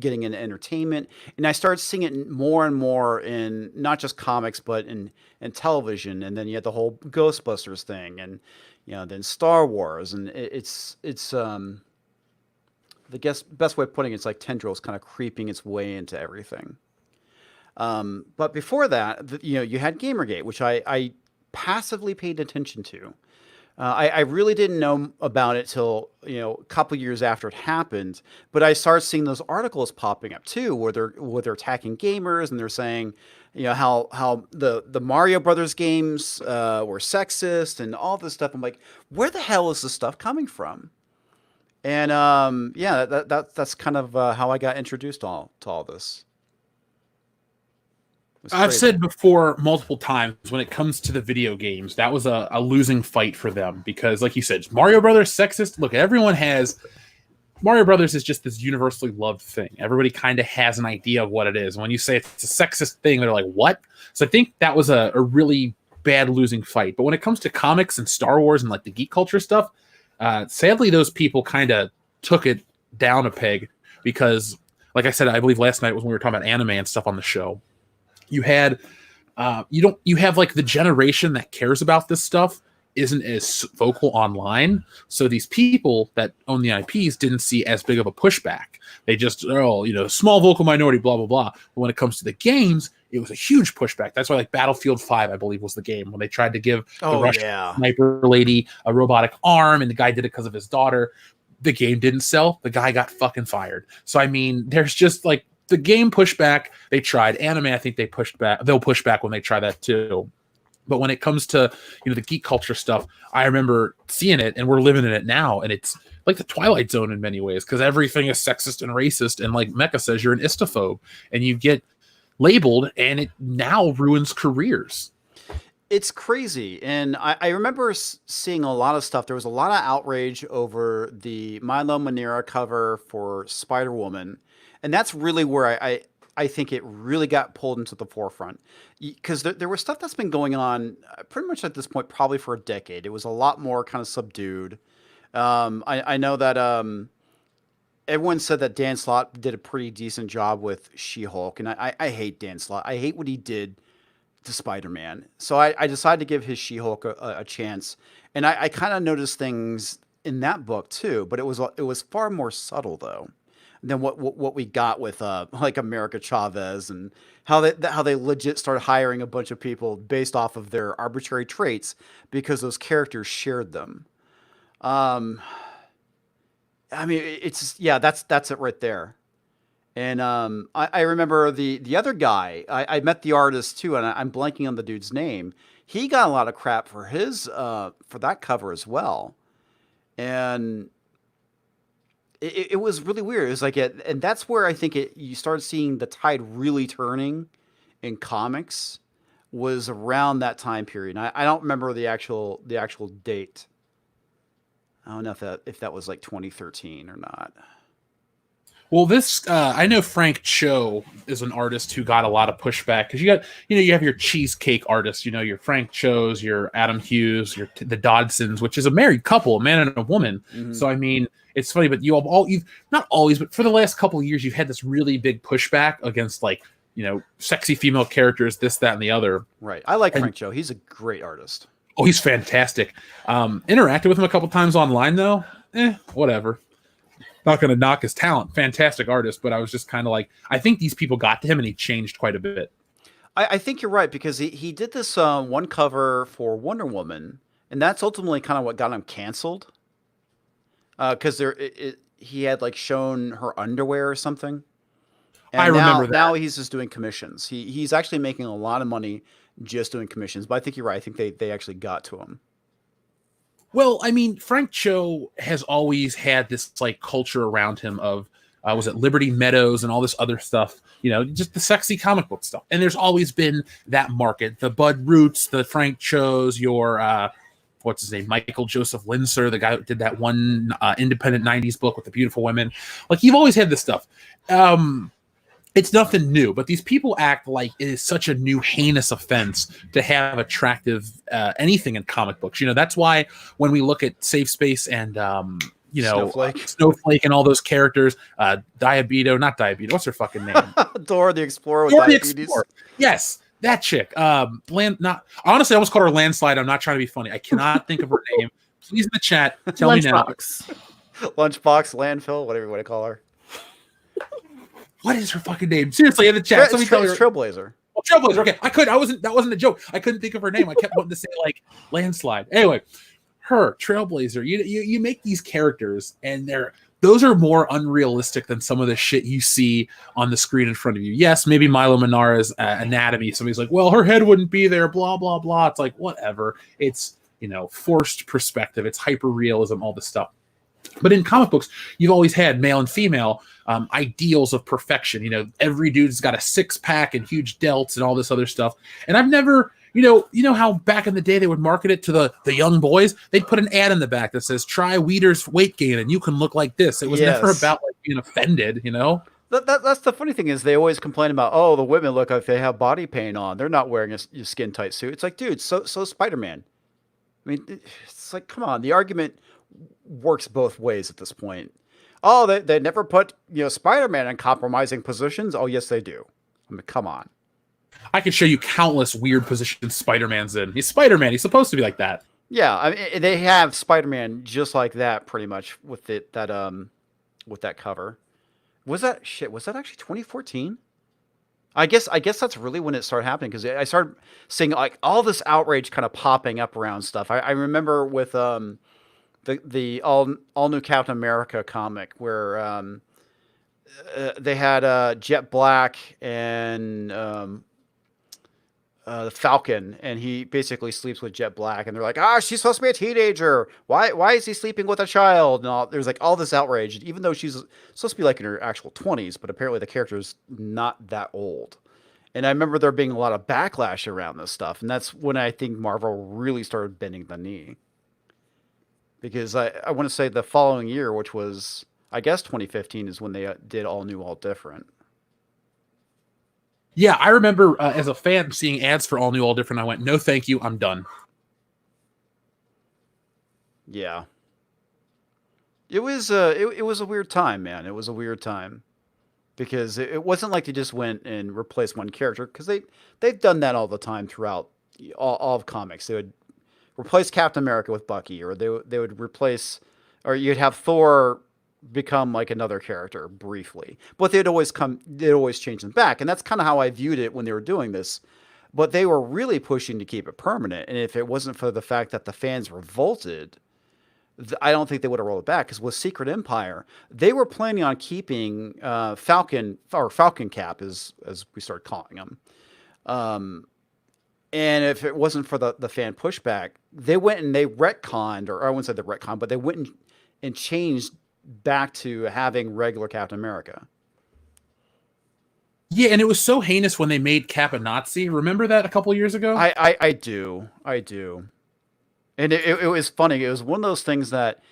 getting into entertainment. And I started seeing it more and more in not just comics, but in television. And then you had the whole Ghostbusters thing and, then Star Wars. And it's the best way of putting it's like tendrils kind of creeping its way into everything. But before that, you had Gamergate, which I passively paid attention to. I really didn't know about it till a couple years after it happened, but I started seeing those articles popping up too, where they're attacking gamers and they're saying, how the Mario Brothers games were sexist and all this stuff. I'm like, where the hell is this stuff coming from? And that's kind of how I got introduced to all this. I've said before multiple times, when it comes to the video games, that was a losing fight for them because, like you said, Mario Brothers sexist. Look, everyone has Mario Brothers is just this universally loved thing. Everybody kind of has an idea of what it is. When you say it's a sexist thing, they're like, "What?" So I think that was a really bad losing fight. But when it comes to comics and Star Wars and like the geek culture stuff, sadly, those people kind of took it down a peg because, like I said, I believe last night was when we were talking about anime and stuff on the show. You had, you have like the generation that cares about this stuff isn't as vocal online. So these people that own the IPs didn't see as big of a pushback. They just, small vocal minority, blah, blah, blah. But when it comes to the games, it was a huge pushback. That's why like Battlefield 5, I believe, was the game when they tried to give the Russian sniper lady a robotic arm and the guy did it because of his daughter. The game didn't sell. The guy got fucking fired. So, I mean, there's just like, the game pushback, they tried. Anime, I think they pushed back. They'll push back when they try that too. But when it comes to the geek culture stuff, I remember seeing it, and we're living in it now, and it's like the Twilight Zone in many ways because everything is sexist and racist, and like Mecha says, you're an istophobe, and you get labeled, and it now ruins careers. It's crazy, and I remember seeing a lot of stuff. There was a lot of outrage over the Milo Manera cover for Spider-Woman. And that's really where I think it really got pulled into the forefront because there was stuff that's been going on pretty much at this point, probably for a decade. It was a lot more kind of subdued. I know that everyone said that Dan Slott did a pretty decent job with She-Hulk, and I hate Dan Slott. I hate what he did to Spider-Man. So I decided to give his She-Hulk a chance, and I kind of noticed things in that book too, but it was far more subtle though than what we got with like America Chavez and how they legit started hiring a bunch of people based off of their arbitrary traits because those characters shared them. I mean, that's it right there. And I remember the other guy. I met the artist too, and I'm blanking on the dude's name. He got a lot of crap for his for that cover as well, and it was really weird. It was like and that's where I think you started seeing the tide really turning in comics was around that time period. And I don't remember the actual date. I don't know if that was like 2013 or not. Well, this I know Frank Cho is an artist who got a lot of pushback because you have your cheesecake artists, your Frank Cho's, your Adam Hughes, the Dodsons, which is a married couple, a man and a woman. Mhm. So I mean, it's funny, but you've not always, but for the last couple of years, you've had this really big pushback against sexy female characters, this, that, and the other. Right. I like Frank Cho. He's a great artist. Oh, he's fantastic. Interacted with him a couple times online though. Whatever. Not going to knock his talent. Fantastic artist, but I was just kind of like, I think these people got to him and he changed quite a bit. I think you're right because he did this one cover for Wonder Woman, and that's ultimately kind of what got him canceled. Because he had shown her underwear or something. And I remember that. Now he's just doing commissions. He's actually making a lot of money just doing commissions. But I think you're right. I think they actually got to him. Well, I mean, Frank Cho has always had this culture around him of was it Liberty Meadows and all this other stuff, just the sexy comic book stuff. And there's always been that market, the Bud Roots, the Frank Cho's, your what's his name, Michael Joseph Linser, the guy who did that one independent 90s book with the beautiful women. You've always had this stuff. It's nothing new, but these people act like it is such a new heinous offense to have attractive anything in comic books. That's why when we look at Safe Space and Snowflake and all those characters, not Diabeto, what's her fucking name? Dora the Explorer with Dora diabetes. Yes, that chick. Honestly, I almost called her Landslide. I'm not trying to be funny. I cannot think of her name. Please in the chat, tell me now. Lunchbox, landfill, whatever you want to call her. What is her fucking name? Seriously, in the chat. It's Trailblazer. Oh, Trailblazer. Okay, that wasn't a joke. I couldn't think of her name. I kept wanting to say Landslide. Anyway, her Trailblazer. You make these characters, and those are more unrealistic than some of the shit you see on the screen in front of you. Yes, maybe Milo Manara's anatomy. Somebody's like, well, her head wouldn't be there. Blah blah blah. It's whatever. It's forced perspective. It's hyper realism. All this stuff. But in comic books, you've always had male and female ideals of perfection. Every dude's got a six-pack and huge delts and all this other stuff. And I've never, how back in the day they would market it to the young boys? They'd put an ad in the back that says, try Weeder's weight gain and you can look like this. It was never about being offended, That's the funny thing is they always complain about, the women look like they have body paint on. They're not wearing a skin-tight suit. It's like, dude, so Spider-Man. I mean, it's like, come on. The argument works both ways at this point. Oh, they never put Spider-Man in compromising positions. Oh, yes, they do. I mean, come on. I could show you countless weird positions Spider-Man's in. He's Spider-Man. He's supposed to be like that. Yeah, I mean, they have Spider-Man just like that, pretty much with that cover. Was that actually 2014? I guess that's really when it started happening because I started seeing all this outrage kind of popping up around stuff. I remember with the all new Captain America comic where they had Jet Black and the Falcon, and he basically sleeps with Jet Black, and they're like, she's supposed to be a teenager. Why is he sleeping with a child? And there's all this outrage, even though she's supposed to be in her actual 20s, but apparently the character's not that old. And I remember there being a lot of backlash around this stuff, and that's when I think Marvel really started bending the knee. Because I want to say the following year, which was, I guess, 2015, is when they did All New, All Different. Yeah, I remember as a fan seeing ads for All New, All Different. I went, no, thank you. I'm done. Yeah. It was a weird time, man. It was a weird time. Because it wasn't like they just went and replaced one character. Because they've done that all the time throughout all of comics. They would replace Captain America with Bucky, or they would replace, or you'd have Thor become another character briefly, but they'd always change them back. And that's kind of how I viewed it when they were doing this, but they were really pushing to keep it permanent. And if it wasn't for the fact that the fans revolted, I don't think they would have rolled it back. Because with Secret Empire, they were planning on keeping Falcon Cap as we started calling him. And if it wasn't for the fan pushback, they went and they retconned, or I wouldn't say the retcon, but they went and changed back to having regular Captain America. Yeah, and it was so heinous when they made Cap a Nazi. Remember that a couple years ago? I do. And it was funny. It was one of those things that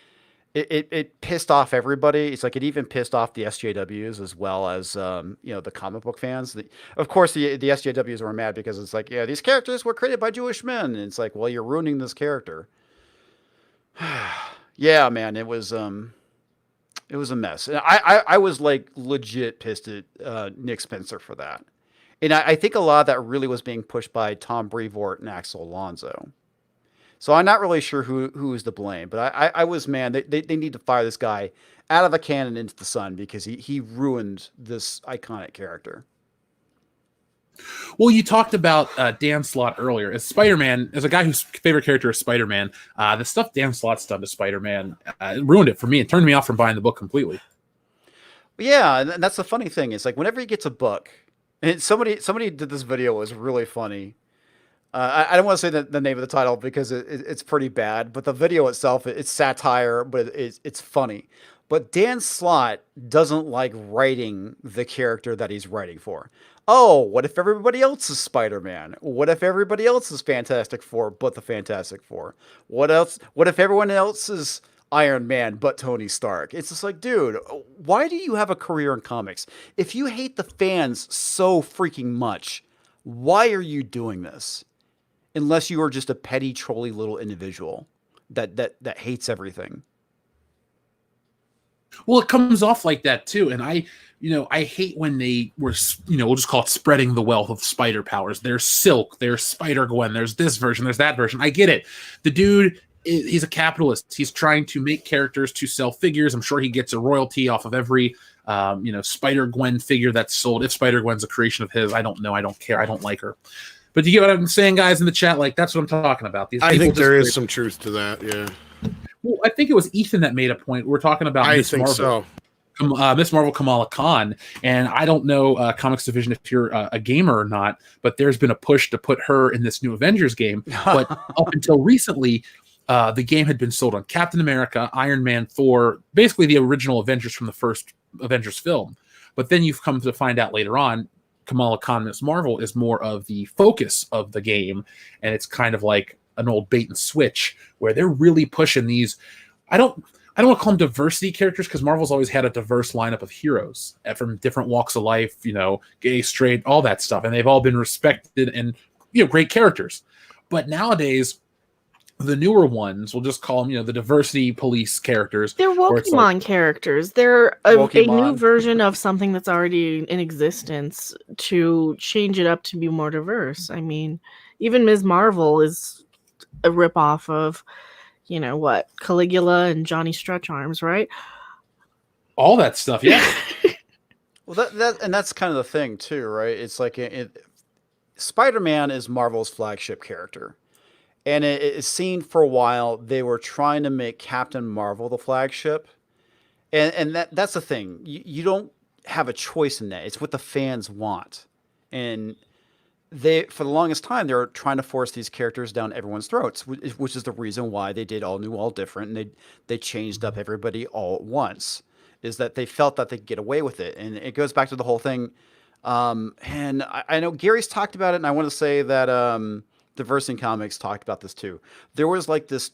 it pissed off everybody. It's like it even pissed off the SJWs as well as the comic book fans. Of course, the SJWs were mad because it's like, yeah, these characters were created by Jewish men, and it's like, well, you're ruining this character. Yeah, man, it was a mess. And I was like legit pissed at Nick Spencer for that, and I think a lot of that really was being pushed by Tom Brevoort and Axel Alonso. So I'm not really sure who's to blame, but I was, man, they need to fire this guy out of the cannon into the sun because he ruined this iconic character. Well, you talked about Dan Slott earlier. As Spider-Man, as a guy whose favorite character is Spider-Man, the stuff Dan Slott's done to Spider-Man ruined it for me. It turned me off from buying the book completely. Yeah, and that's the funny thing. It's like whenever he gets a book, and somebody did this video, it was really funny. I don't want to say the name of the title because it's pretty bad, but the video itself, it's satire, but it's funny. But Dan Slott doesn't like writing the character that he's writing for. Oh, what if everybody else is Spider-Man? What if everybody else is Fantastic Four but the Fantastic Four? What else? What if everyone else is Iron Man but Tony Stark? It's just like, dude, why do you have a career in comics? If you hate the fans so freaking much, why are you doing this? Unless you are just a petty, trolly little individual that hates everything. Well, it comes off like that too, and I hate when they were, we'll just call it spreading the wealth of spider powers. There's Silk, there's Spider-Gwen, there's this version, there's that version. I get it. The dude, he's a capitalist. He's trying to make characters to sell figures. I'm sure he gets a royalty off of every, Spider-Gwen figure that's sold. If Spider-Gwen's a creation of his, I don't know. I don't care. I don't like her. But you get what I'm saying, guys, in the chat? Like, that's what I'm talking about. I think there is some truth to that, yeah. Well, I think it was Ethan that made a point. We're talking about Miss Marvel. So. Miss Marvel Kamala Khan, and I don't know Comics Division if you're a gamer or not, but there's been a push to put her in this new Avengers game. But up until recently, the game had been sold on Captain America, Iron Man, Thor, basically the original Avengers from the first Avengers film. But then you've come to find out later on, Kamala Khan, Miss Marvel, is more of the focus of the game, and it's kind of like an old bait and switch where they're really pushing these. I don't want to call them diversity characters because Marvel's always had a diverse lineup of heroes from different walks of life, gay, straight, all that stuff, and they've all been respected and great characters. But nowadays, the newer ones, we'll just call them, the diversity police characters. They're Pokemon characters. They're a new version of something that's already in existence to change it up to be more diverse. I mean, even Ms. Marvel is a ripoff of, Caligula and Johnny Stretch Arms, right? All that stuff, yeah. Well, that's kind of the thing too, right? It's like Spider-Man is Marvel's flagship character. And it seemed for a while they were trying to make Captain Marvel the flagship. And that's the thing. You don't have a choice in that. It's what the fans want. And for the longest time, they were trying to force these characters down everyone's throats, which is the reason why they did all new, all different. And they changed up everybody all at once, is that they felt that they could get away with it. And it goes back to the whole thing. And I know Gary's talked about it, and I want to say that Diversity in Comics talked about this too. There was like this,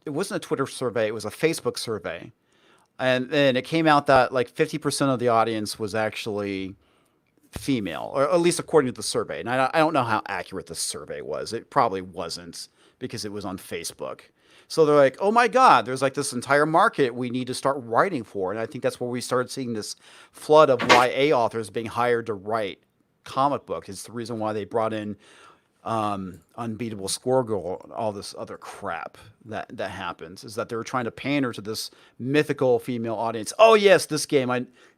it wasn't a Twitter survey, it was a Facebook survey. And it came out that like 50% of the audience was actually female, or at least according to the survey. And I don't know how accurate this survey was. It probably wasn't because it was on Facebook. So they're like, oh my God, there's like this entire market we need to start writing for. And I think that's where we started seeing this flood of YA authors being hired to write comic books. It's the reason why they brought in Unbeatable Squirrel and all this other crap that happens, is that they were trying to pander to this mythical female audience. Oh yes, this game.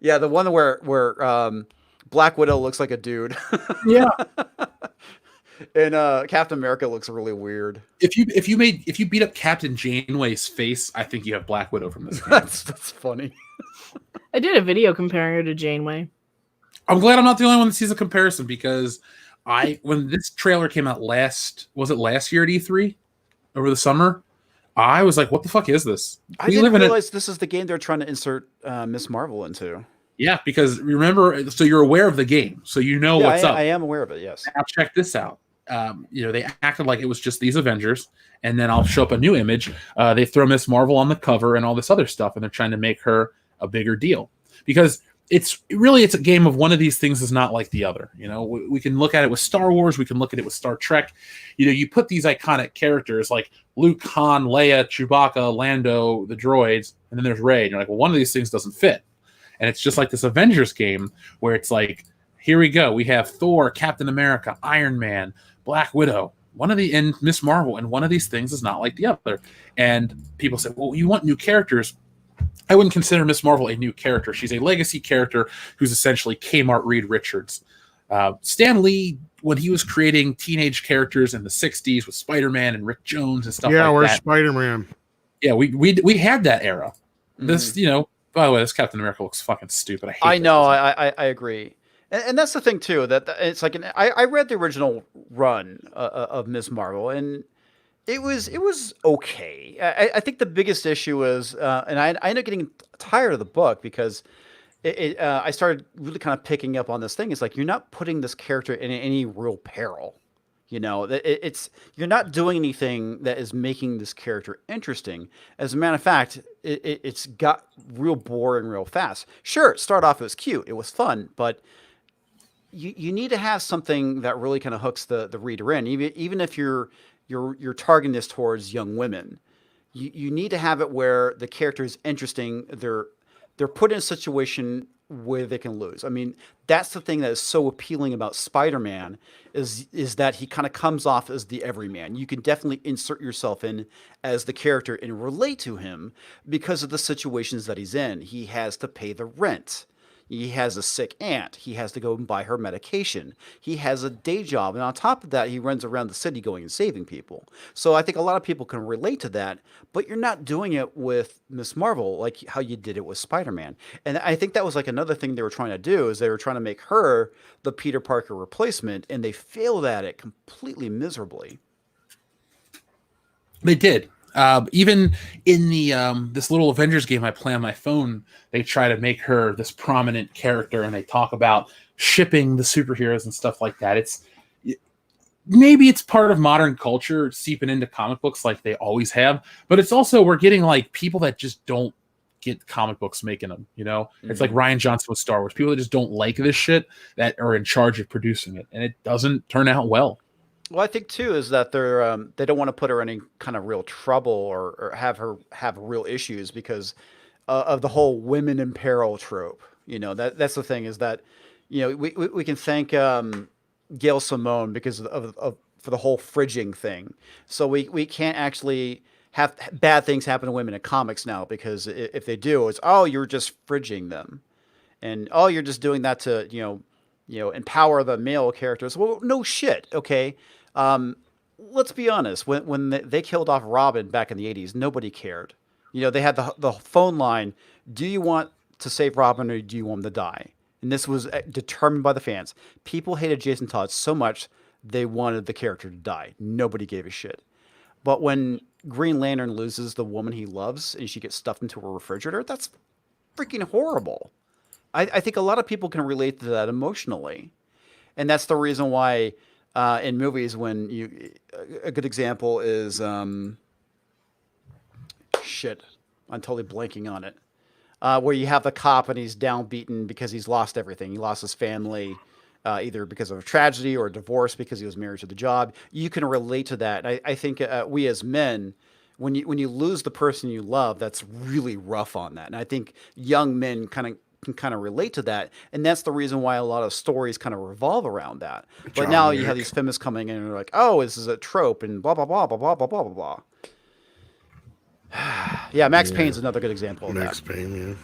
The one where Black Widow looks like a dude. Yeah. And Captain America looks really weird. If you beat up Captain Janeway's face, I think you have Black Widow from this game. That's funny. I did a video comparing her to Janeway. I'm glad I'm not the only one that sees a comparison, because when this trailer came out last year at E3 over the summer, I was like, what the fuck is this? I didn't realize this is the game they're trying to insert Miss Marvel into. Yeah, because remember, so you're aware of the game, so you know what's up. I am aware of it, yes. Now check this out. they acted like it was just these Avengers, and then I'll show up a new image. They throw Miss Marvel on the cover and all this other stuff, and they're trying to make her a bigger deal because it's a game of one of these things is not like the other. We can look at it with Star Wars, we can look at it with Star Trek. You put these iconic characters like Luke, Han, Leia, Chewbacca, Lando, the droids, and then there's Rey, and you're like, well, one of these things doesn't fit. And it's just like this Avengers game where it's like, here we go. We have Thor, Captain America, Iron Man, Black Widow, and Miss Marvel, and one of these things is not like the other. And people say, well, you want new characters. I wouldn't consider Miss Marvel a new character. She's a legacy character who's essentially Kmart Reed Richards. Stan Lee, when he was creating teenage characters in the 60s with Spider-Man and Rick Jones and stuff like that. Yeah, where's Spider-Man? Yeah, we had that era. This, by the way, this Captain America looks fucking stupid. I know, I agree. And that's the thing, too, that it's like, I read the original run of Ms. Marvel, and it was okay. I think the biggest issue is, and I ended up getting tired of the book because I started really kind of picking up on this thing. It's like, you're not putting this character in any real peril. You're not doing anything that is making this character interesting. As a matter of fact, it's got real boring real fast. Sure, it started off, it was cute, it was fun, but you need to have something that really kind of hooks the reader in. Even if you're targeting this towards young women, you need to have it where the character is interesting. They're put in a situation where they can lose. I mean, that's the thing that is so appealing about Spider-Man is that he kind of comes off as the everyman. You can definitely insert yourself in as the character and relate to him because of the situations that he's in. He has to pay the rent. He has a sick aunt. He has to go and buy her medication. He has a day job. And on top of that, he runs around the city going and saving people. So I think a lot of people can relate to that, but you're not doing it with Miss Marvel like how you did it with Spider-Man. And I think that was like another thing they were trying to do is they were trying to make her the Peter Parker replacement, and they failed at it completely miserably. They did. Even in the this little Avengers game I play on my phone, they try to make her this prominent character, and they talk about shipping the superheroes and stuff like that. Maybe it's part of modern culture seeping into comic books like they always have, but it's also we're getting like people that just don't get comic books making them. It's like Rian Johnson with Star Wars. People that just don't like this shit that are in charge of producing it, and it doesn't turn out well. Well, I think too is that they don't want to put her in any kind of real trouble or have her have real issues because of the whole women in peril trope. That's the thing is that we can thank Gail Simone because of for the whole fridging thing. So we can't actually have bad things happen to women in comics now because if they do, it's you're just fridging them, and you're just doing that to empower the male characters. Well, no shit, okay. Let's be honest. When they killed off Robin back in the 80s, nobody cared. They had the phone line. Do you want to save Robin or do you want him to die? And this was determined by the fans. People hated Jason Todd so much they wanted the character to die. Nobody gave a shit. But when Green Lantern loses the woman he loves and she gets stuffed into a refrigerator, that's freaking horrible. I think a lot of people can relate to that emotionally. And that's the reason why in movies when a good example is shit, I'm totally blanking on it. Where you have the cop and he's downbeaten because he's lost everything. He lost his family, either because of a tragedy or a divorce because he was married to the job. You can relate to that. I think we as men, when you lose the person you love, that's really rough on that. And I think young men can kind of relate to that, and that's the reason why a lot of stories kind of revolve around that. But now you have these feminists coming in and they're like, this is a trope and blah blah blah blah blah blah blah blah blah. Yeah, Max Payne's another good example of Max that. Payne,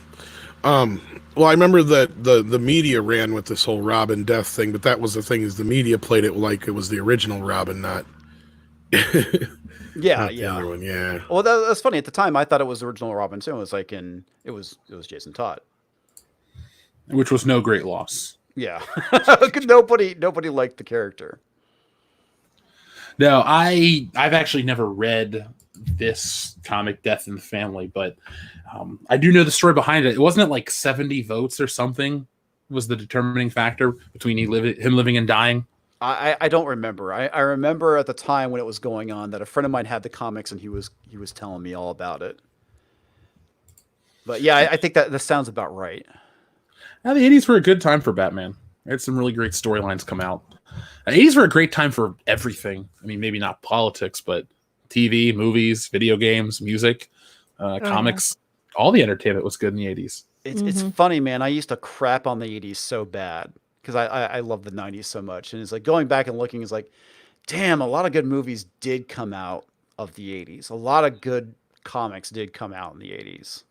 yeah. Well, I remember that the media ran with this whole Robin death thing, but that was the thing is the media played it like it was the original Robin, not Yeah, the other one, yeah. Well, that's funny. At the time, I thought it was the original Robin too. It was like it was Jason Todd. Which was no great loss. Yeah. Nobody liked the character. No, I've actually never read this comic, Death in the Family, but I do know the story behind it. Wasn't it like 70 votes or something was the determining factor between him living and dying? I don't remember. I remember at the time when it was going on that a friend of mine had the comics and he was telling me all about it. But yeah, I think that sounds about right. Now, the 80s were a good time for Batman. They had some really great storylines come out. The 80s were a great time for everything. I mean, maybe not politics, but TV, movies, video games, music, comics. All the entertainment was good in the 80s. It's funny, man. I used to crap on the 80s so bad because I love the 90s so much. And it's like going back and looking is like, damn, a lot of good movies did come out of the 80s. A lot of good comics did come out in the 80s.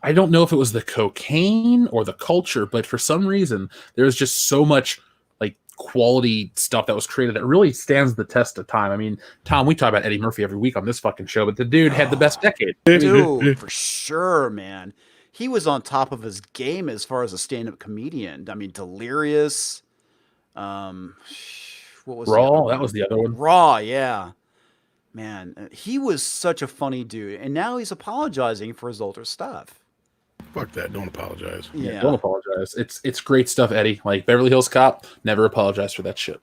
I don't know if it was the cocaine or the culture, but for some reason, there was just so much like quality stuff that was created that really stands the test of time. I mean, Tom, we talk about Eddie Murphy every week on this fucking show, but the dude had the best decade. Dude, for sure, man. He was on top of his game as far as a stand-up comedian. I mean, Delirious. What was Raw? That was the other one. Raw, yeah. Man, he was such a funny dude, and now he's apologizing for his older stuff. Fuck that! Don't apologize. Yeah, don't apologize. It's great stuff, Eddie. Like Beverly Hills Cop, never apologize for that shit.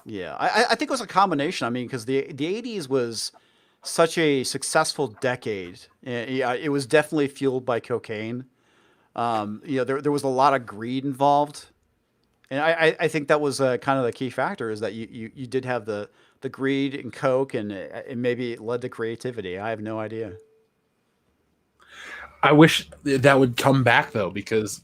Yeah, I think it was a combination. I mean, because the 80s was such a successful decade. Yeah, it was definitely fueled by cocaine. There was a lot of greed involved, and I think that was kind of the key factor is that you did have the greed and coke, and maybe it led to creativity. I have no idea. I wish that would come back though, because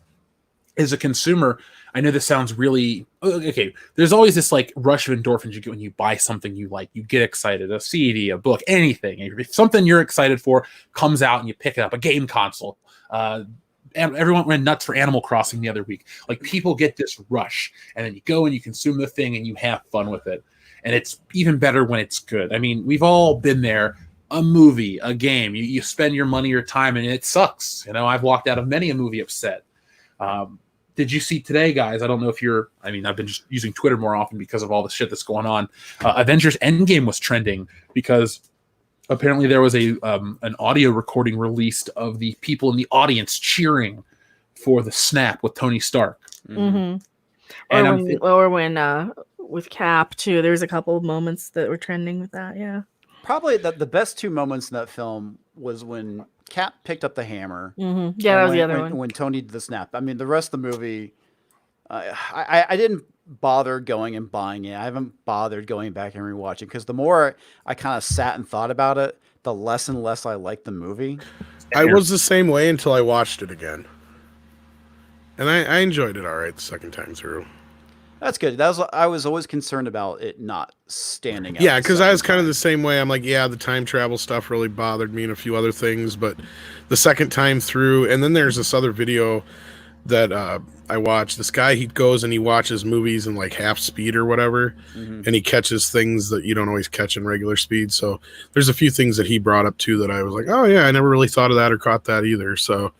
as a consumer, I know this sounds really okay. There's always this like rush of endorphins you get when you buy something you like. You get excited, a CD, a book, anything. If something you're excited for comes out and you pick it up, a game console. And everyone went nuts for Animal Crossing the other week. Like people get this rush, and then you go and you consume the thing and you have fun with it. And it's even better when it's good. I mean, we've all been there. A movie, a game, you spend your money or time and it sucks. You know, I've walked out of many a movie upset. Did you see today, guys? I don't know if I've been just using Twitter more often because of all the shit that's going on. Avengers Endgame was trending because apparently there was an audio recording released of the people in the audience cheering for the snap with Tony Stark. Mm-hmm. Or when with Cap too, there's a couple of moments that were trending with that. Yeah. Probably the best two moments in that film was when Cap picked up the hammer. Mm-hmm. Yeah, that was the other one. When Tony did the snap. I mean, the rest of the movie, I didn't bother going and buying it. I haven't bothered going back and rewatching because the more I kind of sat and thought about it, the less and less I liked the movie. I was the same way until I watched it again. And I enjoyed it all right the second time through. That's good. I was always concerned about it not standing out. Yeah, because I was kind of the same way. I'm like, yeah, the time travel stuff really bothered me and a few other things, but the second time through, and then there's this other video that I watched. This guy, he goes and he watches movies in like half speed or whatever, and he catches things that you don't always catch in regular speed. So there's a few things that he brought up too that I was like, oh yeah, I never really thought of that or caught that either. So,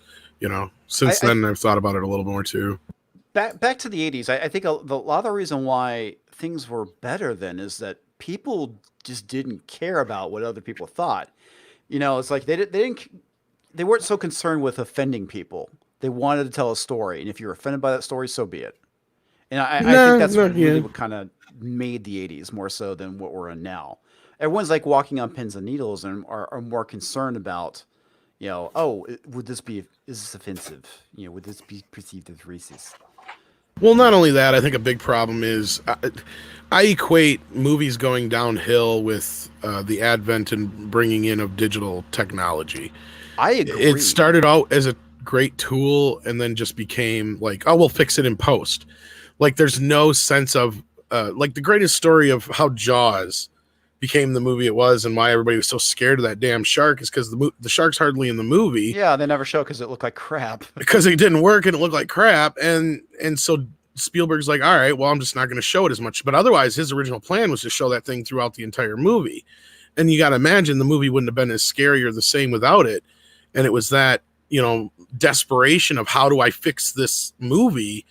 since then I've thought about it a little more too. Back to the 80s, I think a lot of the reason why things were better then is that people just didn't care about what other people thought. It's like they weren't so concerned with offending people. They wanted to tell a story, and if you're offended by that story, so be it. And I think that's really what kind of made the 80s more so than what we're in now. Everyone's like walking on pins and needles and are more concerned about, is this offensive? Would this be perceived as racist? Well, not only that, I think a big problem is I equate movies going downhill with the advent and bringing in of digital technology. I agree. It started out as a great tool and then just became like, oh, we'll fix it in post. Like there's no sense of like the greatest story of how Jaws became the movie it was and why everybody was so scared of that damn shark is because the shark's hardly in the movie. Yeah, they never show because it looked like crap. Because it didn't work and it looked like crap. And so Spielberg's like, all right, well, I'm just not going to show it as much. But otherwise, his original plan was to show that thing throughout the entire movie. And you got to imagine the movie wouldn't have been as scary or the same without it. And it was that, desperation of how do I fix this movie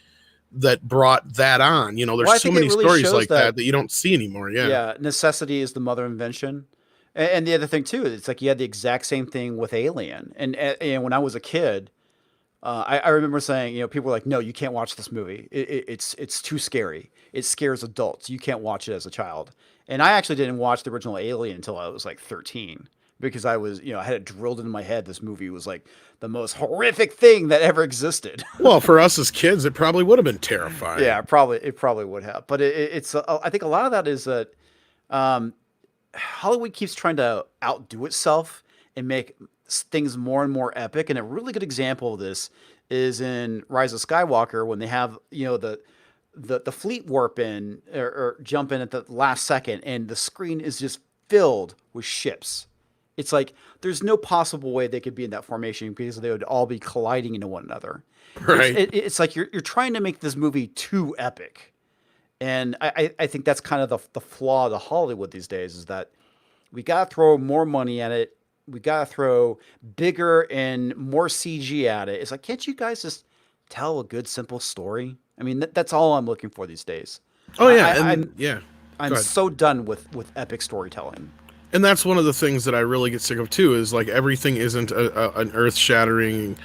that brought that on. There's so many stories like that you don't see anymore. Yeah, necessity is the mother of invention. And the other thing too, it's like you had the exact same thing with Alien. And when I was a kid, I remember saying, people were like, "No, you can't watch this movie. It's too scary. It scares adults. You can't watch it as a child." And I actually didn't watch the original Alien until I was like 13 because I had it drilled into my head. This movie was like the most horrific thing that ever existed. Well, for us as kids, it probably would have been terrifying. Yeah, it probably would have. But it's I think a lot of that is that Hollywood keeps trying to outdo itself and make things more and more epic. And a really good example of this is in Rise of Skywalker when they have the fleet warp in or jump in at the last second, and the screen is just filled with ships. It's like there's no possible way they could be in that formation because they would all be colliding into one another. Right. It's like you're trying to make this movie too epic. And I think that's kind of the flaw to Hollywood these days is that we got to throw more money at it. We got to throw bigger and more CG at it. It's like, can't you guys just tell a good, simple story? I mean, that's all I'm looking for these days. Oh, yeah. I'm so done with epic storytelling. And that's one of the things that I really get sick of, too, is like everything isn't an earth-shattering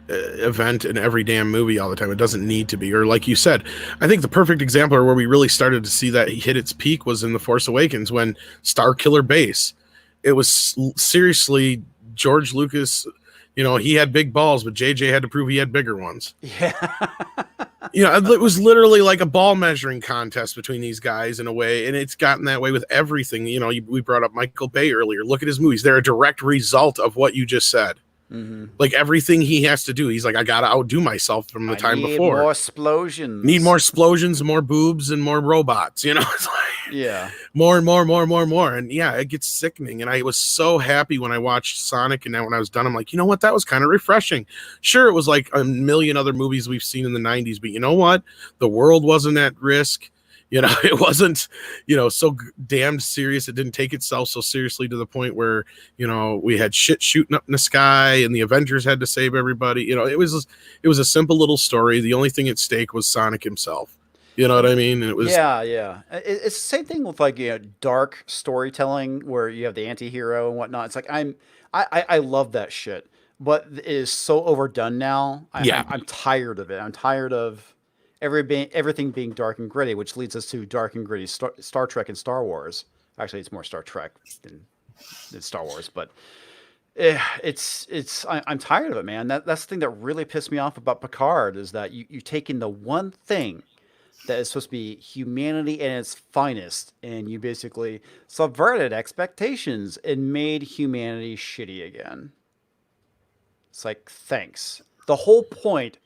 event in every damn movie all the time. It doesn't need to be. Or like you said, I think the perfect example where we really started to see that hit its peak was in The Force Awakens when Starkiller Base. It was seriously George Lucas, he had big balls, but JJ had to prove he had bigger ones. Yeah. It was literally like a ball measuring contest between these guys in a way, and it's gotten that way with everything. We brought up Michael Bay earlier. Look at his movies. They're a direct result of what you just said. Mm-hmm. Like everything he has to do, he's like, I gotta outdo myself from the time before. More explosions. Need more explosions, more boobs, and more robots. It's like more and more. And yeah, it gets sickening. And I was so happy when I watched Sonic, and then when I was done, I'm like, you know what? That was kind of refreshing. Sure, it was like a million other movies we've seen in the 90s, but you know what? The world wasn't at risk. It wasn't, so damned serious. It didn't take itself so seriously to the point where, we had shit shooting up in the sky and the Avengers had to save everybody. It was a simple little story. The only thing at stake was Sonic himself. You know what I mean? It was yeah. It's the same thing with like dark storytelling where you have the anti-hero and whatnot. It's like I love that shit, but it is so overdone now. I'm tired of it. I'm tired of everything being dark and gritty, which leads us to dark and gritty Star Trek and Star Wars. Actually, it's more Star Trek than Star Wars, but I'm tired of it, man. That's the thing that really pissed me off about Picard is that you taking the one thing that is supposed to be humanity at its finest, and you basically subverted expectations and made humanity shitty again. It's like, thanks. The whole point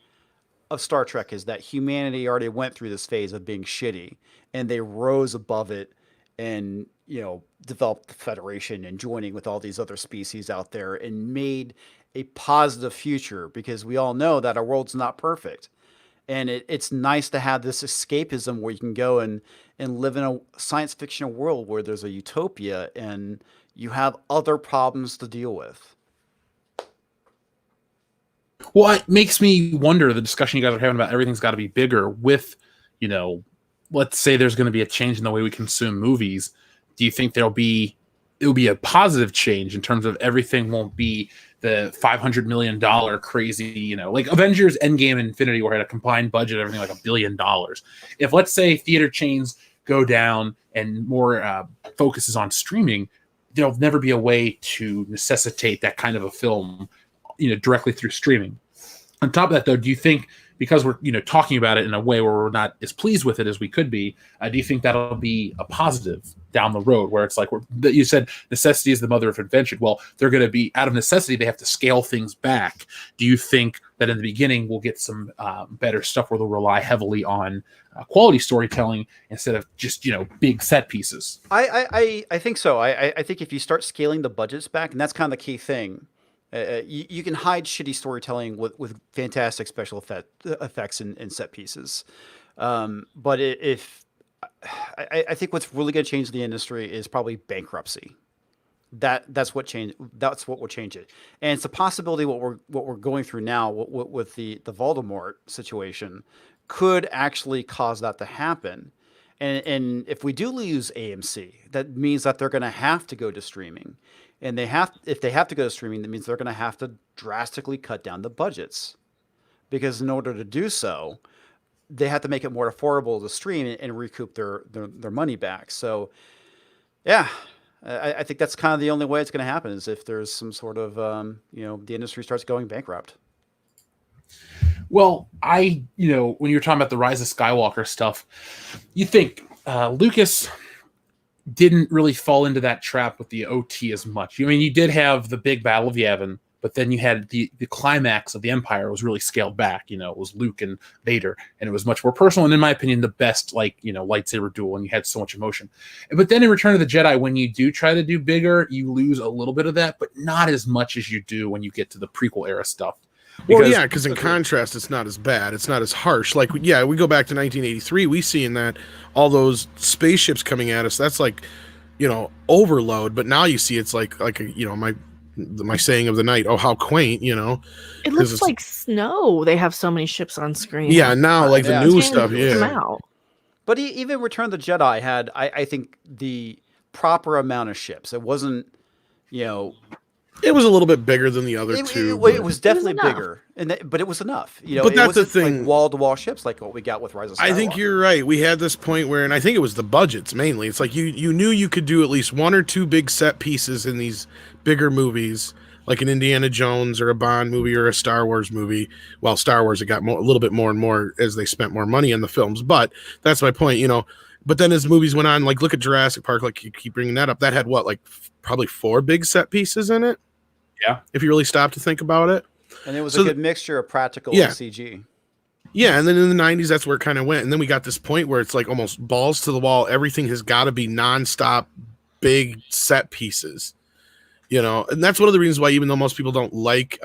of Star Trek is that humanity already went through this phase of being shitty, and they rose above it and developed the Federation and joining with all these other species out there and made a positive future because we all know that our world's not perfect. And it's nice to have this escapism where you can go and live in a science fiction world where there's a utopia and you have other problems to deal with. Well, it makes me wonder the discussion you guys are having about everything's got to be bigger with, let's say there's going to be a change in the way we consume movies. Do you think it'll be a positive change in terms of everything won't be the $500 million crazy, like Avengers Endgame and Infinity War had a combined budget, everything like $1 billion. If let's say theater chains go down and more focuses on streaming, there'll never be a way to necessitate that kind of a film, directly through streaming. On top of that, though, do you think because we're talking about it in a way where we're not as pleased with it as we could be, do you think that'll be a positive down the road where it's like you said necessity is the mother of invention? Well, they're going to be out of necessity. They have to scale things back. Do you think that in the beginning we'll get some better stuff where they'll rely heavily on quality storytelling instead of just big set pieces? I think so. I think if you start scaling the budgets back, and that's kind of the key thing. You can hide shitty storytelling with fantastic special effects and set pieces. But I think what's really going to change the industry is probably bankruptcy. That's what will change it. And it's a possibility what we're going through now with the Voldemort situation could actually cause that to happen. And if we do lose AMC, that means that they're going to have to go to streaming. And if they have to go to streaming, that means they're going to have to drastically cut down the budgets. because in order to do so, they have to make it more affordable to stream and recoup their money back. So, yeah, I think that's kind of the only way it's going to happen is if there's some sort of, the industry starts going bankrupt. Well, when you're talking about the Rise of Skywalker stuff, you think Lucas didn't really fall into that trap with the OT as much. I mean, you did have the big Battle of Yavin, but then you had the climax of the Empire was really scaled back. It was Luke and Vader, and it was much more personal. And in my opinion, the best lightsaber duel, and you had so much emotion. But then in Return of the Jedi, when you do try to do bigger, you lose a little bit of that, but not as much as you do when you get to the prequel era stuff. Because in contrast, it's not as bad. It's not as harsh. Like, we go back to 1983. We see in that all those spaceships coming at us. That's like, overload. But now you see it's like my saying of the night. Oh, how quaint! It looks like snow. They have so many ships on screen. Yeah, now like the new stuff. Yeah. But even Return of the Jedi had, I think, the proper amount of ships. It wasn't, It was a little bit bigger than the other two. It was definitely bigger, but it was enough. But that's the thing, like wall-to-wall ships, like what we got with Rise of Skywalker. I think you're right. We had this point where, and I think it was the budgets mainly. It's like you knew you could do at least one or two big set pieces in these bigger movies, like an Indiana Jones or a Bond movie or a Star Wars movie. Well, Star Wars, it got a little bit more and more as they spent more money in the films. But that's my point, But then as movies went on, like look at Jurassic Park, like you keep bringing that up. That had probably 4 big set pieces in it. Yeah, if you really stop to think about it. And it was a good mixture of practical and CG. Yeah, and then in the 90s, that's where it kind of went. And then we got this point where it's like almost balls to the wall. Everything has got to be nonstop big set pieces. And that's one of the reasons why, even though most people don't like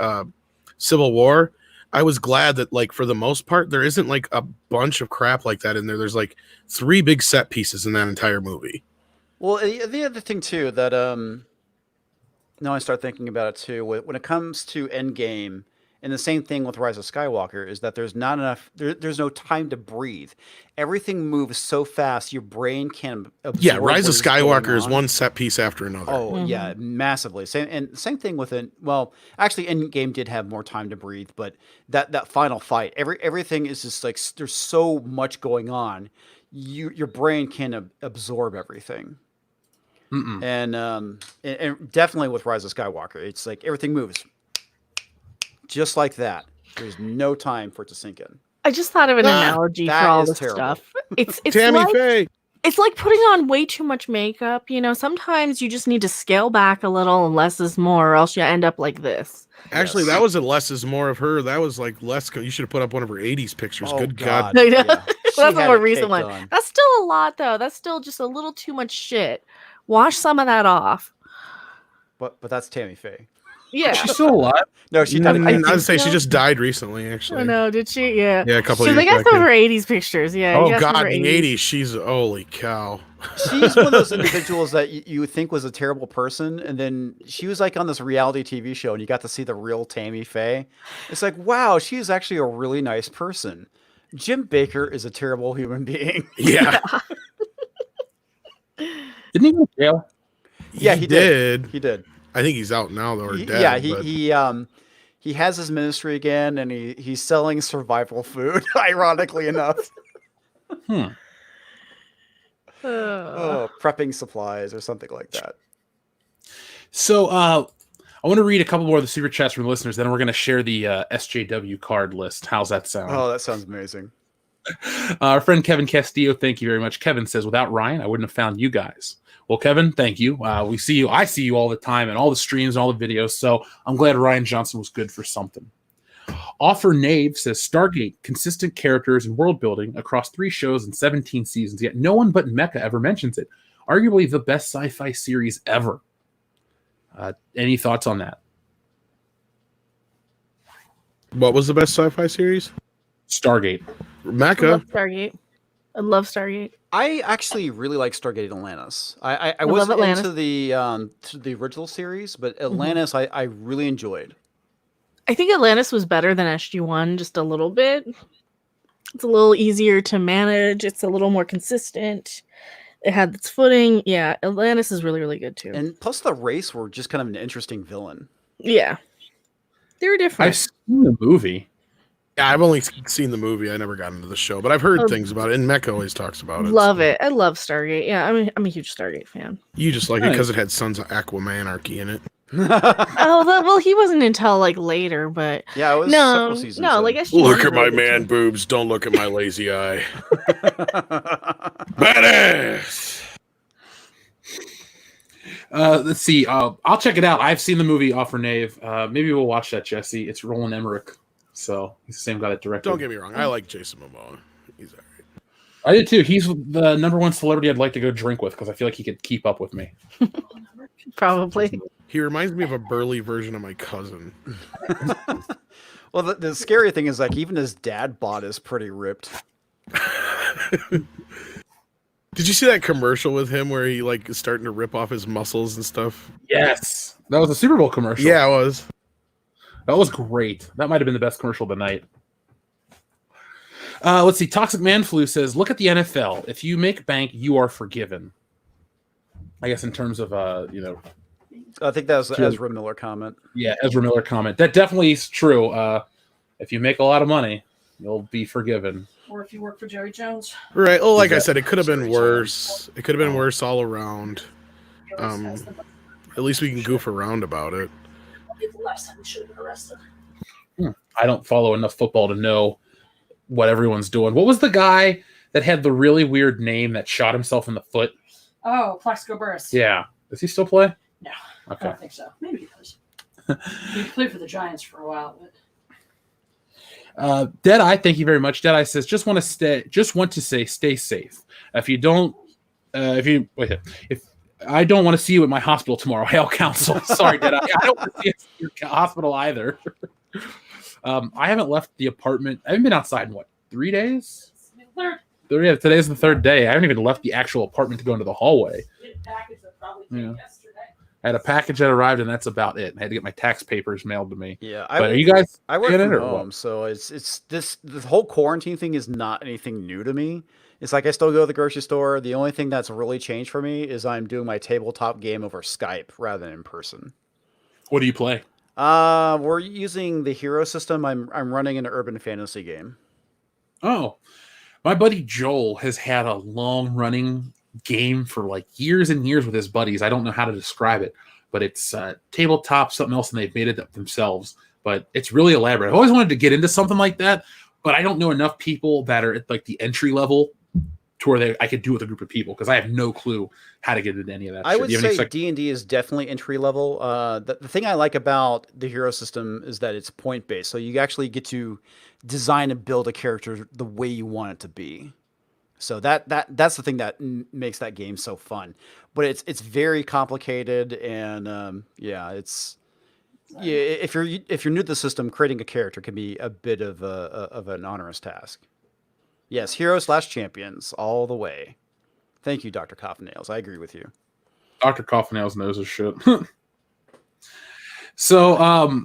Civil War, I was glad that, like, for the most part, there isn't like a bunch of crap like that in there. There's like 3 big set pieces in that entire movie. Well, the other thing, too, that... now I start thinking about it too. When it comes to Endgame, and the same thing with Rise of Skywalker, is that there's not enough. There's no time to breathe. Everything moves so fast, your brain can't absorb. Yeah, Rise of Skywalker is one set piece after another. Oh yeah, massively. Same thing with it. Well, actually, Endgame did have more time to breathe, but that final fight, everything is just like there's so much going on. Your brain can't absorb everything. And definitely with Rise of Skywalker, it's like everything moves just like that. There's no time for it to sink in. I just thought of an analogy for all this stuff. It's Tammy Faye. It's like putting on way too much makeup. Sometimes you just need to scale back a little, and less is more, or else you end up like this. Actually, that was a less is more of her. That was like less. You should have put up one of her 80s pictures. Oh, Good God. Yeah. That's a more recent one. That's still a lot, though. That's still just a little too much shit. Wash some of that off. But that's Tammy Faye. Yeah. She's still alive. No, she died. I would say she just died recently, actually. Oh, no, did she? Yeah. Yeah, a couple of years back. So they got some of her 80s pictures. Yeah. Oh, God, in the 80s, she's, holy cow. She's one of those individuals that you think was a terrible person, and then she was like on this reality TV show, and you got to see the real Tammy Faye. It's like, wow, she's actually a really nice person. Jim Baker is a terrible human being. Yeah. Didn't he go to jail? Yeah, he did. He did. I think he's out now, though, or dead. Yeah, he has his ministry again, and he's selling survival food, ironically enough. Prepping supplies or something like that. So I want to read a couple more of the super chats from the listeners, then we're going to share the SJW card list. How's that sound? Oh, that sounds amazing. Our friend Kevin Castillo, thank you very much. Kevin says, without Ryan, I wouldn't have found you guys. Well, Kevin, thank you. We see you. I see you all the time in all the streams and all the videos. So I'm glad Rian Johnson was good for something. Offer Nave says, Stargate, consistent characters and world building across 3 shows and 17 seasons, yet no one but Mecca ever mentions it. Arguably the best sci-fi series ever. Any thoughts on that? What was the best sci-fi series? Stargate. Mecca. I love Stargate. I actually really like Stargate Atlantis. I wasn't into the original series, but Atlantis I really enjoyed. I think Atlantis was better than SG-1 just a little bit. It's a little easier to manage. It's a little more consistent. It had its footing. Yeah, Atlantis is really, really good too. And plus the race were just kind of an interesting villain. Yeah. They were different. I've seen the movie. I've only seen the movie. I never got into the show, but I've heard things about it, and Mecca always talks about it. Love it. I love Stargate. Yeah, I'm a huge Stargate fan. You just like it because it had Sons of Aquamanarchy in it. Well, he wasn't until like later, but yeah, it was several seasons. No, in. like SG1 Look at my really man too. boobs. Don't look at my lazy eye. Badass. Let's see. I'll check it out. I've seen the movie Offer Knave. Maybe we'll watch that, Jesse. It's Roland Emmerich, so he's the same guy that directed. Don't get me wrong. I like Jason Momoa. He's all right. I did too. He's the number one celebrity I'd like to go drink with because I feel like he could keep up with me. Probably. He reminds me of a burly version of my cousin. Well, the scary thing is like even his dad bod is pretty ripped. Did you see that commercial with him where he like is starting to rip off his muscles and stuff? Yes, that was a Super Bowl commercial. Yeah, it was. That was great. That might have been the best commercial of the night. Let's see. Toxic Man Flu says, "Look at the NFL. If you make bank, you are forgiven." I guess in terms of I think that was the Ezra Miller comment. Yeah, Ezra Miller comment. That definitely is true. If you make a lot of money, you'll be forgiven. Or if you work for Jerry Jones. Right. Well, like I said, it could have been worse. It could have been worse all around. At least we can goof around about it. The last time we should have been arrested. I don't follow enough football to know what everyone's doing. What was the guy that had the really weird name that shot himself in the foot? Oh, Plaxico Burress. Yeah. Does he still play? No, Okay. I don't think so. Maybe he does. He played for the Giants for a while, but Deadeye, thank you very much. Deadeye says, just want to say, stay safe. If I don't want to see you at my hospital tomorrow, Hail Council. Sorry, Deadeye. I don't want to see you at your hospital either. I haven't left the apartment. I haven't been outside in 3 days? Yeah, today's the third day. I haven't even left the actual apartment to go into the hallway. package that probably came yesterday. I had a package that arrived, and that's about it. I had to get my tax papers mailed to me. Yeah, But are you guys? I work in it from or home, what? so the whole quarantine thing is not anything new to me. It's like I still go to the grocery store. The only thing that's really changed for me is I'm doing my tabletop game over Skype rather than in person. What do you play? We're using the hero system. I'm running an urban fantasy game. Oh, my buddy Joel has had a long-running game for like years and years with his buddies. I don't know how to describe it, but it's tabletop, something else, and they've made it up themselves. But it's really elaborate. I've always wanted to get into something like that, but I don't know enough people that are at like the entry level to where I could do it with a group of people because I have no clue how to get into any of that. I would say like, D&D is definitely entry level. The thing I like about the hero system is that it's point based, so you actually get to design and build a character the way you want it to be. So that's the thing that makes that game so fun. But it's very complicated, and if you're new to the system, creating a character can be a bit of an onerous task. Yes, heroes/champions all the way. Thank you, Dr. Coffinails. I agree with you. Dr. Coffinails knows his shit. So,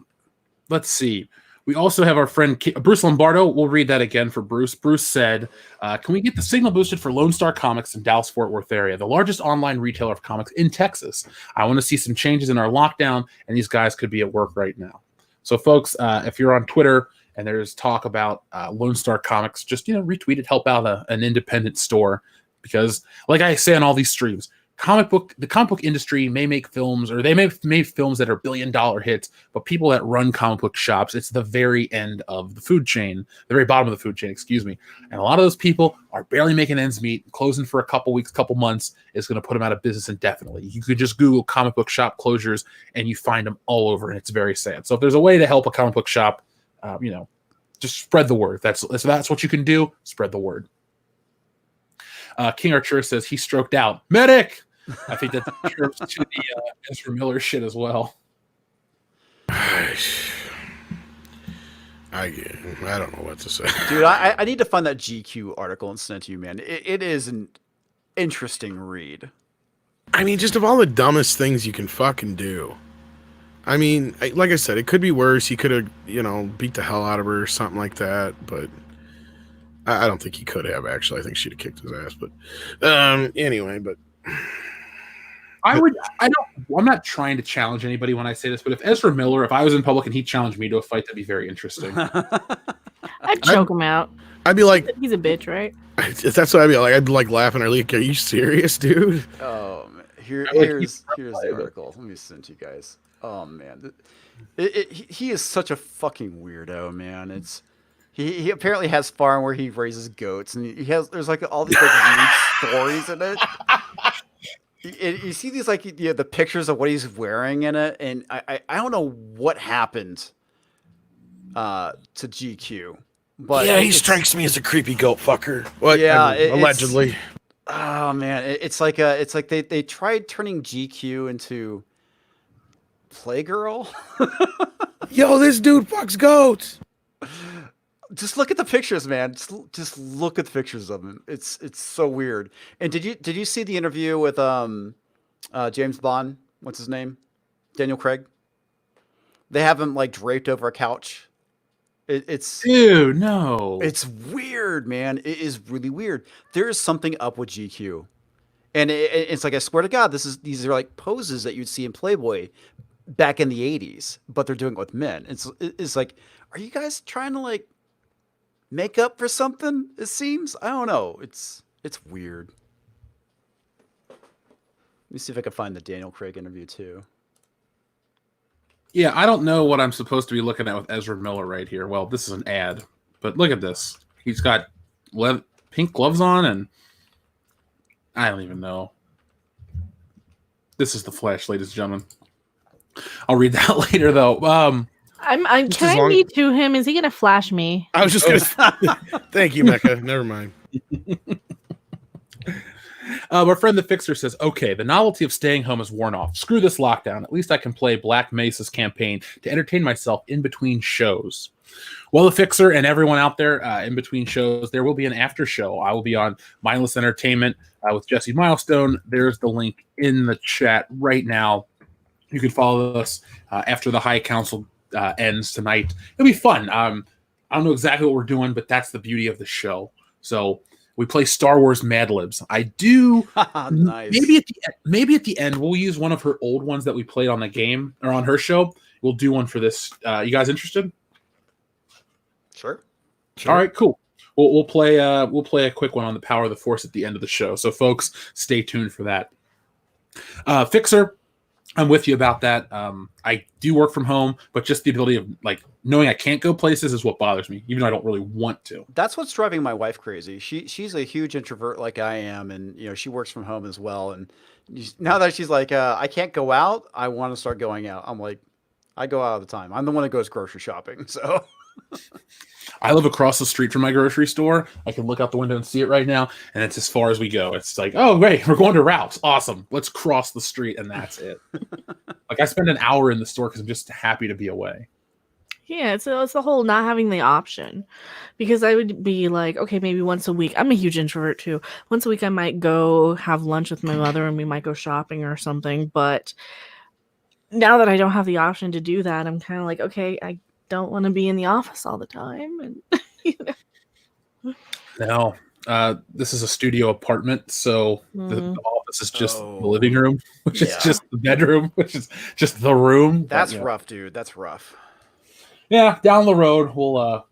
let's see. We also have our friend Bruce Lombardo. We'll read that again for Bruce. Bruce said, can we get the signal boosted for Lone Star Comics in Dallas-Fort Worth area, the largest online retailer of comics in Texas? I want to see some changes in our lockdown, and these guys could be at work right now. So, folks, if you're on Twitter and there's talk about Lone Star Comics, just retweet it, help out an independent store. Because, like I say on all these streams, the comic book industry may make films, or they may make films that are billion-dollar hits, but people that run comic book shops, it's the very end of the food chain, the very bottom of the food chain, excuse me. And a lot of those people are barely making ends meet. Closing for a couple weeks, couple months is going to put them out of business indefinitely. You could just Google comic book shop closures, and you find them all over, and it's very sad. So if there's a way to help a comic book shop, just spread the word. That's what you can do. Spread the word. King Archer says he stroked out. Medic! I think that's to the Ezra Miller shit as well. I don't know what to say. Dude, I need to find that GQ article and send it to you, man. It is an interesting read. I mean, just of all the dumbest things you can fucking do. I mean, like I said, it could be worse. He could have, beat the hell out of her or something like that, but I don't think he could have, actually. I think she'd have kicked his ass, but anyway, but... I'm not trying to challenge anybody when I say this, but if I was in public and he challenged me to a fight, that'd be very interesting. I'd choke him out. I'd be like, He's a bitch, right? that's what I'd be like. I'd be like laughing. I'd be like, are you serious, dude? Oh, man. Here's the article. Let me send you guys. Oh man, he is such a fucking weirdo, man. It's he apparently has farm where he raises goats, and there's like all these like weird stories in it. You see these like the pictures of what he's wearing in it, and I don't know what happened to GQ, but yeah, he strikes me as a creepy goat fucker. What? Yeah, allegedly. Oh man, it's like they tried turning GQ into Playgirl. Yo, this dude fucks goats. Just look at the pictures, man. Just look at the pictures of him. It's so weird. And did you see the interview with James Bond? What's his name? Daniel Craig. They have him like draped over a couch. It's Dude, no. It's weird, man. It is really weird. There is something up with GQ, and it's like I swear to God, these are like poses that you'd see in Playboy back in the 80s, but they're doing it with men. It's like, are you guys trying to like make up for something? It seems. I don't know. It's weird. Let me see if I can find the Daniel Craig interview too. Yeah, I don't know what I'm supposed to be looking at with Ezra Miller right here. Well, this is an ad, but look at this. He's got pink gloves on, and I don't even know. This is the Flash, ladies and gentlemen. I'll read that later, though. Can I read to him? Is he gonna flash me? I was just gonna. Thank you, Mecca. Never mind. Our friend the Fixer says, okay, the novelty of staying home is worn off. Screw this lockdown. At least I can play Black Mesa's campaign to entertain myself in between shows. Well, the Fixer and everyone out there in between shows, there will be an after show. I will be on Mindless Entertainment with Jesse Milestone. There's the link in the chat right now. You can follow us after the High Council ends tonight. It'll be fun. I don't know exactly what we're doing, but that's the beauty of the show. So we play Star Wars Mad Libs. I do. Nice. Maybe at the end we'll use one of her old ones that we played on the game or on her show. We'll do one for this. You guys interested? Sure. All right, cool. We'll play a quick one on the power of the Force at the end of the show. So folks, stay tuned for that. Fixer, I'm with you about that. I do work from home, but just the ability of like knowing I can't go places is what bothers me, even though I don't really want to. That's what's driving my wife crazy. She's a huge introvert like I am, and she works from home as well. And now that she's like, I can't go out, I want to start going out. I'm like, I go out all the time. I'm the one that goes grocery shopping. So I live across the street from my grocery store. I can look out the window and see it right now, and it's as far as we go. It's like, oh, great, we're going to Ralph's. Awesome. Let's cross the street, and that's it. Like, I spend an hour in the store because I'm just happy to be away. Yeah, it's the whole not having the option. Because I would be like, okay, maybe once a week. I'm a huge introvert, too. Once a week, I might go have lunch with my mother, and we might go shopping or something. But now that I don't have the option to do that, I'm kind of like, okay, I don't want to be in the office all the time. And No, this is a studio apartment, so the office is just the living room, which is just the bedroom, which is just the room. That's rough, dude. That's rough. Yeah, down the road we'll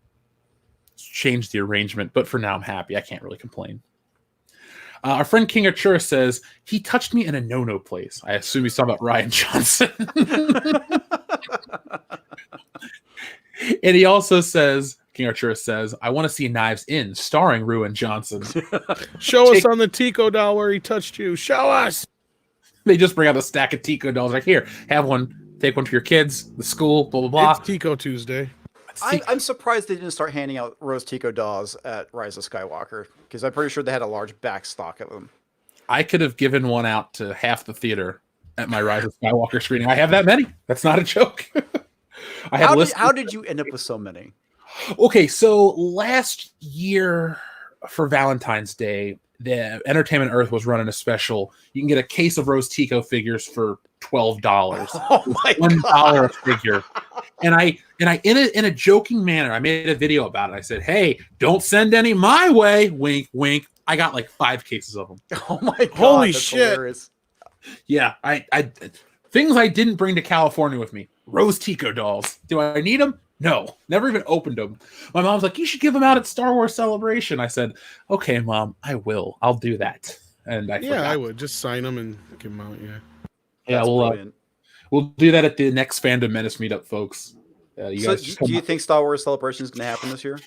change the arrangement, but for now I'm happy. I can't really complain. Our friend King Artura says he touched me in a no-no place. I assume he's talking about Rian Johnson. And he also says, King Artura says, I want to see Knives In, starring Rian Johnson. Show us on the Tico doll where he touched you. Show us. They just bring out a stack of Tico dolls. Like, here, have one. Take one for your kids, the school, blah, blah, blah. It's Tico Tuesday. I'm surprised they didn't start handing out Rose Tico dolls at Rise of Skywalker, because I'm pretty sure they had a large back stock of them. I could have given one out to half the theater at my Rise of Skywalker screening. I have that many. That's not a joke. How did you end up with so many? Okay, so last year for Valentine's Day, the Entertainment Earth was running a special. You can get a case of Rose Tico figures for $12. Oh my $1 a figure. And I in a joking manner, I made a video about it. I said, "Hey, don't send any my way." Wink, wink. I got like 5 cases of them. Oh my god! Holy that's shit! Hilarious. Yeah, I things I didn't bring to California with me. Rose Tico dolls. Do I need them? No, never even opened them. My mom's like, you should give them out at Star Wars Celebration. I said, okay, Mom, I will. I'll do that. And I forgot. I would just sign them and give them out. Yeah. Yeah, That's brilliant. We'll do that at the next Fandom Menace meetup, folks. You So guys just do come you up. think Star Wars Celebration is going to happen this year?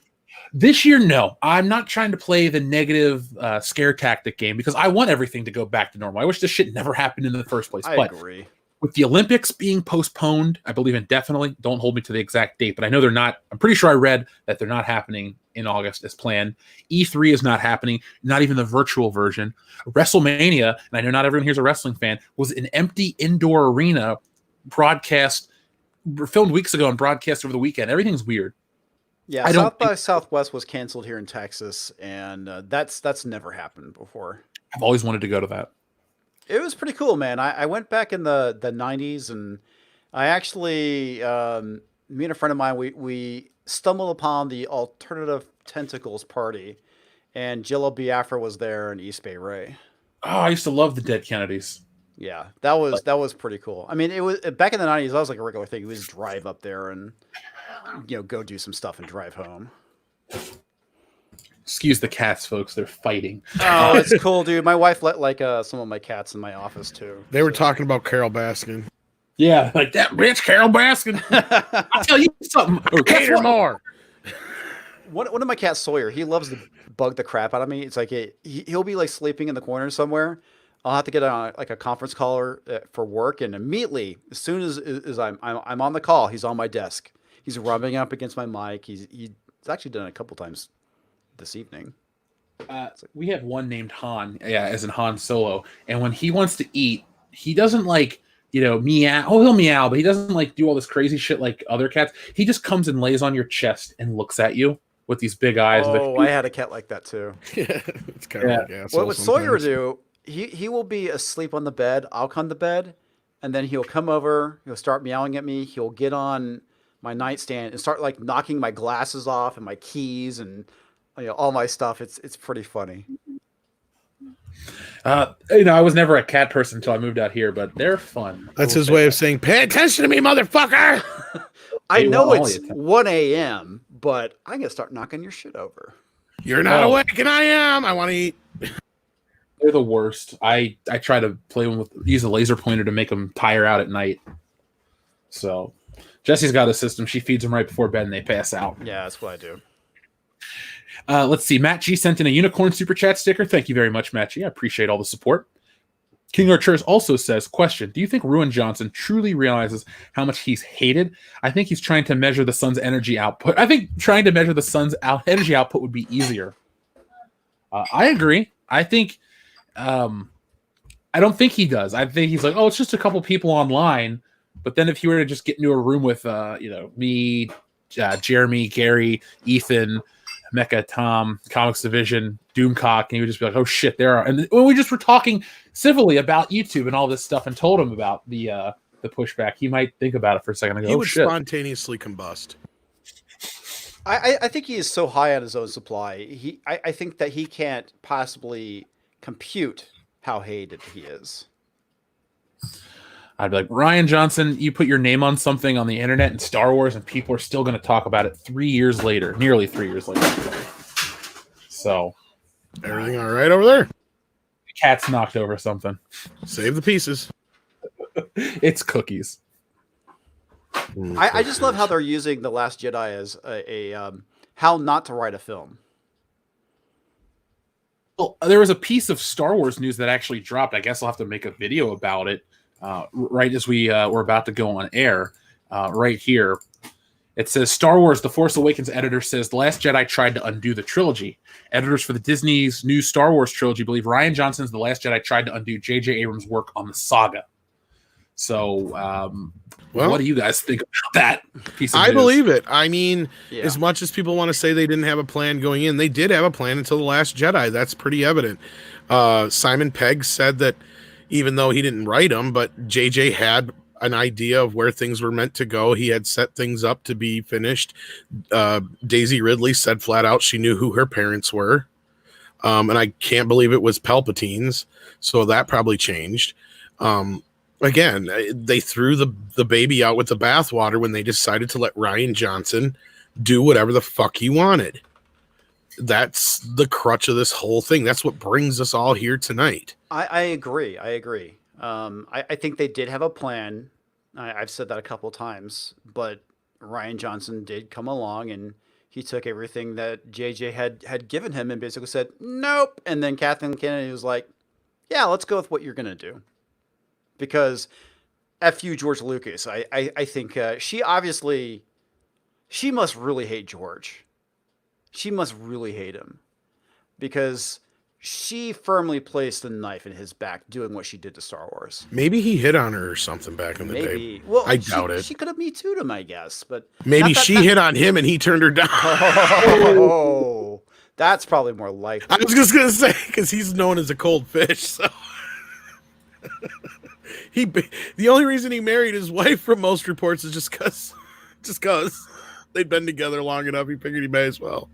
This year, no. I'm not trying to play the negative scare tactic game because I want everything to go back to normal. I wish this shit never happened in the first place. I But agree. with the Olympics being postponed, I believe indefinitely, don't hold me to the exact date, but I know they're not. I'm pretty sure I read that they're not happening in August as planned. E3 is not happening, not even the virtual version. WrestleMania, and I know not everyone here's a wrestling fan, was an empty indoor arena broadcast, filmed weeks ago and broadcast over the weekend. Everything's weird. Yeah, I don't South by Southwest was canceled here in Texas, and that's never happened before. I've always wanted to go to that. It was pretty cool, man. I went back in the 90s, and I actually, me and a friend of mine, we stumbled upon the Alternative Tentacles party, and Jilla Biafra was there and East Bay Ray. Oh, I used to love the Dead Kennedys. Yeah, that was pretty cool. I mean, it was back in the 90s. That was like a regular thing. We just drive up there and go do some stuff and drive home. Excuse the cats, folks. They're fighting. Oh, it's cool, dude. My wife let some of my cats in my office too. They were talking about Carol Baskin. Yeah, like that bitch, Carol Baskin. I'll tell you something. Hate her more. One of my cats, Sawyer, he loves to bug the crap out of me. It's like he'll be like sleeping in the corner somewhere. I'll have to get on like a conference call for work, and immediately, as soon as I'm on the call, he's on my desk. He's rubbing up against my mic. He's actually done it a couple times this evening. We have one named Han, as in Han Solo, and when he wants to eat, he doesn't like meow. Oh, he'll meow, but he doesn't like do all this crazy shit like other cats. He just comes and lays on your chest and looks at you with these big eyes. Oh, I had a cat like that too. Yeah, it's kind of like asshole. What Sawyer do? He will be asleep on the bed. I'll come to bed, and then he'll come over. He'll start meowing at me. He'll get on my nightstand and start like knocking my glasses off and my keys and all my stuff. It's pretty funny. I was never a cat person until I moved out here, but they're fun. That's his way of saying, "Pay attention to me, motherfucker." I know it's 1 a.m., but I'm gonna start knocking your shit over. You're not awake, and I am. I want to eat. They're the worst. I try to play them use a laser pointer to make them tire out at night. So Jesse's got a system. She feeds them right before bed and they pass out. Yeah, that's what I do. Let's see. Matt G sent in a unicorn super chat sticker. Thank you very much, Matt G. I appreciate all the support. King Archers also says, question, do you think Ruin Johnson truly realizes how much he's hated? I think he's trying to measure the sun's energy output. I think trying to measure the sun's energy output would be easier. I agree. I think I don't think he does. I think he's like, oh, it's just a couple people online. But then if you were to just get into a room with, me, Jeremy, Gary, Ethan, Mecha, Tom, Comics Division, Doomcock, and he would just be like, oh shit, there are. And when we just were talking civilly about YouTube and all this stuff and told him about the pushback, he might think about it for a second and go, He oh would shit. spontaneously combust. I think he is so high on his own supply. I think that he can't possibly compute how hated he is. I'd be like, Ryan Johnson, you put your name on something on the internet in Star Wars and people are still going to talk about it 3 years later, nearly 3 years later. So Everything all right over there? the cat's knocked over something. Save the pieces. It's cookies. I just love how they're using The Last Jedi as a how not to write a film. Well, there was a piece of Star Wars news that actually dropped. I guess I'll have to make a video about it right as we were about to go on air. Right here, it says Star Wars: The Force Awakens editor says The Last Jedi tried to undo the trilogy. Editors for the Disney's new Star Wars trilogy believe Rian Johnson's The Last Jedi tried to undo J.J. Abrams' work on the saga. So, what do you guys think about that piece of news? I believe it. I mean, Yeah. as much as people want to say they didn't have a plan going in, they did have a plan until The Last Jedi. That's pretty evident. Simon Pegg said that even though he didn't write them, but JJ had an idea of where things were meant to go. He had set things up to be finished. Daisy Ridley said flat out she knew who her parents were. And I can't believe it was Palpatine's. So that probably changed. again, they threw the baby out with the bathwater when they decided to let Rian Johnson do whatever the fuck he wanted. That's the crutch of this whole thing. That's what brings us all here tonight. I agree. I think they did have a plan. I've said that a couple of times, but Rian Johnson did come along and he took everything that JJ had given him and basically said, nope. And then Kathleen Kennedy was like, yeah, let's go with what you're going to do. Because F you, George Lucas. I think she must really hate George. She must really hate him because she firmly placed the knife in his back doing what she did to Star Wars. Maybe he hit on her or something back in the day. Well, I doubt it. She could have Me Too'd him, I guess. But maybe hit on him and he turned her down. Oh, that's probably more likely. I was just going to say, because he's known as a cold fish. So the only reason he married his wife from most reports is just because they'd been together long enough. He figured he may as well.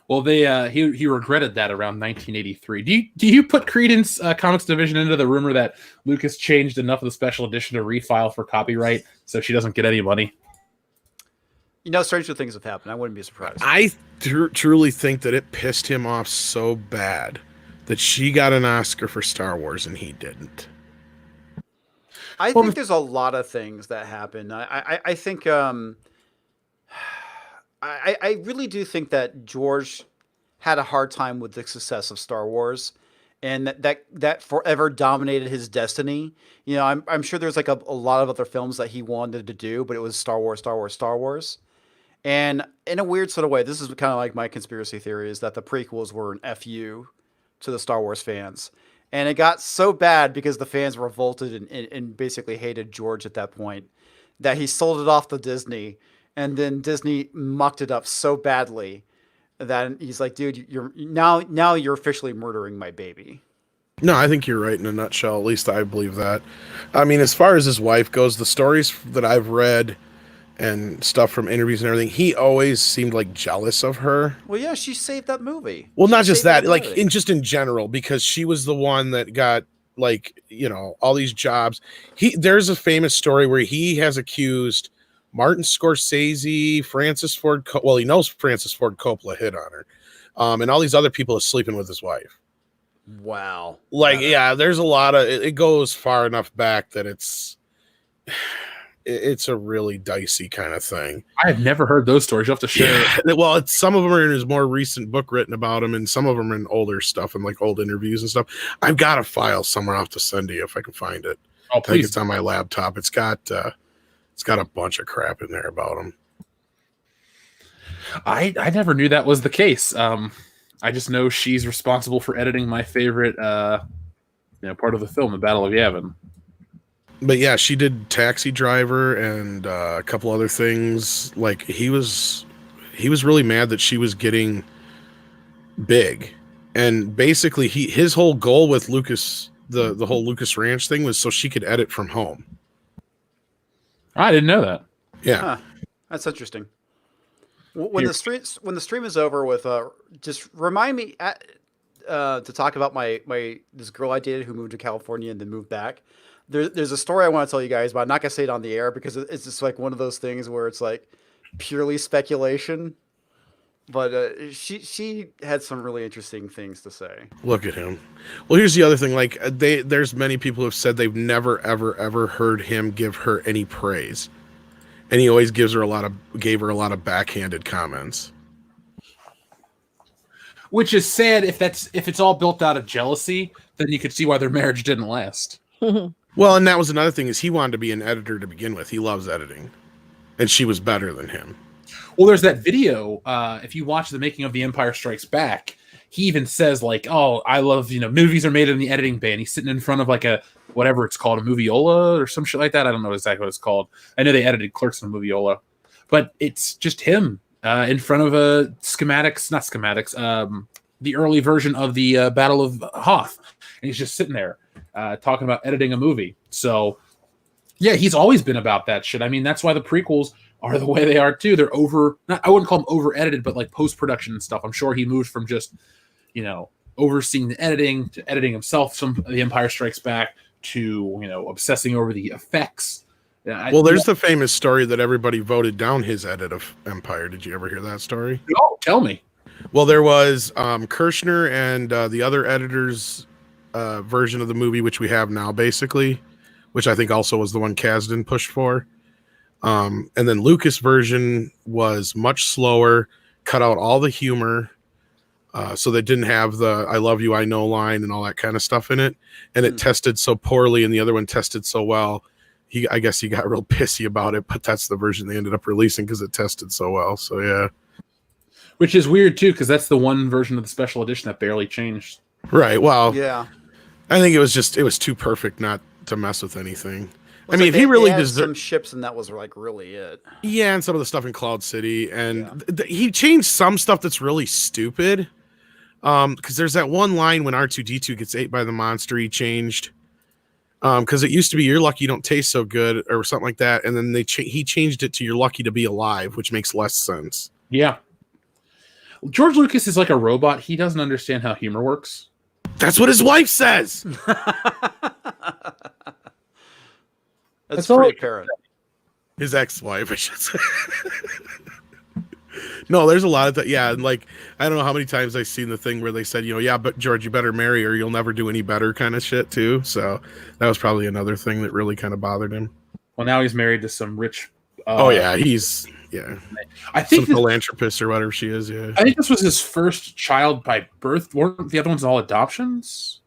Well, he regretted that around 1983. Do you put Credence Comics Division into the rumor that Lucas changed enough of the special edition to refile for copyright so she doesn't get any money? Stranger things have happened. I wouldn't be surprised. I truly think that it pissed him off so bad that she got an Oscar for Star Wars and he didn't. I think there's a lot of things that happen. I think I really do think that George had a hard time with the success of Star Wars, and that forever dominated his destiny. I'm sure there's like a lot of other films that he wanted to do, but it was Star Wars, Star Wars, Star Wars. And in a weird sort of way, this is kind of like my conspiracy theory, is that the prequels were an FU to the Star Wars fans. And it got so bad because the fans revolted and basically hated George at that point that he sold it off to Disney. And then Disney mucked it up so badly that he's like, dude, now you're officially murdering my baby. No, I think you're right in a nutshell. At least I believe that. I mean, as far as his wife goes, the stories that I've read and stuff from interviews and everything, he always seemed like jealous of her. Well, yeah, she saved that movie. Well, not just that, like in general, because she was the one that got all these jobs. There's a famous story where he has accused Martin Scorsese, Francis Ford. He knows Francis Ford Coppola hit on her, and all these other people are sleeping with his wife. Wow. There's a lot of it goes far enough back that it's a really dicey kind of thing. I have never heard those stories. You have to share. Yeah. Well, some of them are in his more recent book written about him, and some of them are in older stuff and like old interviews and stuff. I've got a file somewhere. I'll have to send to you if I can find it. Oh, I think it's on my laptop. It's got a bunch of crap in there about him. I never knew that was the case. I just know she's responsible for editing my favorite part of the film, The Battle of Yavin. But yeah, she did Taxi Driver and a couple other things. Like he was really mad that she was getting big, and basically his whole goal with Lucas, the whole Lucas Ranch thing, was so she could edit from home. I didn't know that. Yeah, huh. That's interesting. When the stream is over with, just remind me to talk about this girl I dated who moved to California and then moved back. There's a story I want to tell you guys, but I'm not gonna say it on the air because it's just like one of those things where it's like purely speculation. But she had some really interesting things to say. Look at him. Well, here's the other thing. Like there's many people who have said they've never, ever, ever heard him give her any praise, and he always gave her a lot of backhanded comments. Which is sad. If it's all built out of jealousy, then you could see why their marriage didn't last. Well, and that was another thing, is he wanted to be an editor to begin with. He loves editing, and she was better than him. Well, there's that video. If you watch the making of The Empire Strikes Back, he even says like, "Oh, I love movies are made in the editing bay." And he's sitting in front of like a whatever it's called, a moviola or some shit like that. I don't know exactly what it's called. I know they edited Clerks in a moviola, but it's just him in front of not schematics, the early version of the Battle of Hoth, and he's just sitting there talking about editing a movie. So yeah, he's always been about that shit. I mean, that's why the prequels are the way they are too. They're I wouldn't call them over edited, but like post production and stuff. I'm sure he moved from just overseeing the editing to editing himself some The Empire Strikes Back to obsessing over the effects. Well, there's the famous story that everybody voted down his edit of Empire. Did you ever hear that story? No, tell me. Well, there was Kirshner and the other editor's version of the movie, which we have now, basically, which I think also was the one Kasdan pushed for. And then Lucas' version was much slower, cut out all the humor, so they didn't have the "I love you, I know" line and all that kind of stuff in it. And it tested so poorly, and the other one tested so well. I guess he got real pissy about it, but that's the version they ended up releasing because it tested so well. So yeah. Which is weird too, because that's the one version of the special edition that barely changed. Right. Well, Yeah. I think it was too perfect not to mess with anything. Well, I mean, if he really does deserved some ships, and that was like really it. Yeah, and some of the stuff in Cloud City, and he changed some stuff that's really stupid. Because there's that one line when R2-D2 gets ate by the monster, he changed. Because it used to be "You're lucky you don't taste so good" or something like that, and then he changed it to "You're lucky to be alive," which makes less sense. Yeah. George Lucas is like a robot. He doesn't understand how humor works. That's what his wife says. That's all pretty apparent. His ex-wife, I should say. No, there's a lot of that. Yeah, and like I don't know how many times I've seen the thing where they said, yeah, but George, you better marry her. You'll never do any better, kind of shit too. So that was probably another thing that really kind of bothered him. Well, now he's married to some rich. He's I think some philanthropist or whatever she is. Yeah, I think this was his first child by birth. Weren't the other ones all adoptions?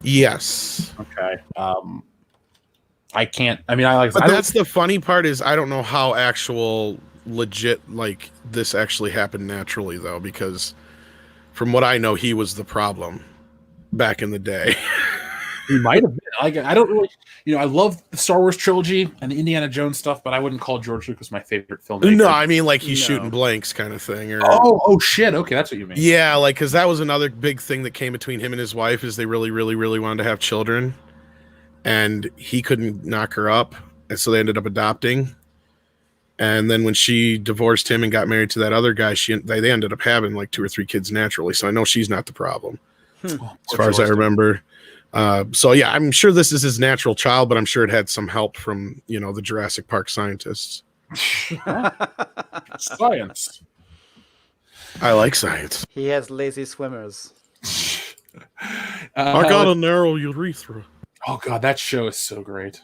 Yes. Okay. I can't. I mean, I like. But that's the funny part is I don't know how actual legit like this actually happened naturally though, because from what I know, he was the problem back in the day. He might have been. Like, I don't really. I love the Star Wars trilogy and the Indiana Jones stuff, but I wouldn't call George Lucas my favorite filmmaker. No, I mean like he's shooting blanks kind of thing. Or oh shit. Okay, that's what you mean. Yeah, like because that was another big thing that came between him and his wife is they really, really, really wanted to have children, and he couldn't knock her up, and so they ended up adopting. And then when she divorced him and got married to that other guy, they ended up having like 2 or 3 kids naturally. So I know she's not the problem, as far as I remember. So yeah, I'm sure this is his natural child, but I'm sure it had some help from the Jurassic Park scientists. Science. I like science. He has lazy swimmers. I got a narrow urethra. Oh god, that show is so great.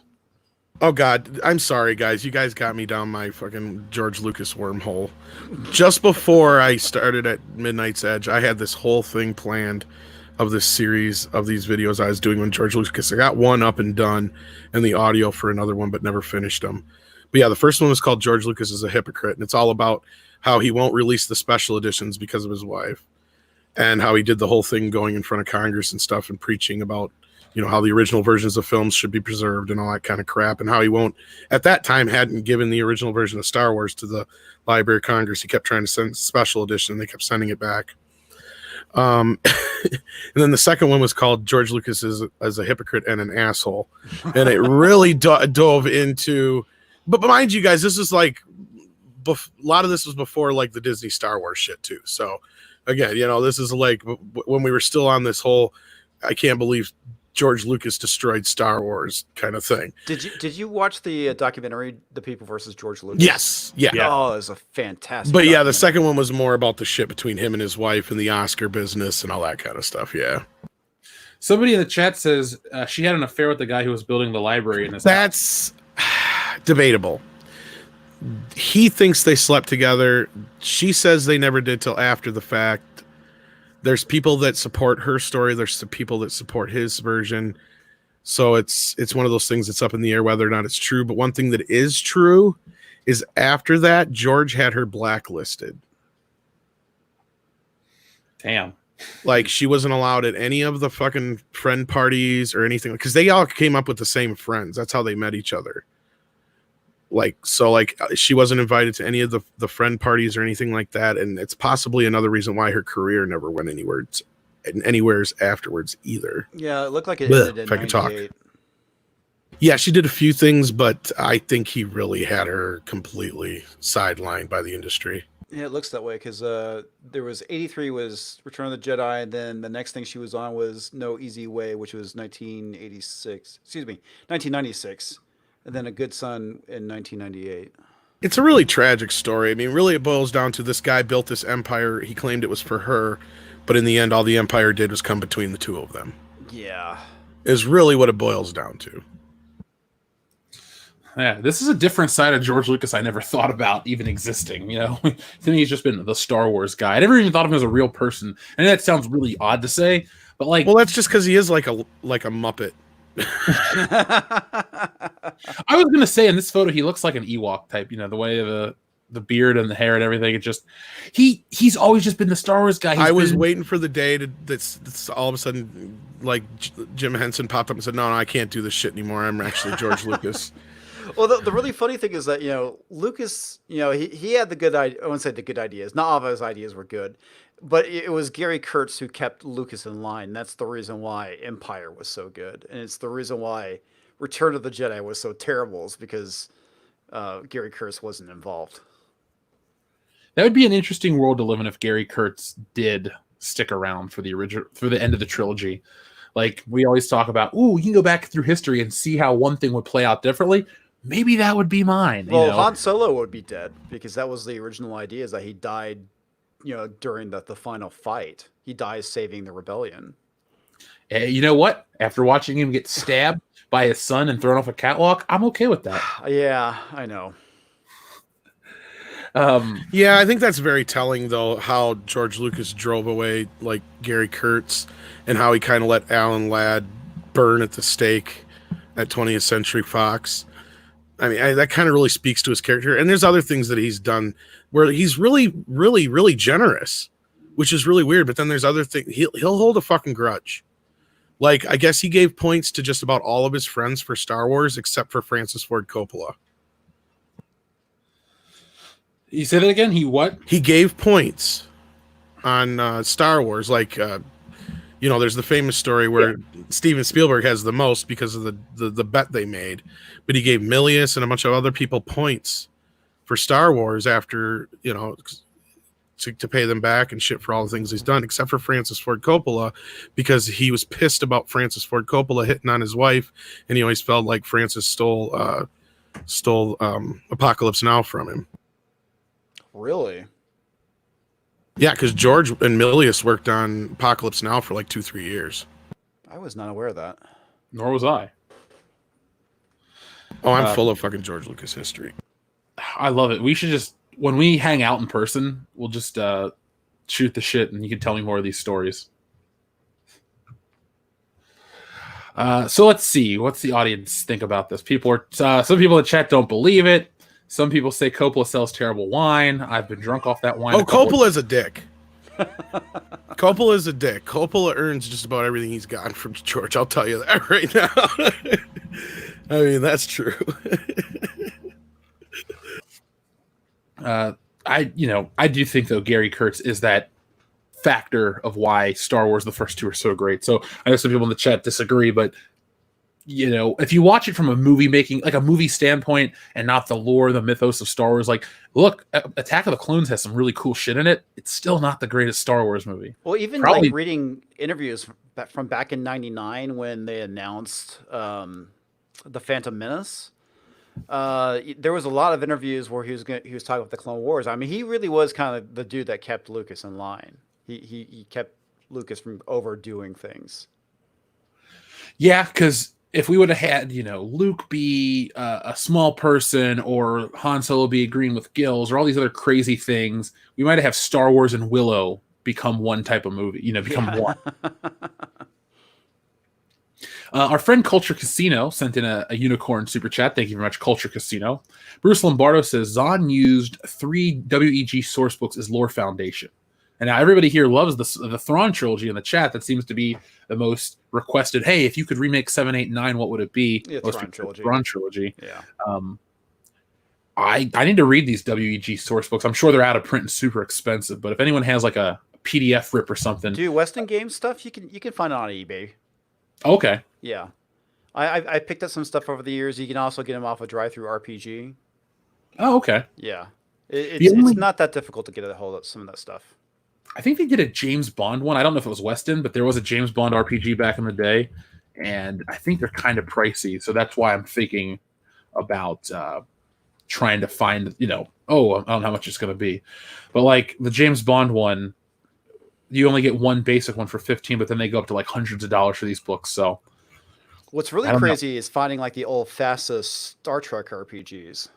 Oh god, I'm sorry guys. You guys got me down my fucking George Lucas wormhole. Just before I started at Midnight's Edge, I had this whole thing planned of this series of these videos I was doing when George Lucas. I got one up and done and the audio for another one, but never finished them. But yeah, the first one was called George Lucas is a Hypocrite, and it's all about how he won't release the special editions because of his wife, and how he did the whole thing going in front of Congress and stuff and preaching about how the original versions of films should be preserved and all that kind of crap, and how he won't, at that time, hadn't given the original version of Star Wars to the Library of Congress. He kept trying to send special edition, and they kept sending it back. And then the second one was called George Lucas as a Hypocrite and an Asshole, and it really dove into. But mind you, guys, this is like a lot of this was before like the Disney Star Wars shit too. So again, this is like when we were still on this whole I can't believe George Lucas destroyed Star Wars kind of thing. Did you watch the documentary The People versus George Lucas? Yes. Yeah. Oh, it was a fantastic But yeah, the second one was more about the shit between him and his wife and the Oscar business and all that kind of stuff. Yeah. Somebody in the chat says she had an affair with the guy who was building the library in this. That's debatable. He thinks they slept together. She says they never did till after the fact. There's people that support her story. There's some people that support his version. So it's one of those things that's up in the air whether or not it's true. But one thing that is true is after that, George had her blacklisted. Damn. Like she wasn't allowed at any of the fucking friend parties or anything, because they all came up with the same friends. That's how they met each other. She wasn't invited to any of the friend parties or anything like that, and it's possibly another reason why her career never went anywheres afterwards either. Yeah, it looked like it ended in if I could talk. 98. Yeah, she did a few things, but I think he really had her completely sidelined by the industry. Yeah, it looks that way because there was 83 was Return of the Jedi, and then the next thing she was on was No Easy Way, which was 1986. Excuse me, 1996, and then A Good Son in 1998. It's a really tragic story. I mean, really, it boils down to this guy built this empire. He claimed it was for her, but in the end, all the empire did was come between the two of them. Yeah. Is really what it boils down to. Yeah, this is a different side of George Lucas I never thought about even existing. You know, to me, he's just been the Star Wars guy. I never even thought of him as a real person, and that sounds really odd to say, but like, well, that's just because he is like a Muppet. I was gonna say in this photo, he looks like an Ewok type. You know, the way the beard and the hair and everything. It just he's always just been the Star Wars guy. I was waiting for the day that's all of a sudden like Jim Henson popped up and said, "No, I can't do this shit anymore. I'm actually George Lucas." Well, the really funny thing is that, Lucas, he had the good idea. I wouldn't say the good ideas. Not all of his ideas were good, but it was Gary Kurtz who kept Lucas in line. That's the reason why Empire was so good. And it's the reason why Return of the Jedi was so terrible, is because Gary Kurtz wasn't involved. That would be an interesting world to live in if Gary Kurtz did stick around for the end of the trilogy. Like we always talk about, you can go back through history and see how one thing would play out differently. Maybe that would be mine. Well, Han Solo would be dead because that was the original idea, is that he died, during the final fight. He dies saving the rebellion. You know what? After watching him get stabbed by his son and thrown off a catwalk, I'm okay with that. Yeah, I know. Yeah, I think that's very telling, though, how George Lucas drove away like Gary Kurtz and how he kind of let Alan Ladd burn at the stake at 20th Century Fox. I mean, that kind of really speaks to his character. And there's other things that he's done where he's really, really, really generous, which is really weird. But then there's other things. He'll hold a fucking grudge. Like, I guess he gave points to just about all of his friends for Star Wars, except for Francis Ford Coppola. You say that again? He what? He gave points on Star Wars. Like, there's the famous story where Steven Spielberg has the most because of the bet they made. But he gave Milius and a bunch of other people points for Star Wars after, to pay them back and shit for all the things he's done, except for Francis Ford Coppola, because he was pissed about Francis Ford Coppola hitting on his wife, and he always felt like Francis stole Apocalypse Now from him. Really? Yeah, because George and Milius worked on Apocalypse Now for like 2-3 years. I was not aware of that. Nor was I. Oh, I'm full of fucking George Lucas history. I love it. We should just, when we hang out in person, we'll just shoot the shit and you can tell me more of these stories. So let's see. What's the audience think about this? Some people in chat don't believe it. Some people say Coppola sells terrible wine. I've been drunk off that wine. Oh, Coppola's a dick. Coppola's a dick. Coppola earns just about everything he's gotten from George. I'll tell you that right now. I mean, that's true. I do think, though, Gary Kurtz is that factor of why Star Wars, the first two, are so great. So I know some people in the chat disagree, but if you watch it from a movie standpoint and not the lore, the mythos of Star Wars, like, look, Attack of the Clones has some really cool shit in it. It's still not the greatest Star Wars movie. Well, even like reading interviews from back in '99 when they announced the Phantom Menace, there was a lot of interviews where he was talking about the Clone Wars. I mean, he really was kind of the dude that kept Lucas in line. He kept Lucas from overdoing things. Yeah, because if we would have had, Luke be a small person or Han Solo be agreeing with gills or all these other crazy things, we might have Star Wars and Willow become one type of movie, one. Our friend Culture Casino sent in a unicorn super chat. Thank you very much, Culture Casino. Bruce Lombardo says Zahn used 3 WEG source books as lore foundation. And now everybody here loves the Thrawn trilogy in the chat. That seems to be the most requested. Hey, if you could remake 7, 8, 9, what would it be? Yeah, Thrawn trilogy. Yeah. I need to read these WEG source books. I'm sure they're out of print and super expensive. But if anyone has like a PDF rip or something, dude, Weston Games stuff you can find it on eBay. Okay. Yeah, I picked up some stuff over the years. You can also get them off of Drive-Thru RPG. Oh, okay. Yeah. It's not that difficult to get a hold of some of that stuff. I think they did a James Bond one. I don't know if it was Weston, but there was a James Bond RPG back in the day, and I think they're kind of pricey. So that's why I'm thinking about trying to find, I don't know how much it's going to be. But like the James Bond one, you only get one basic one for $15, but then they go up to like hundreds of dollars for these books. So what's really crazy is finding like the old fastest Star Trek RPGs.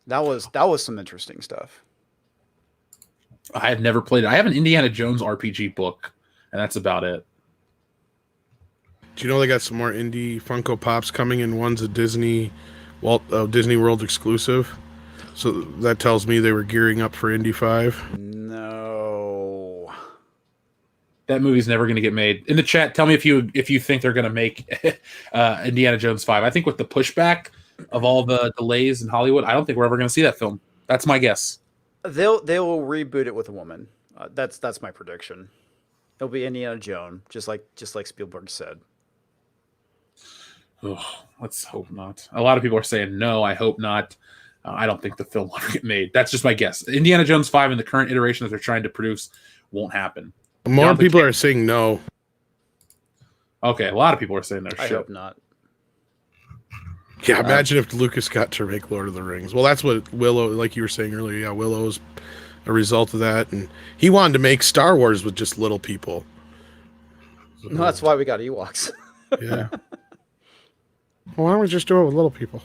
That was some interesting stuff. I had never played it. I have an Indiana Jones RPG book, and that's about it. Do you know they got some more indie Funko Pops coming, and one's a Disney World exclusive? So that tells me they were gearing up for Indy 5. No. That movie's never going to get made. In the chat, tell me if you think they're going to make Indiana Jones 5. I think with the pushback of all the delays in Hollywood, I don't think we're ever going to see that film. That's my guess. They will reboot it with a woman. That's my prediction. It'll be Indiana Jones, just like Spielberg said. Oh, let's hope not. A lot of people are saying no. I hope not. I don't think the film will ever get made. That's just my guess. Indiana Jones 5 in the current iteration that they're trying to produce won't happen. More people are saying no. Okay, a lot of people are saying they're I hope not. Yeah, imagine if Lucas got to make Lord of the Rings. Well, that's what Willow, like you were saying earlier, yeah, Willow's a result of that. And he wanted to make Star Wars with just little people. So, no, that's why we got Ewoks. Yeah. Well, why don't we just do it with little people?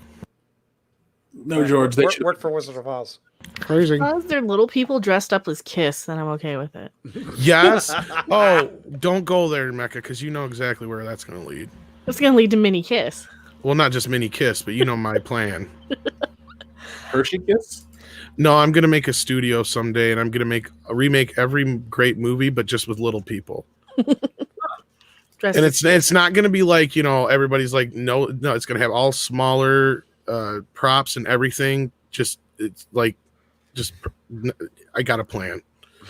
No, George. They work for Wizard of Oz. Crazy. As long as they're little people dressed up as Kiss, then I'm okay with it. Yes. Oh, don't go there, Mecca, because you know exactly where that's going to lead. It's going to lead to Mini Kiss. Well, not just Mini Kiss, but you know my plan. Hershey Kiss? No, I'm going to make a studio someday, and I'm going to remake every great movie, but just with little people. And it's not going to be like, everybody's like, no, it's going to have all smaller props and everything. I got a plan.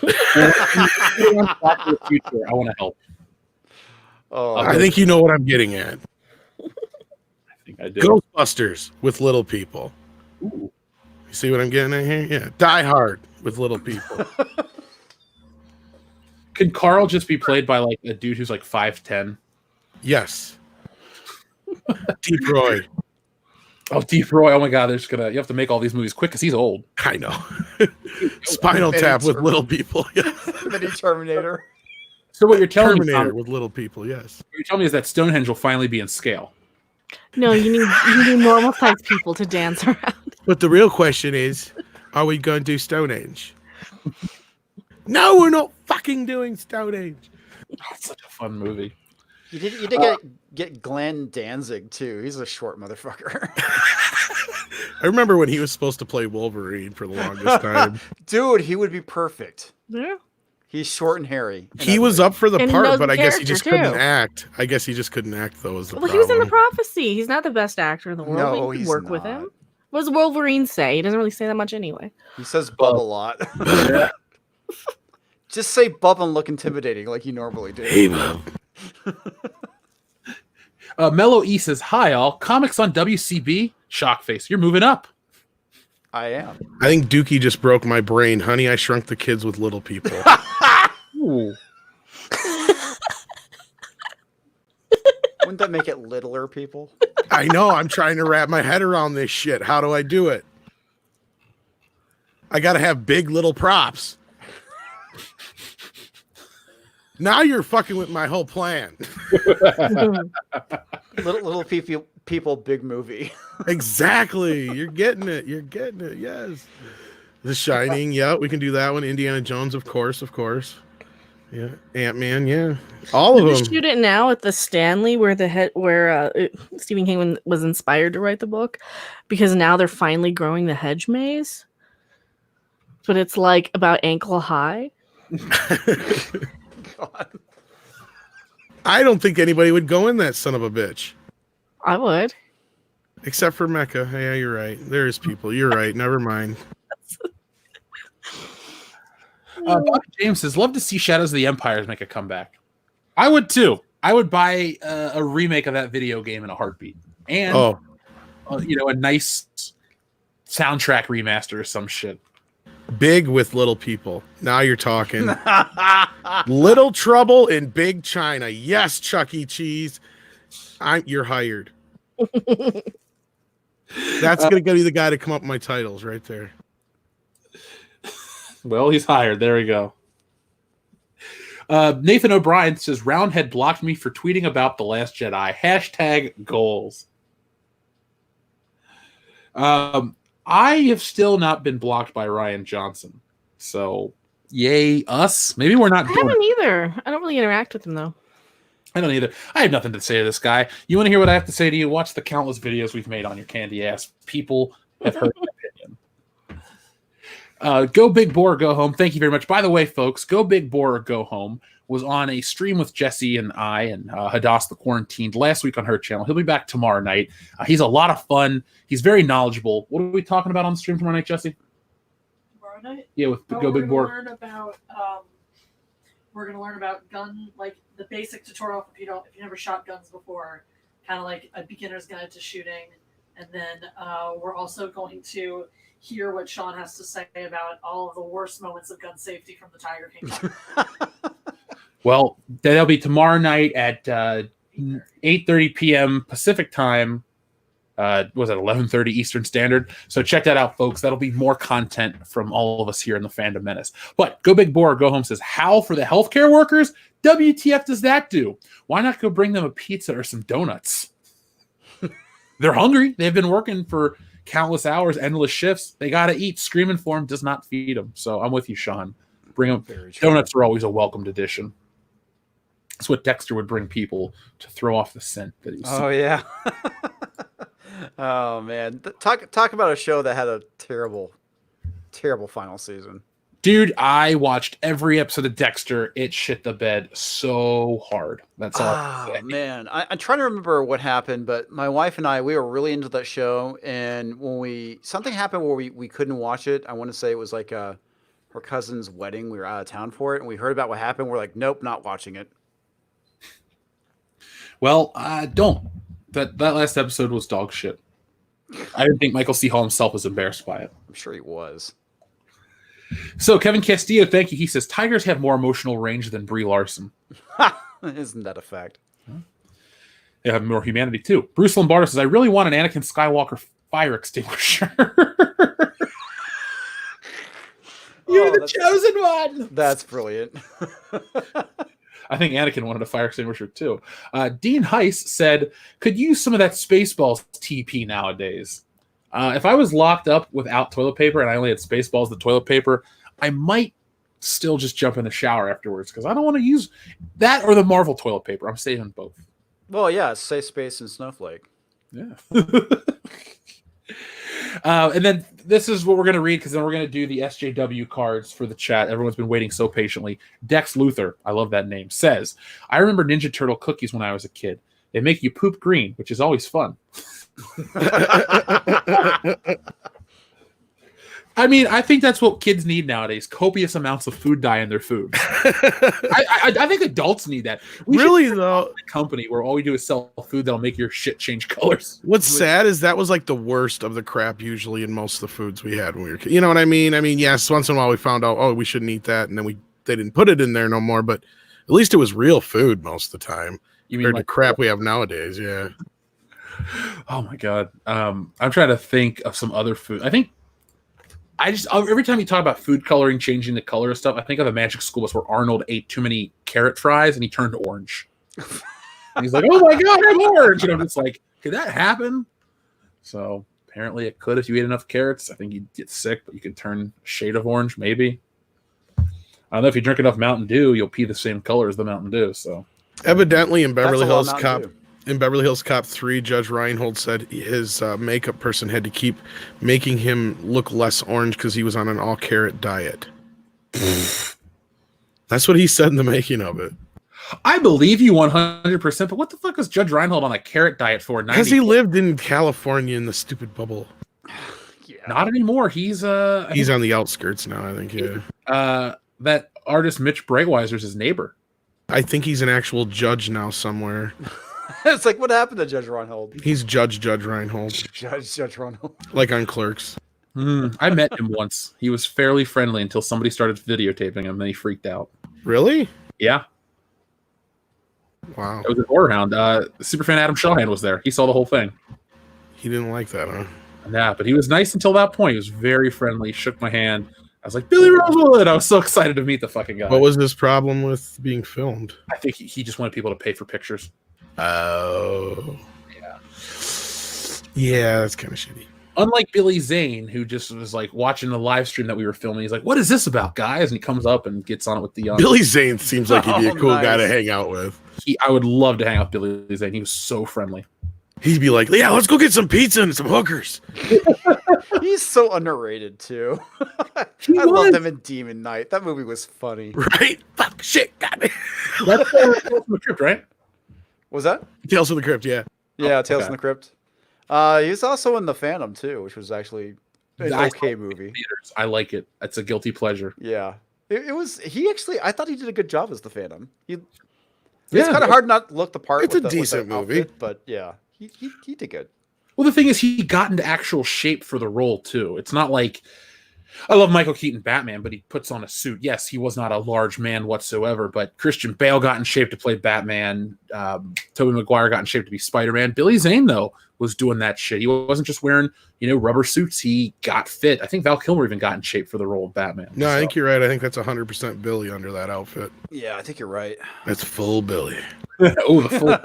I want to help. Oh, I think you know what I'm getting at. I think I do. Ghostbusters with little people. Ooh. You see what I'm getting at here? Yeah. Die Hard with little people. Could Carl just be played by like a dude who's like 5'10"? Yes. Deep Roy. Oh, Deep Roy. Oh my God, you have to make all these movies quick because he's old. I know. Spinal Tap with little people. Mini Terminator. So what you're telling me, Terminator with little people, yes. What you're telling me is that Stonehenge will finally be in scale. No, you need normal sized people to dance around. But the real question is, are we going to do Stonehenge? No, we're not fucking doing Stonehenge. That's such a fun movie. You did get Glenn Danzig too. He's a short motherfucker. I remember when he was supposed to play Wolverine for the longest time. Dude, he would be perfect. Yeah. He's short and hairy. He was up for the And he part, knows but the I guess he character, just couldn't too. act. I guess he just couldn't act, though, was the Well, problem. he was in the Prophecy. He's not the best actor in the world. No, but you he's can work with not. him. What does Wolverine say? He doesn't really say that much anyway. He says bub a lot. Just say bub and look intimidating like you normally do. Hey, Bob. Mellow E says, hi, all. Comics on WCB? Shockface. You're moving up. I am. I think Dookie just broke my brain. Honey, I Shrunk the Kids with Little People. Ooh. Wouldn't that make it littler people? I know. I'm trying to wrap my head around this shit. How do I do it? I got to have big little props. Now you're fucking with my whole plan. little people, big movie. Exactly. You're getting it. Yes. The Shining. Yeah, we can do that one. Indiana Jones, of course. Yeah. Ant-Man. Yeah. All of They them. shoot it now at the Stanley where Stephen King was inspired to write the book, because now they're finally growing the hedge maze. But it's like about ankle high. God. I don't think anybody would go in that son of a bitch. I would. Except for Mecca. Yeah, you're right. There's people. You're right. Never mind. Bobby James says, love to see Shadows of the Empires make a comeback. I would too. I would buy a remake of that video game in a heartbeat. And, a nice soundtrack remaster or some shit. Big with little people. Now you're talking. Little Trouble in Big China. Yes, Chuck E. Cheese. You're hired. That's going to be the guy to come up with my titles right there. Well, he's hired. There we go. Nathan O'Brien says, Roundhead blocked me for tweeting about The Last Jedi. # goals. I have still not been blocked by Ryan Johnson. So, yay us. Maybe we're not. I haven't either. I don't really interact with him, though. I don't either. I have nothing to say to this guy. You want to hear what I have to say to you? Watch the countless videos we've made on your candy ass. People have heard my opinion. Go Big Boar or Go Home. Thank you very much. By the way, folks, Go Big Boar or Go Home was on a stream with Jesse and I and Hadass the Quarantined last week on her channel. He'll be back tomorrow night. He's a lot of fun. He's very knowledgeable. What are we talking about on the stream tomorrow night, Jesse? Tomorrow night? Yeah, with Go Big Boar. We're gonna learn about gun, like the basic tutorial if you never shot guns before, kind of like a beginner's guide to shooting, and then we're also going to hear what Sean has to say about all of the worst moments of gun safety from the Tiger King. Well, that'll be tomorrow night at 8:30 p.m. Pacific time. Was it 11:30 Eastern Standard? So check that out, folks. That'll be more content from all of us here in the Fandom Menace. But Go Big Boar or Go Home says, how for the healthcare workers? WTF does that do? Why not go bring them a pizza or some donuts? They're hungry. They've been working for countless hours, endless shifts. They got to eat. Screaming for them does not feed them. So I'm with you, Sean. Bring them. Donuts are always a welcomed addition. That's what Dexter would bring people to throw off the scent that he was. Oh, yeah. Oh, man. Talk about a show that had a terrible final season. Dude, I watched every episode of Dexter. It shit the bed so hard. That's all I can say. Man. I'm trying to remember what happened, but my wife and I, we were really into that show. And when something happened where we couldn't watch it. I want to say it was like her cousin's wedding. We were out of town for it. And we heard about what happened. We're like, nope, not watching it. Well, don't. That last episode was dog shit. I didn't think Michael C. Hall himself was embarrassed by it. I'm sure he was. So Kevin Castillo, thank you. He says, Tigers have more emotional range than Brie Larson. Isn't that a fact? They have more humanity, too. Bruce Lombardo says, I really want an Anakin Skywalker fire extinguisher. You're the chosen one! That's brilliant. I think Anakin wanted a fire extinguisher too. Dean Heiss said, could use some of that Spaceballs TP nowadays. If I was locked up without toilet paper and I only had Spaceballs, the toilet paper, I might still just jump in the shower afterwards because I don't want to use that or the Marvel toilet paper. I'm saving both. Well, yeah, Safe Space and Snowflake. Yeah. And then this is what we're going to read because then we're going to do the SJW cards for the chat. Everyone's been waiting so patiently. Dex Luther, I love that name, says, I remember Ninja Turtle cookies when I was a kid. They make you poop green, which is always fun. I mean, I think that's what kids need nowadays. Copious amounts of food dye in their food. I think adults need that. We really, should though, a company where all we do is sell food that'll make your shit change colors. What's sad is that was like the worst of the crap usually in most of the foods we had when we were kids. You know what I mean? I mean, yes, once in a while we found out, oh, we shouldn't eat that, and then they didn't put it in there no more, but at least it was real food most of the time. You mean compared like to crap we have nowadays, yeah. Oh my god. I'm trying to think of some other food. I think every time you talk about food coloring, changing the color of stuff, I think of a Magic School Bus where Arnold ate too many carrot fries and he turned orange. And he's like, "Oh my god, I'm orange!" And I'm just like, "Could that happen?" So apparently, it could if you eat enough carrots. I think you'd get sick, but you could turn a shade of orange, maybe. I don't know if you drink enough Mountain Dew, you'll pee the same color as the Mountain Dew. So evidently, in Beverly Hills Cop. In Beverly Hills Cop 3, Judge Reinhold said his makeup person had to keep making him look less orange because he was on an all-carrot diet. That's what he said in the making of it. I believe you 100%, but what the fuck was Judge Reinhold on a carrot diet for? Because he lived in California in the stupid bubble. Yeah. Not anymore. He's on the outskirts now, I think, yeah. That artist Mitch Breitweiser's his neighbor. I think he's an actual judge now somewhere. It's like, what happened to Judge Reinhold? He's Judge Reinhold. Judge Reinhold. Like on Clerks. I met him once. He was fairly friendly until somebody started videotaping him, and then he freaked out. Really? Yeah, Wow. it was an horror hound. Superfan Adam Shawhan was there. He saw the whole thing. He didn't like that, huh? Yeah, but he was nice until that point. He was very friendly, shook my hand. I was like, Billy Rosewood! I was so excited to meet the fucking guy. What was his problem with being filmed? I think he just wanted people to pay for pictures. Oh. Yeah. Yeah, that's kind of shitty. Unlike Billy Zane, who just was like watching the live stream that we were filming. He's like, what is this about, guys? And he comes up and gets on it with the young. Billy Zane seems like he'd be a cool guy to nice. hang out with. I would love to hang out with Billy Zane. He was so friendly. He'd be like, yeah, let's go get some pizza and some hookers. He's so underrated too. I loved him in Demon Knight. That movie was funny. Right? Fuck, shit, got me. That's Tales from the Crypt, right? Was that? Tales from the Crypt, yeah. Yeah, Tales okay. from the Crypt. He was also in The Phantom too, which was actually an I okay saw movie. Theaters. I like it. It's a guilty pleasure. Yeah, it was. He actually, I thought he did a good job as the Phantom. It's Yeah, kind of hard not to look the part. It's with a the decent movie. outfit, but yeah, he did good. Well, the thing is, he got into actual shape for the role too. It's not like I love Michael Keaton Batman, but he puts on a suit. Yes, he was not a large man whatsoever, but Christian Bale got in shape to play Batman. Tobey Maguire got in shape to be Spider-Man. Billy Zane, though, was doing that shit. He wasn't just wearing, rubber suits. He got fit. I think Val Kilmer even got in shape for the role of Batman. No, I think you're right. I think that's 100% Billy under that outfit. Yeah, I think you're right. That's full Billy. Oh, the full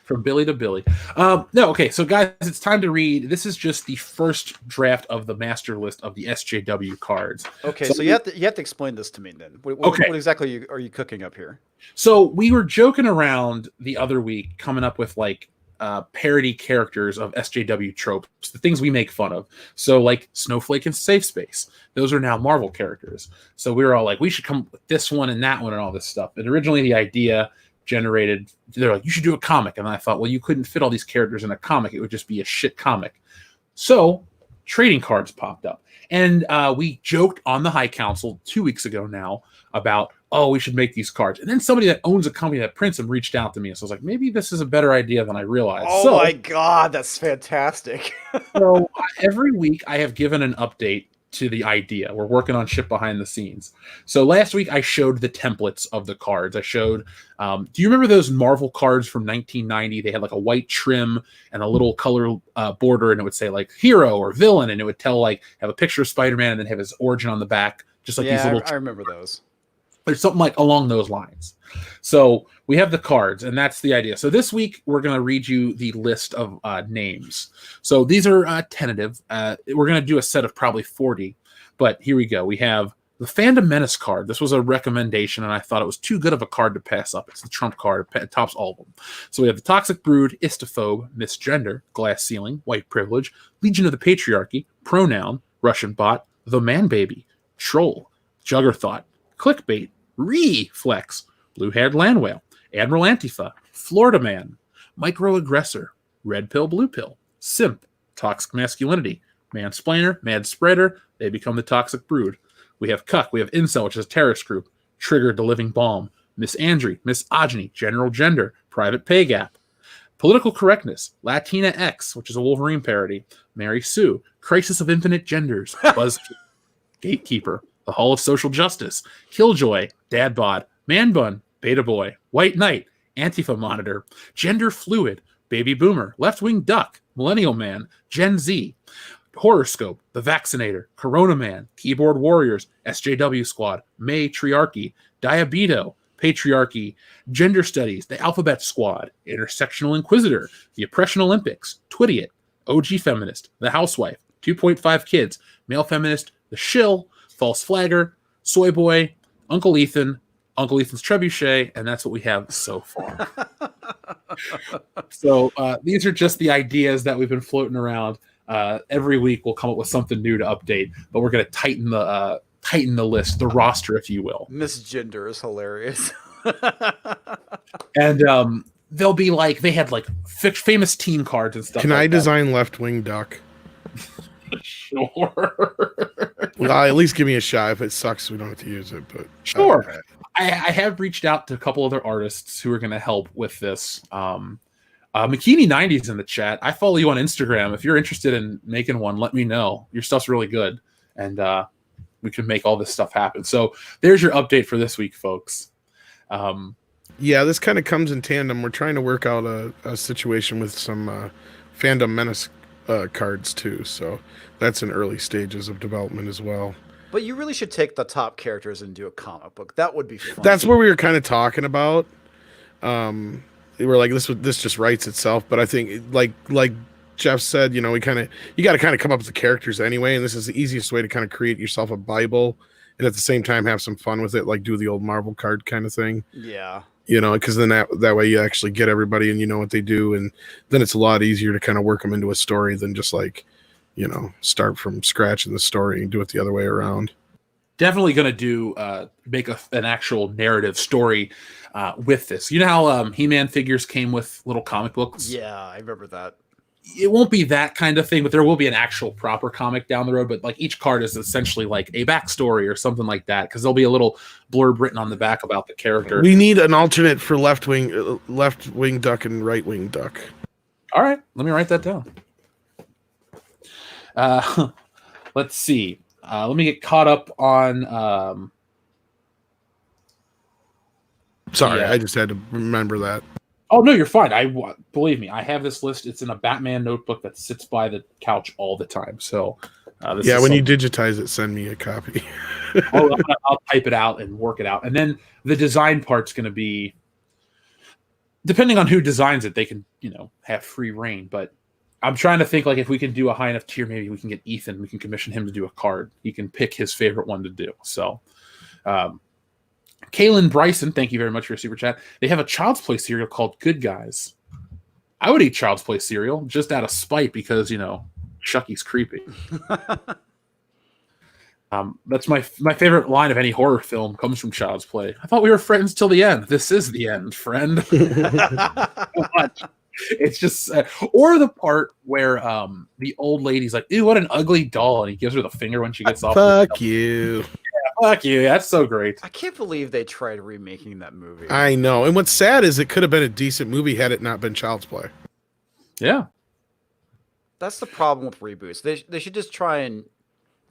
from Billy to Billy. No, okay, so guys, it's time to read. This is just the first draft of the master list of the SJW cards. Okay, so you have to explain this to me then. What exactly are you cooking up here? So we were joking around the other week, coming up with like parody characters of SJW tropes, the things we make fun of. So like Snowflake and Safe Space, those are now Marvel characters. So we were all like, we should come up with this one and that one and all this stuff. And originally the idea generated, they're like, you should do a comic. And I thought, well, you couldn't fit all these characters in a comic. It would just be a shit comic. So trading cards popped up. And we joked on the High Council 2 weeks ago now about, oh, we should make these cards. And then somebody that owns a company that prints them reached out to me. So I was like, maybe this is a better idea than I realized. Oh my God, that's fantastic. So every week I have given an update to the idea. We're working on shit behind the scenes. So last week I showed the templates of the cards. I showed, do you remember those Marvel cards from 1990? They had like a white trim and a little color border, and it would say like hero or villain, and it would tell like have a picture of Spider-Man and then have his origin on the back, just like these little. I remember those. There's something like along those lines. So we have the cards, and that's the idea. So this week we're going to read you the list of names. So these are tentative. We're going to do a set of probably 40, but here we go. We have the Fandom Menace card. This was a recommendation, and I thought it was too good of a card to pass up. It's the trump card. It tops all of them. So we have the Toxic Brood, Istophobe, Misgender, Glass Ceiling, White Privilege, Legion of the Patriarchy, Pronoun, Russian Bot, The Man Baby, Troll, Juggerthought, Clickbait, Reflex, Blue-Haired Land Whale, Admiral Antifa, Florida Man, Microaggressor, Red Pill, Blue Pill, Simp, Toxic Masculinity, Mansplainer, Mad Spreader, they become the Toxic Brood. We have Cuck, we have Incel, which is a terrorist group, Trigger, the Living Bomb, Miss Andre, Misogyny, General Gender, Private Pay Gap, Political Correctness, Latina X, which is a Wolverine parody, Mary Sue, Crisis of Infinite Genders, Buzzkill, Gatekeeper, The Hall of Social Justice, Killjoy, Dadbod, Man Bun, Beta Boy, White Knight, Antifa Monitor, Gender Fluid, Baby Boomer, Left Wing Duck, Millennial Man, Gen Z, Horoscope, The Vaccinator, Corona Man, Keyboard Warriors, SJW Squad, Matriarchy, Diabeto, Patriarchy, Gender Studies, The Alphabet Squad, Intersectional Inquisitor, The Oppression Olympics, Twittiot, OG Feminist, The Housewife, 2.5 Kids, Male Feminist, The Shill, False Flagger, Soy Boy, Uncle Ethan's Trebuchet, and that's what we have so far. So these are just the ideas that we've been floating around. Every week we'll come up with something new to update, but we're going to tighten the list, the roster, if you will. Misgender is hilarious. And they'll be like, they had like famous team cards and stuff. Can like I that. design Left Wing Duck? Sure. Well, at least give me a shot. If it sucks, we don't have to use it. But sure. I have reached out to a couple other artists who are going to help with this. McKinney 90's in the chat. I follow you on Instagram. If you're interested in making one, let me know. Your stuff's really good, and we can make all this stuff happen. So there's your update for this week, folks. Yeah, this kind of comes in tandem. We're trying to work out a situation with some Fandom Menace cards too. So that's in early stages of development as well. But you really should take the top characters and do a comic book. That would be fun. That's where we were kind of talking about. We were like, this just writes itself. But I think, like Jeff said, you got to kind of come up with the characters anyway. And this is the easiest way to kind of create yourself a Bible, and at the same time have some fun with it, like do the old Marvel card kind of thing. Yeah. Because then that way you actually get everybody and you know what they do, and then it's a lot easier to kind of work them into a story than just like, start from scratch in the story and do it the other way around. Definitely going to do make an actual narrative story with this. You know how He-Man figures came with little comic books? Yeah, I remember that. It won't be that kind of thing, but there will be an actual proper comic down the road. But like each card is essentially like a backstory or something like that, because there'll be a little blurb written on the back about the character. We need an alternate for left wing duck and right wing duck. All right, let me write that down. Let's see. Let me get caught up on. Sorry, I just had to remember that. Oh no, you're fine. Believe me, I have this list. It's in a Batman notebook that sits by the couch all the time. So, when you digitize it, send me a copy. I'll type it out and work it out, and then the design part's going to be, depending on who designs it, they can have free reign. But I'm trying to think like if we can do a high enough tier, maybe we can get Ethan. We can commission him to do a card. He can pick his favorite one to do. So. Kaylin Bryson, thank you very much for your super chat. They have a Child's Play cereal called Good Guys. I would eat Child's Play cereal just out of spite because, Chucky's creepy. That's my favorite line of any horror film comes from Child's Play. I thought we were friends till the end. This is the end, friend. It's just, or the part where the old lady's like, "Ew, what an ugly doll," and he gives her the finger when she gets off. Fuck you. Fuck you. That's so great. I can't believe they tried remaking that movie. I know. And what's sad is it could have been a decent movie had it not been Child's Play. Yeah. That's the problem with reboots. They should just try and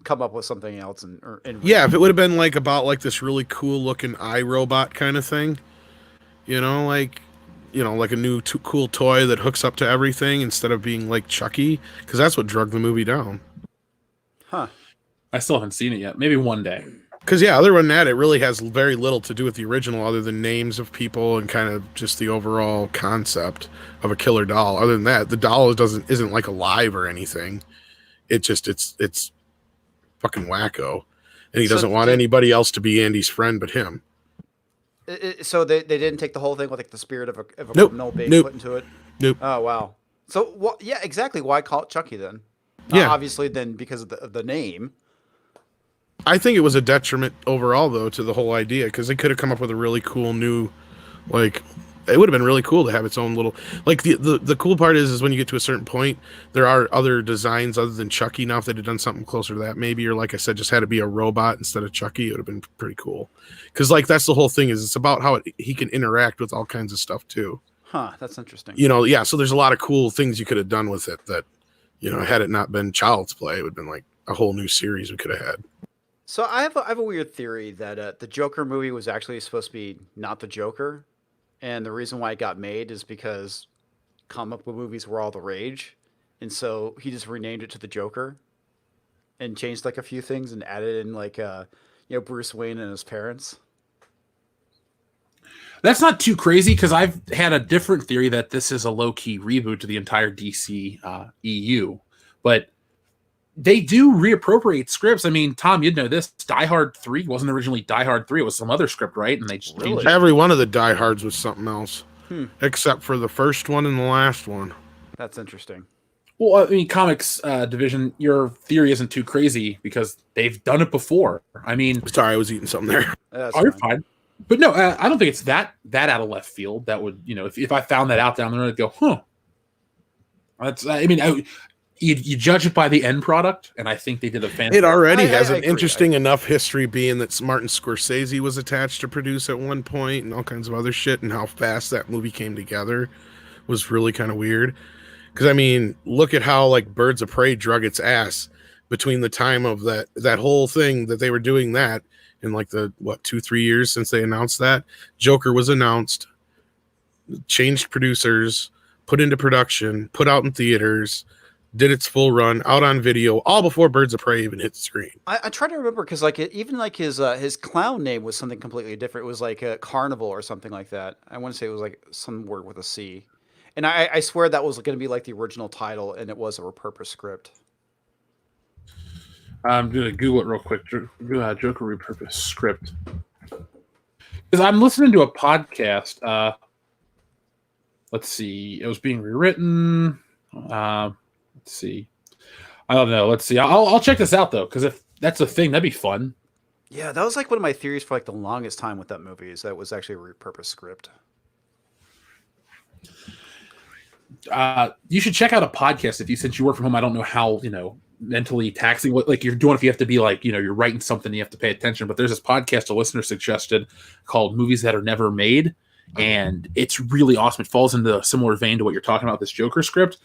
come up with something else. Yeah, if it would have been like about like this really cool looking iRobot kind of thing, like a new cool toy that hooks up to everything instead of being like Chucky, because that's what drug the movie down. Huh. I still haven't seen it yet. Maybe one day. Because, other than that, it really has very little to do with the original other than names of people and kind of just the overall concept of a killer doll. Other than that, the doll isn't like alive or anything. It's fucking wacko. And he doesn't want anybody else to be Andy's friend but him. So they didn't take the whole thing with like the spirit of a criminal being put into it? Nope. Oh, wow. So, yeah, exactly. Why call it Chucky then? Yeah. Obviously, then because of the name. I think it was a detriment overall, though, to the whole idea, because they could have come up with a really cool new, like, it would have been really cool to have its own little, like, the cool part is when you get to a certain point, there are other designs other than Chucky. Now, if they'd have done something closer to that, maybe, or like I said, just had to be a robot instead of Chucky, it would have been pretty cool. Because, like, that's the whole thing, is it's about how he can interact with all kinds of stuff, too. Huh, that's interesting. So there's a lot of cool things you could have done with it that, had it not been Child's Play, it would have been like a whole new series we could have had. So I have a weird theory that the Joker movie was actually supposed to be not the Joker, and the reason why it got made is because comic book movies were all the rage, and so he just renamed it to the Joker, and changed like a few things and added in like Bruce Wayne and his parents. That's not too crazy because I've had a different theory that this is a low-key reboot to the entire DC EU, but they do reappropriate scripts. I mean, Tom, you'd know this. Die Hard 3 wasn't originally Die Hard 3. It was some other script, right? And they just changed it. Every one of the Die Hards was something else, except for the first one and the last one. That's interesting. Well, I mean, comics division, your theory isn't too crazy because they've done it before. I mean... Sorry, I was eating something there. You're fine. But no, I don't think it's that out of left field. That would, if I found that out down the road, I'd go, huh. That's, I mean... You judge it by the end product, and I think they did a fantastic. It already has an interesting enough history, being that Martin Scorsese was attached to produce at one point, and all kinds of other shit, and how fast that movie came together was really kind of weird. Because I mean, look at how like Birds of Prey drug its ass between the time of that whole thing that they were doing that in like the 2-3 years since they announced that. Joker was announced, changed producers, put into production, put out in theaters, did its full run, out on video, all before Birds of Prey even hit the screen. I try to remember because like even like his clown name was something completely different. It was like a Carnival or something like that. I want to say it was like some word with a C, and I swear that was going to be like the original title, and it was a repurposed script. I'm gonna Google it real quick. Joker repurposed script. Because I'm listening to a podcast. Let's see. It was being rewritten. Let's see. I don't know. Let's see. I'll check this out though, because if that's a thing, that'd be fun. Yeah, that was like one of my theories for like the longest time with that movie is that it was actually a repurposed script. You should check out a podcast since you work from home. I don't know how mentally taxing what like you're doing if you have to be like you're writing something, you have to pay attention. But there's this podcast a listener suggested called Movies That Are Never Made, and it's really awesome. It falls into a similar vein to what you're talking about, this Joker script.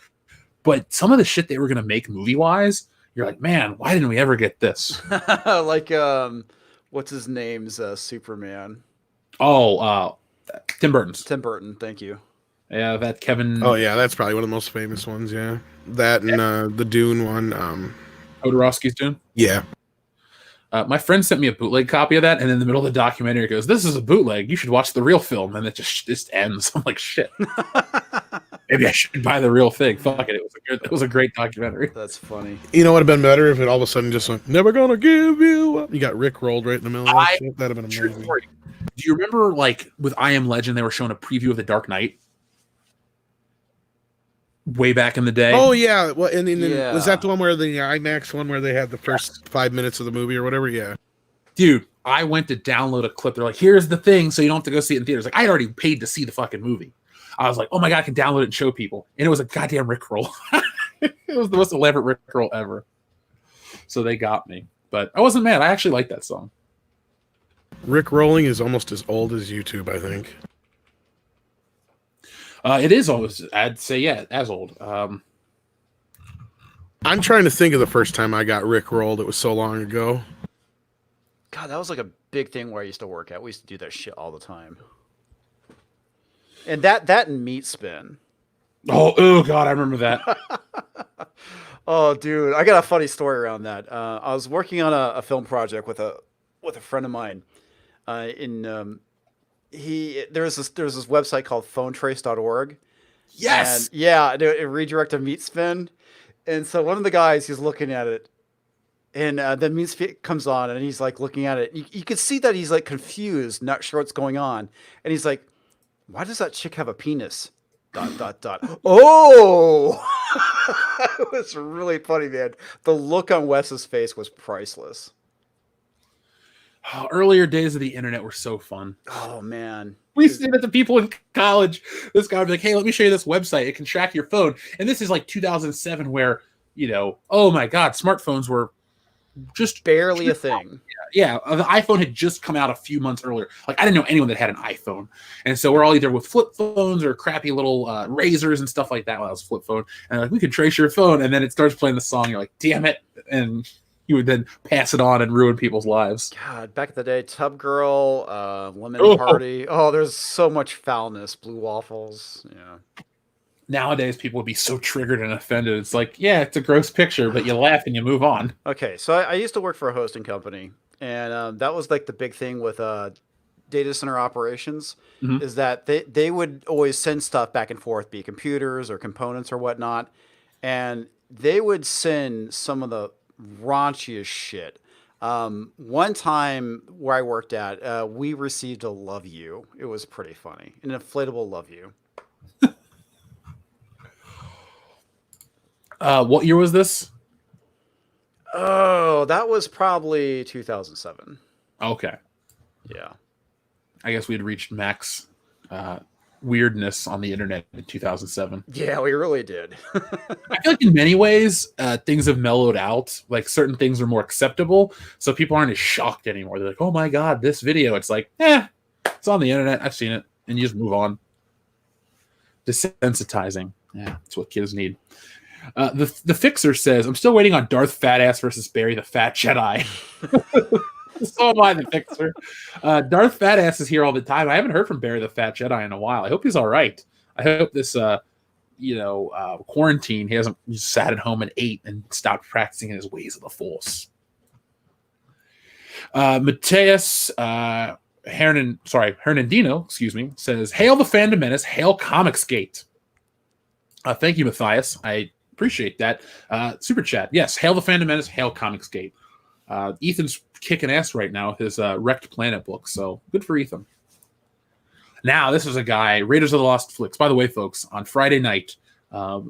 But some of the shit they were going to make movie wise, you're like, man, why didn't we ever get this? Like what's his name's Superman? Tim Burton's. Tim Burton, thank you. Yeah, that Kevin. Oh yeah, that's probably one of the most famous ones. Yeah, that and the Dune one. Jodorowsky's Dune. Yeah. My friend sent me a bootleg copy of that, and in the middle of the documentary, it goes, "This is a bootleg. You should watch the real film." And it just ends. I'm like, shit. Maybe I should buy the real thing. Fuck it. It was a great documentary. That's funny. You know what would have been better if it all of a sudden just went, "Never gonna give you up." You got Rick rolled right in the middle of that shit. That'd have been amazing. Do you remember, like, with I Am Legend, they were showing a preview of The Dark Knight? Way back in the day. Oh yeah, well, and Yeah. was that the one where the IMAX one where they had the first 5 minutes of the movie or whatever? Yeah, Dude, I went to download a clip. They're like, "Here's the thing, so you don't have to go see it in theaters." Like, I had already paid to see the fucking movie. I was like, "Oh my god, I can download it and show people." And it was a goddamn Rickroll. It was the most elaborate Rickroll ever. So they got me, but I wasn't mad. I actually liked that song. Rick rolling is almost as old as YouTube, I think. It is almost, I'd say, yeah, as old. I'm trying to think of the first time I got Rick rolled. It was so long ago. God, that was like a big thing where I used to work at. We used to do that shit all the time. And that and meat spin. Oh god, I remember that. Oh, dude, I got a funny story around that. I was working on a film project with a friend of mine. There was this website called phonetrace.org. Yes. And yeah, it redirected meat spin. And so one of the guys, he's looking at it, and then meat spin comes on, and he's like looking at it. You can see that he's like confused, not sure what's going on. And he's like, "Why does that chick have a penis?" ... Oh, it was really funny, man. The look on Wes's face was priceless. Oh, earlier days of the internet were so fun. Oh man, We used to do that to people in college. This guy would be like, "Hey, let me show you this website. It can track your phone." And this is like 2007, where oh my god, smartphones were just barely a thing. Yeah, the iPhone had just come out a few months earlier. Like, I didn't know anyone that had an iPhone. And so we're all either with flip phones or crappy little razors and stuff like that when I was flip phone. And like, we could trace your phone. And then it starts playing the song. You're like, damn it. And you would then pass it on and ruin people's lives. God, back in the day, Tub Girl, Lemon Party. Oh, there's so much foulness. Blue Waffles. Yeah. Nowadays, people would be so triggered and offended. It's like, yeah, it's a gross picture, but you laugh and you move on. Okay, so I used to work for a hosting company. And that was like the big thing with data center operations, is that they would always send stuff back and forth, be it computers or components or whatnot. And they would send some of the raunchiest shit. One time where I worked at, we received a love you. It was pretty funny. An inflatable love you. What year was this? Oh, that was probably 2007. Okay. Yeah. I guess we had reached max weirdness on the internet in 2007. Yeah, we really did. I feel like in many ways, things have mellowed out. Like, certain things are more acceptable, so people aren't as shocked anymore. They're like, "Oh my god, this video!" It's like, it's on the internet. I've seen it, and you just move on. Desensitizing. Yeah, that's what kids need. The Fixer says, I'm still waiting on Darth Fatass versus Barry the Fat Jedi. So am I, the Fixer. Darth Fatass is here all the time. I haven't heard from Barry the Fat Jedi in a while. I hope he's all right. I hope this, quarantine, he hasn't sat at home and ate and stopped practicing in his ways of the Force. Mateus Hernandino, says, "Hail the Fandom Menace, hail Comicsgate." Thank you, Matthias. I appreciate that. Super chat. Yes, hail the Fandom Menace, hail Comicsgate. Ethan's kicking ass right now with his Wrecked Planet book, so good for Ethan. Now, this is a guy, Raiders of the Lost Flicks. By the way, folks, on Friday night,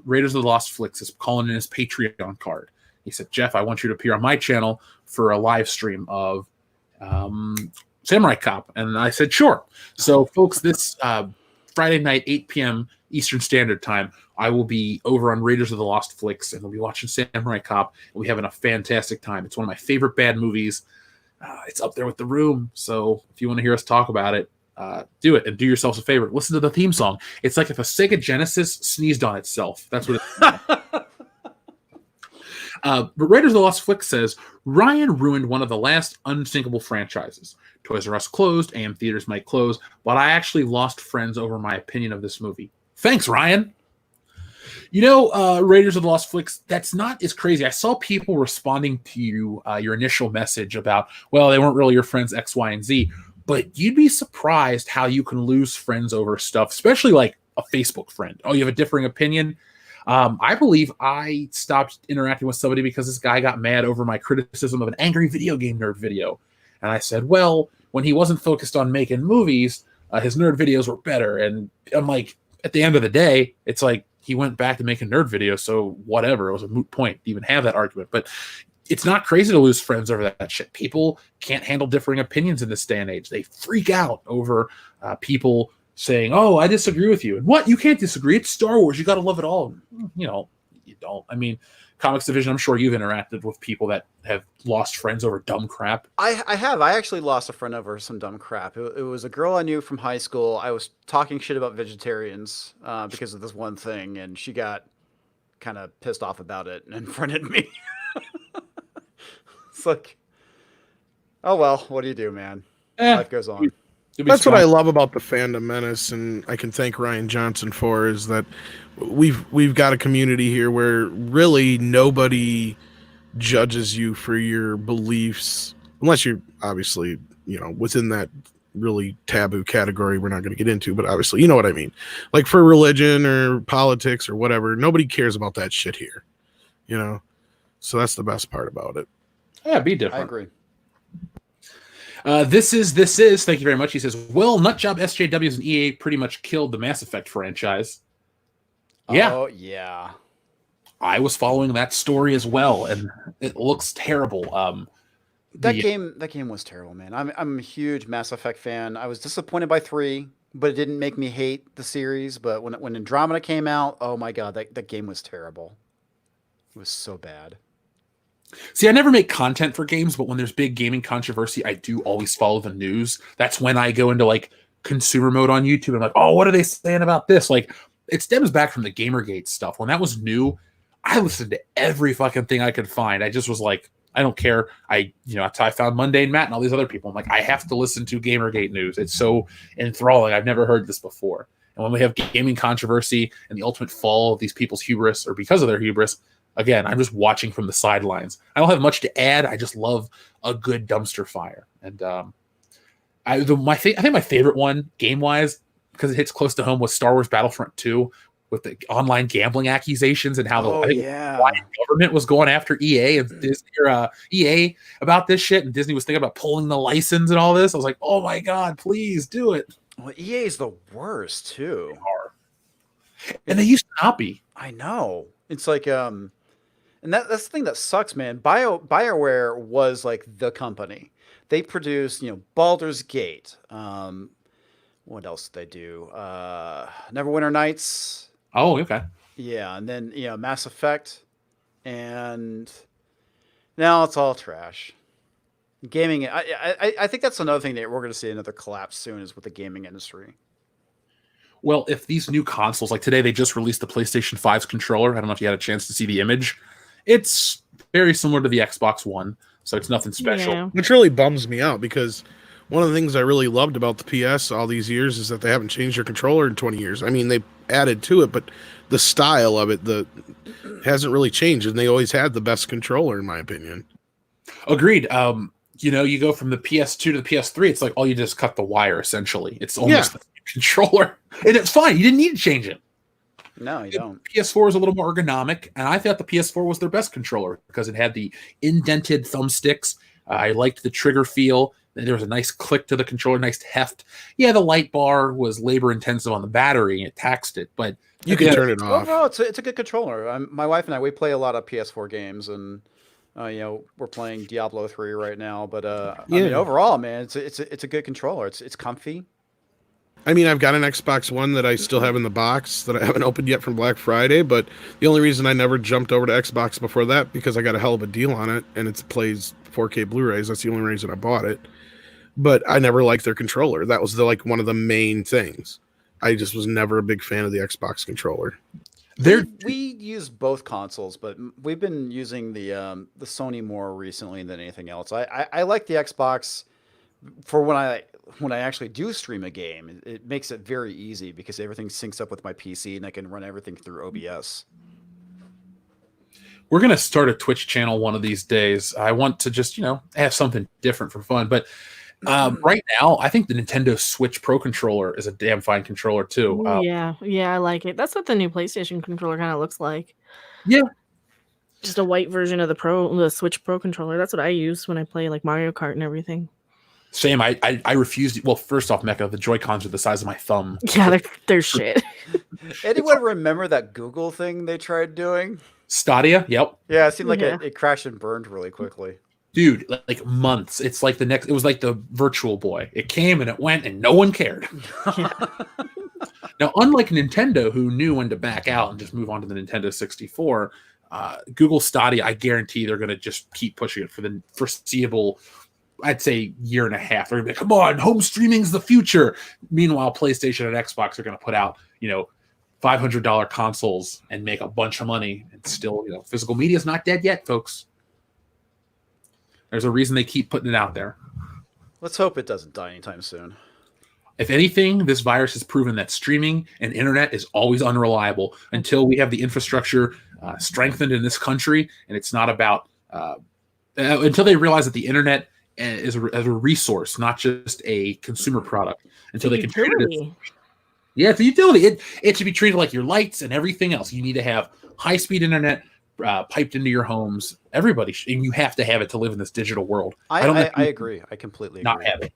Raiders of the Lost Flicks is calling in his Patreon card. He said, Jeff, I want you to appear on my channel for a live stream of Samurai Cop. And I said, sure. So, folks, this Friday night, 8 p.m. Eastern Standard Time, I will be over on Raiders of the Lost Flicks, and we'll be watching Samurai Cop, and we're having a fantastic time. It's one of my favorite bad movies. It's up there with The Room, so if you want to hear us talk about it, do it, and do yourselves a favor. Listen to the theme song. It's like if a Sega Genesis sneezed on itself. That's what it's But Raiders of the Lost Flicks says, Rian ruined one of the last unsinkable franchises. Toys R Us closed, AM theaters might close, but I actually lost friends over my opinion of this movie. Thanks, Ryan. Raiders of the Lost Flicks, that's not as crazy. I saw people responding to your initial message about, well, they weren't really your friends X, Y, and Z, but you'd be surprised how you can lose friends over stuff, especially like a Facebook friend. Oh, you have a differing opinion? I believe I stopped interacting with somebody because this guy got mad over my criticism of an Angry Video Game Nerd video. And I said, well, when he wasn't focused on making movies, his nerd videos were better. And I'm like, at the end of the day, it's like he went back to making nerd videos, so whatever. It was a moot point to even have that argument. But it's not crazy to lose friends over that shit. People can't handle differing opinions in this day and age. They freak out over people saying, oh, I disagree with you. And what? You can't disagree. It's Star Wars. You got to love it all. You don't. I mean, Comics Division, I'm sure you've interacted with people that have lost friends over dumb crap. I have. I actually lost a friend over some dumb crap. It was a girl I knew from high school. I was talking shit about vegetarians because of this one thing, and she got kind of pissed off about it and confronted me. It's like, oh, well, what do you do, man? Life goes on. That's what I love about the Fandom Menace, and I can thank Rian Johnson for, is that we've got a community here where really nobody judges you for your beliefs, unless you're obviously, within that really taboo category we're not going to get into, but obviously, you know what I mean? Like for religion or politics or whatever, nobody cares about that shit here, So that's the best part about it. Yeah, be different. I agree. This is. Thank you very much. He says, well, Nutjob, SJWs, and EA pretty much killed the Mass Effect franchise. Yeah. Oh, yeah. I was following that story as well, and it looks terrible. That game was terrible, man. I'm a huge Mass Effect fan. I was disappointed by 3, but it didn't make me hate the series. But when Andromeda came out, oh my god, that game was terrible. It was so bad. See, I never make content for games, but when there's big gaming controversy, I do always follow the news. That's when I go into like consumer mode on YouTube. I'm like, oh, what are they saying about this? Like, it stems back from the Gamergate stuff. When that was new, I listened to every fucking thing I could find. I just was like, I don't care. That's how I found Mundane Matt and all these other people. I'm like, I have to listen to Gamergate news. It's so enthralling. I've never heard this before. And when we have gaming controversy and the ultimate fall of these people's hubris, or because of their hubris, again, I'm just watching from the sidelines. I don't have much to add. I just love a good dumpster fire. And I think my favorite one, game-wise, because it hits close to home, was Star Wars Battlefront 2 with the online gambling accusations and how the government was going after EA and Disney, or EA about this shit, and Disney was thinking about pulling the license and all this. I was like, oh my god, please do it. Well, EA is the worst too. They are. And they used to not be. I know. It's like and that's the thing that sucks, man. BioWare was like the company. They produced, Baldur's Gate. What else did they do? Neverwinter Nights. Oh, okay. Yeah, and then Mass Effect, and now it's all trash. Gaming. I think that's another thing that we're going to see another collapse soon, is with the gaming industry. Well, if these new consoles, like today, they just released the PlayStation 5's controller. I don't know if you had a chance to see the image. It's very similar to the Xbox One, so it's nothing special. Yeah. Which really bums me out because one of the things I really loved about the PS all these years is that they haven't changed their controller in 20 years. I mean, they added to it, but the style of it hasn't really changed, and they always had the best controller, in my opinion. Agreed. You go from the PS2 to the PS3, it's like all you just cut the wire, essentially. It's almost the controller, and it's fine. You didn't need to change it. No, you don't. PS4 is a little more ergonomic, and I thought the PS4 was their best controller because it had the indented thumbsticks. I liked the trigger feel. There was a nice click to the controller, nice heft. Yeah, the light bar was labor intensive on the battery, and it taxed it, but you can turn it off. Overall, it's a good controller. My wife and I, we play a lot of PS4 games, and we're playing Diablo 3 right now. But I mean, overall, man, it's a good controller. It's comfy. I mean, I've got an Xbox One that I still have in the box that I haven't opened yet from Black Friday, but the only reason I never jumped over to Xbox before that because I got a hell of a deal on it, and it plays 4K Blu-rays. That's the only reason I bought it. But I never liked their controller. That was one of the main things. I just was never a big fan of the Xbox controller. We use both consoles, but we've been using the Sony more recently than anything else. I like the Xbox for when I actually do stream a game. It makes it very easy because everything syncs up with my PC and I can run everything through OBS. We're going to start a Twitch channel one of these days. I want to just, have something different for fun. But right now, I think the Nintendo Switch Pro controller is a damn fine controller, too. Yeah, I like it. That's what the new PlayStation controller kind of looks like. Yeah. Just a white version of the Switch Pro controller. That's what I use when I play like Mario Kart and everything. Same. I refused. Well, first off, Mecca, the Joy-Cons are the size of my thumb. Yeah, they're shit. Anyone remember that Google thing they tried doing? Stadia? Yep. Yeah, it seemed like it crashed and burned really quickly. Dude, like months. It's like it was like the Virtual Boy. It came and it went and no one cared. Now, unlike Nintendo, who knew when to back out and just move on to the Nintendo 64, Google Stadia, I guarantee they're going to just keep pushing it for the foreseeable, I'd say, year and a half. They're going to be like, come on, home streaming's the future. Meanwhile, PlayStation and Xbox are going to put out, $500 consoles and make a bunch of money. And still, physical media is not dead yet, folks. There's a reason they keep putting it out there. Let's hope it doesn't die anytime soon. If anything, this virus has proven that streaming and internet is always unreliable until we have the infrastructure strengthened in this country. And it's not about until they realize that the internet is a resource, not just a consumer product. Until they can treat it. Yeah, it's a utility. It should be treated like your lights and everything else. You need to have high-speed internet piped into your homes. Everybody, and you have to have it to live in this digital world. I agree. I completely agree. Not have it.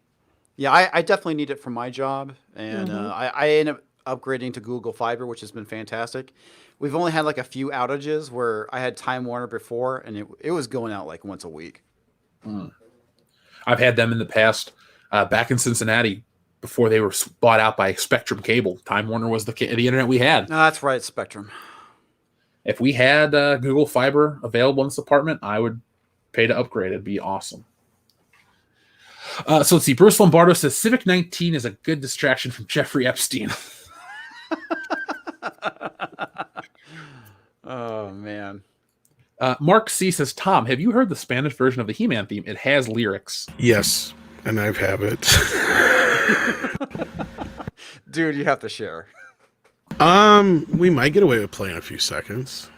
Yeah, I definitely need it for my job, and I end up upgrading to Google Fiber, which has been fantastic. We've only had like a few outages where I had Time Warner before, and it was going out like once a week. I've had them in the past. Back in Cincinnati, before they were bought out by Spectrum Cable, Time Warner was the internet we had. No, that's right, Spectrum. If we had Google Fiber available in this apartment, I would pay to upgrade. It'd be awesome. So let's see. Bruce Lombardo says Civic 19 is a good distraction from Jeffrey Epstein. Oh, man. Mark C says, Tom, have you heard the Spanish version of the He-Man theme? It has lyrics. Yes, and I have it. Dude, you have to share. We might get away with playing a few seconds.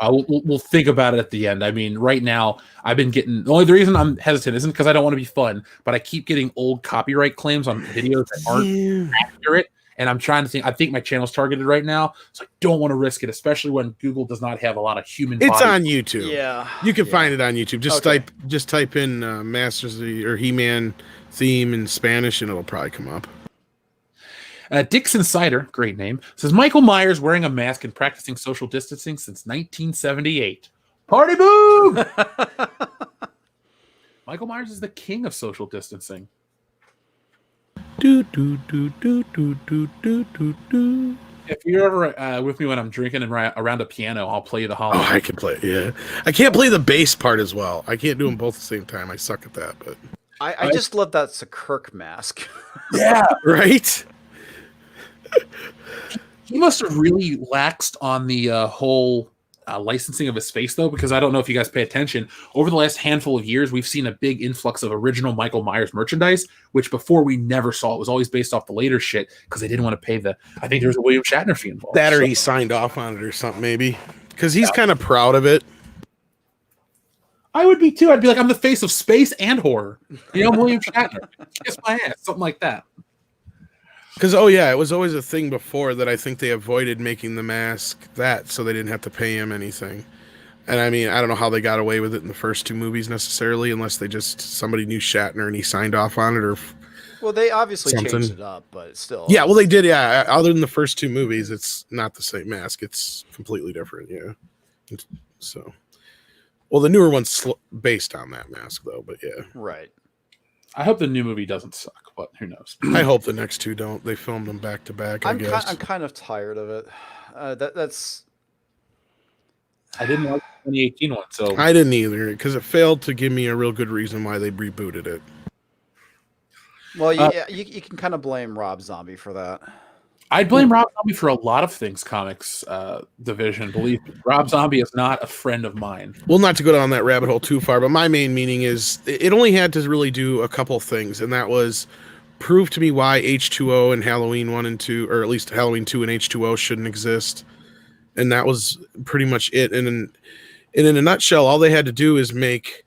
We'll think about it at the end. I mean, right now, I've been getting... The reason I'm hesitant isn't because I don't want to be fun, but I keep getting old copyright claims on videos that aren't accurate, and I'm trying to think... I think my channel's targeted right now, so I don't want to risk it, especially when Google does not have a lot of human It's bodies. on YouTube. Yeah. You can find it on YouTube. Just type in Masters or He-Man theme in Spanish, and it'll probably come up. Dixon Cider, great name, says Michael Myers wearing a mask and practicing social distancing since 1978. Party boom! Michael Myers is the king of social distancing. Do do do do do do do do do. If you're ever with me when I'm drinking and around a piano, I'll play you the Hollow. Oh, I can play. Yeah, I can't play the bass part as well. I can't do them both at the same time. I suck at that. But I just love that Kirk mask. Yeah, right. He must have really laxed on the whole licensing of his face, though, because I don't know if you guys pay attention. Over the last handful of years, we've seen a big influx of original Michael Myers merchandise, which before we never saw. It was always based off the later shit because they didn't want to pay the. I think there was a William Shatner fee involved. That or he signed off on it or something, maybe. Because he's kind of proud of it. I would be too. I'd be like, I'm the face of space and horror. You know, William Shatner. Kiss my ass. Something like that. Because, it was always a thing before that I think they avoided making the mask that so they didn't have to pay him anything. And I mean, I don't know how they got away with it in the first two movies necessarily, unless somebody knew Shatner and he signed off on it or Well, they obviously something. changed it up, but still. Yeah, well, they did, yeah. Other than the first two movies, it's not the same mask. It's completely different, yeah. So, well, the newer one's based on that mask, though, but yeah. Right. I hope the new movie doesn't suck, but who knows? I hope the next two don't. They filmed them back to back, I guess. I'm kind of tired of it. That's. I didn't like the 2018 one, so I didn't either, because it failed to give me a real good reason why they rebooted it. Well, you can kind of blame Rob Zombie for that. I'd blame Rob Zombie for a lot of things. Comics division, believe me, Rob Zombie is not a friend of mine. Well, not to go down that rabbit hole too far, but my main meaning is it only had to really do a couple things, and that was prove to me why H2O and Halloween 1 and 2, or at least Halloween 2 and H2O shouldn't exist. And that was pretty much it. And in a nutshell, all they had to do is make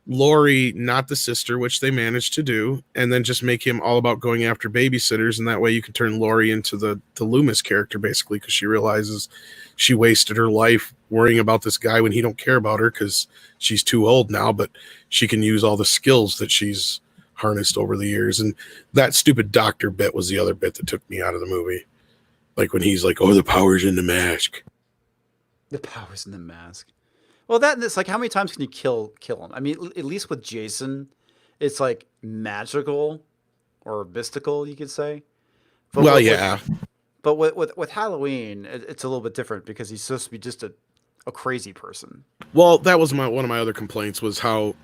Laurie not the sister, which they managed to do, and then just make him all about going after babysitters, and that way you can turn Laurie into the Loomis character, basically, because she realizes she wasted her life worrying about this guy when he don't care about her because she's too old now, but she can use all the skills that she's harnessed over the years. And that stupid doctor bit was the other bit that took me out of the movie. Like when he's like, oh, the power's in the mask. The power's in the mask. Well, it's like, how many times can you kill him? I mean, at least with Jason, it's like magical or mystical, you could say. But with Halloween, it's a little bit different because he's supposed to be just a crazy person. Well, that was one of my other complaints was how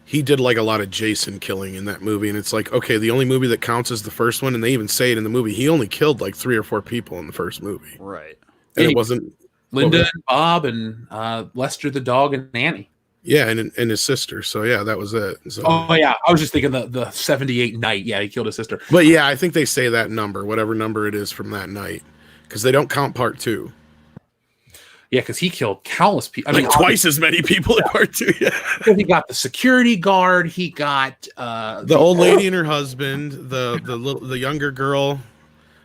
he did like a lot of Jason killing in that movie. And it's like, okay, the only movie that counts is the first one. And they even say it in the movie. He only killed like 3 or 4 people in the first movie. Right. And it wasn't... Linda and Bob and Lester the dog and Nanny. Yeah, and his sister. So yeah, that was it. So, oh yeah, I was just thinking the 78 night. Yeah, he killed his sister. But yeah, I think they say that number, whatever number it is from that night, because they don't count part 2. Yeah, because he killed countless people. I mean, twice as many people in part 2. Yeah, he got the security guard. He got the old lady and her husband, the younger girl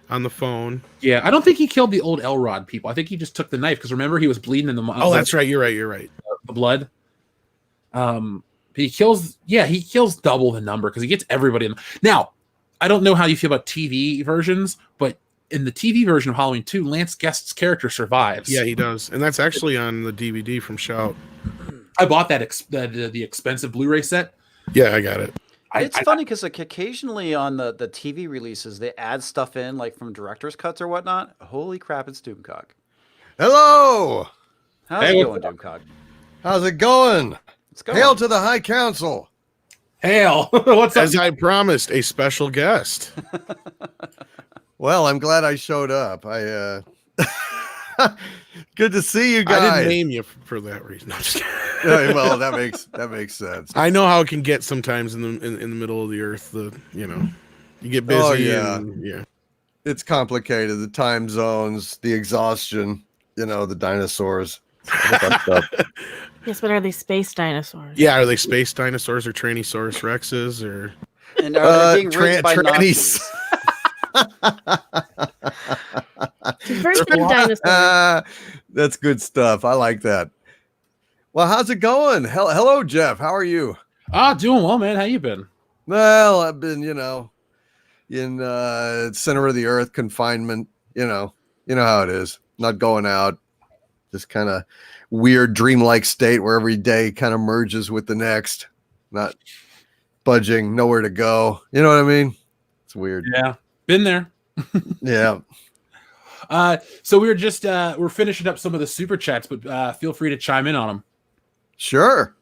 on the phone. Yeah, I don't think he killed the old Elrod people. I think he just took the knife because remember he was bleeding in the. Oh, that's right. You're right. The blood. He kills double the number because he gets everybody in. Now, I don't know how you feel about TV versions, but in the TV version of Halloween 2, Lance Guest's character survives. Yeah, he does, and that's actually on the DVD from Shout. I bought that the expensive Blu-ray set. Yeah, I got it. It's funny because like occasionally on the TV releases they add stuff in like from director's cuts or whatnot. Holy crap, it's Doomcock. Hello. How's it going, Doomcock? How's it going? It's going. Hail to the High Council. Hail. What's up? As I promised, a special guest. Well, I'm glad I showed up. Good to see you guys. I didn't name you for that reason. No, just well, that makes sense. I know how it can get sometimes in the middle of the earth. You get busy. Oh, yeah. Yeah. It's complicated. The time zones, the exhaustion. The dinosaurs. Yes, but are they space dinosaurs? Yeah, are they space dinosaurs or Tyrannosaurus Rexes or? And are they being raised by trannies? It's very good dinosaurs. That's good stuff. I like that. Well, how's it going? Hello, Jeff. How are you? Doing well, man. How you been? Well, I've been, in center of the earth confinement. You know how it is. Not going out. Just kind of weird dreamlike state where every day kind of merges with the next. Not budging, nowhere to go. You know what I mean? It's weird. Yeah, been there. Yeah. So we were just we're finishing up some of the super chats, but feel free to chime in on them. Sure.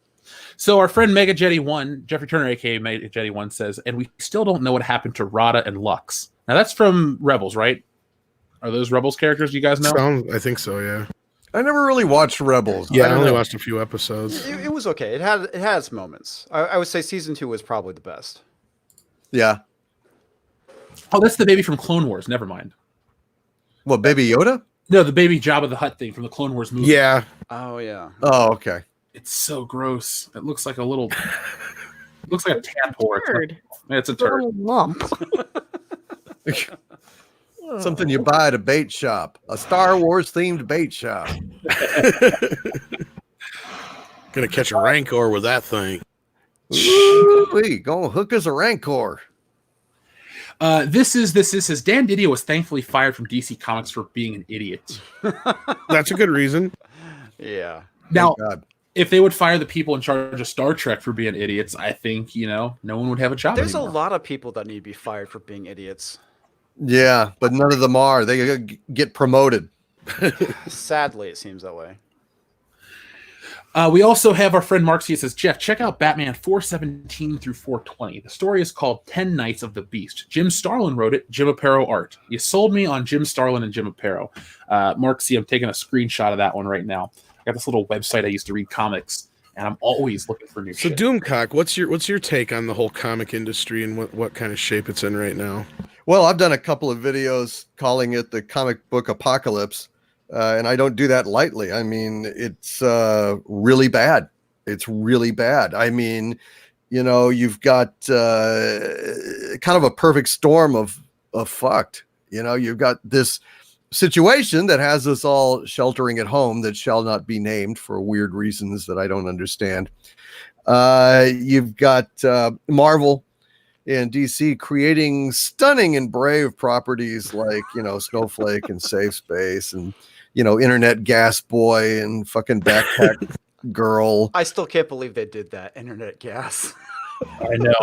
So our friend Mega Jetty 1, Jeffrey Turner, aka Mega Jetty 1, says, and we still don't know what happened to Rada and Lux. Now that's from Rebels, right? Are those Rebels characters you guys know? I think so. Yeah. I never really watched Rebels. Yeah, I don't only know. watched a few episodes. It was okay. It had its moments. I would say season 2 was probably the best. Yeah. Oh, that's the baby from Clone Wars. Never mind. What, Baby Yoda? No, the baby Jabba the Hutt thing from the Clone Wars movie. Yeah. Oh yeah. Oh, okay. It's so gross. It looks like a little. It looks like a tadpole. Turd. It's a turd. Little lump. Something you buy at a bait shop, a Star Wars themed bait shop. Gonna catch a rancor with that thing. Ooh, gonna hook us a rancor. This is Dan Didio was thankfully fired from DC Comics for being an idiot. That's a good reason. Yeah. Now, God. if they would fire the people in charge of Star Trek for being idiots, I think no one would have a job. There's anymore. a lot of people that need to be fired for being idiots. Yeah, but none of them are. They get promoted. Sadly, it seems that way. We also have our friend Mark C. says, Jeff, check out Batman 417 through 420. The story is called 10 Nights of the Beast. Jim Starlin wrote it, Jim Aparo art. You sold me on Jim Starlin and Jim Aparo. Mark C., I'm taking a screenshot of that one right now. I got this little website I used to read comics, and I'm always looking for new shit. So Doomcock, what's your take on the whole comic industry and what kind of shape it's in right now? Well, I've done a couple of videos calling it the comic book apocalypse, and I don't do that lightly. I mean, it's really bad. It's really bad. I mean, you've got kind of a perfect storm of fucked. You've got this situation that has us all sheltering at home that shall not be named for weird reasons that I don't understand. You've got Marvel and DC creating stunning and brave properties like, Snowflake and Safe Space and, Internet Gas Boy and fucking Backpack Girl. I still can't believe they did that. Internet gas. I know.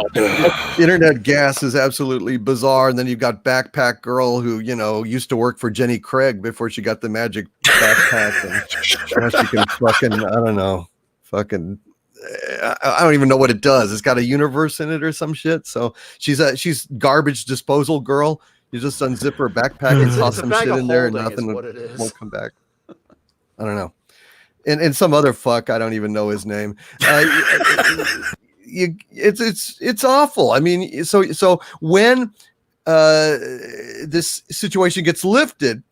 Internet Gas is absolutely bizarre. And then you've got Backpack Girl who, used to work for Jenny Craig before she got the magic backpack. And now she can fucking, I don't know, I don't even know what it does. It's got a universe in it or some shit. So she's garbage disposal girl. You just unzip her backpack and toss some shit in there and nothing won't come back. I don't know. And some other fuck, I don't even know his name. It's awful. I mean, so when this situation gets lifted,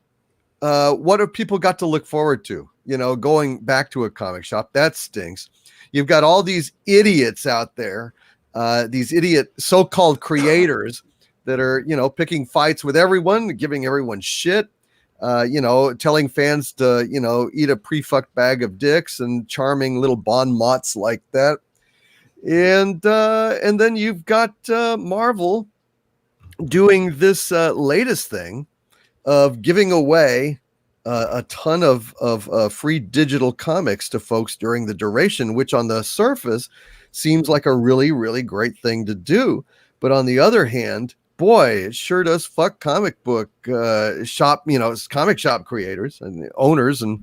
what have people got to look forward to? Going back to a comic shop, that stinks. You've got all these idiots out there, these idiot so-called creators that are, picking fights with everyone, giving everyone shit, telling fans to, eat a pre-fucked bag of dicks and charming little bon mots like that. And then you've got Marvel doing this latest thing of giving away a ton of free digital comics to folks during the duration, which on the surface seems like a really, really great thing to do. But on the other hand, boy, it sure does fuck comic book shop, comic shop creators and owners. And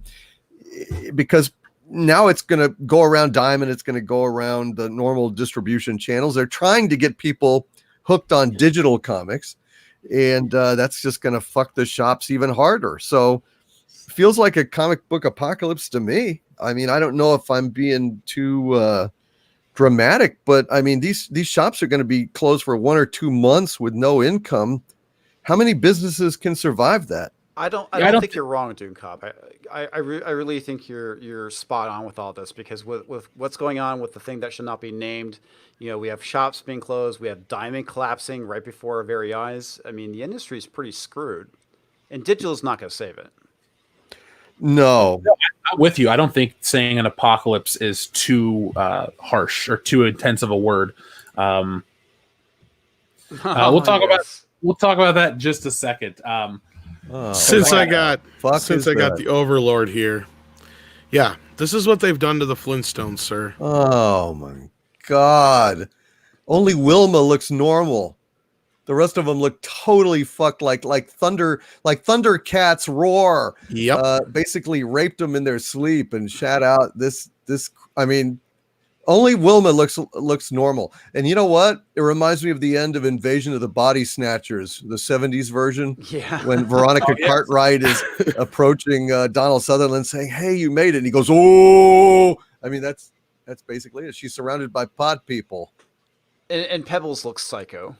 because now it's going to go around Diamond, it's going to go around the normal distribution channels. They're trying to get people hooked on digital comics. And that's just going to fuck the shops even harder. So feels like a comic book apocalypse to me. I mean, I don't know if I'm being too dramatic, but I mean, these shops are going to be closed for 1 or 2 months with no income. How many businesses can survive that? I don't think you're wrong, Doomcock. I really think you're spot on with all this, because with what's going on with the thing that should not be named, we have shops being closed, we have Diamond collapsing right before our very eyes. I mean, the industry is pretty screwed, and digital is not going to save it. No, I'm with you. I don't think saying an apocalypse is too harsh or too intense of a word. We'll talk about that in just a second. Since I got that? the Overlord here, yeah, this is what they've done to the Flintstones, sir. Oh my God! Only Wilma looks normal. The rest of them look totally fucked, like Thundercats roar. Yep. Basically raped them in their sleep and shat out this. I mean, Only Wilma looks normal. And you know what? It reminds me of the end of Invasion of the Body Snatchers, the 70s version. Yeah. When Veronica Oh, yes. Cartwright is approaching Donald Sutherland saying, "Hey, you made it." And he goes, "Oh." I mean, that's basically it. She's surrounded by pot people. And Pebbles looks psycho.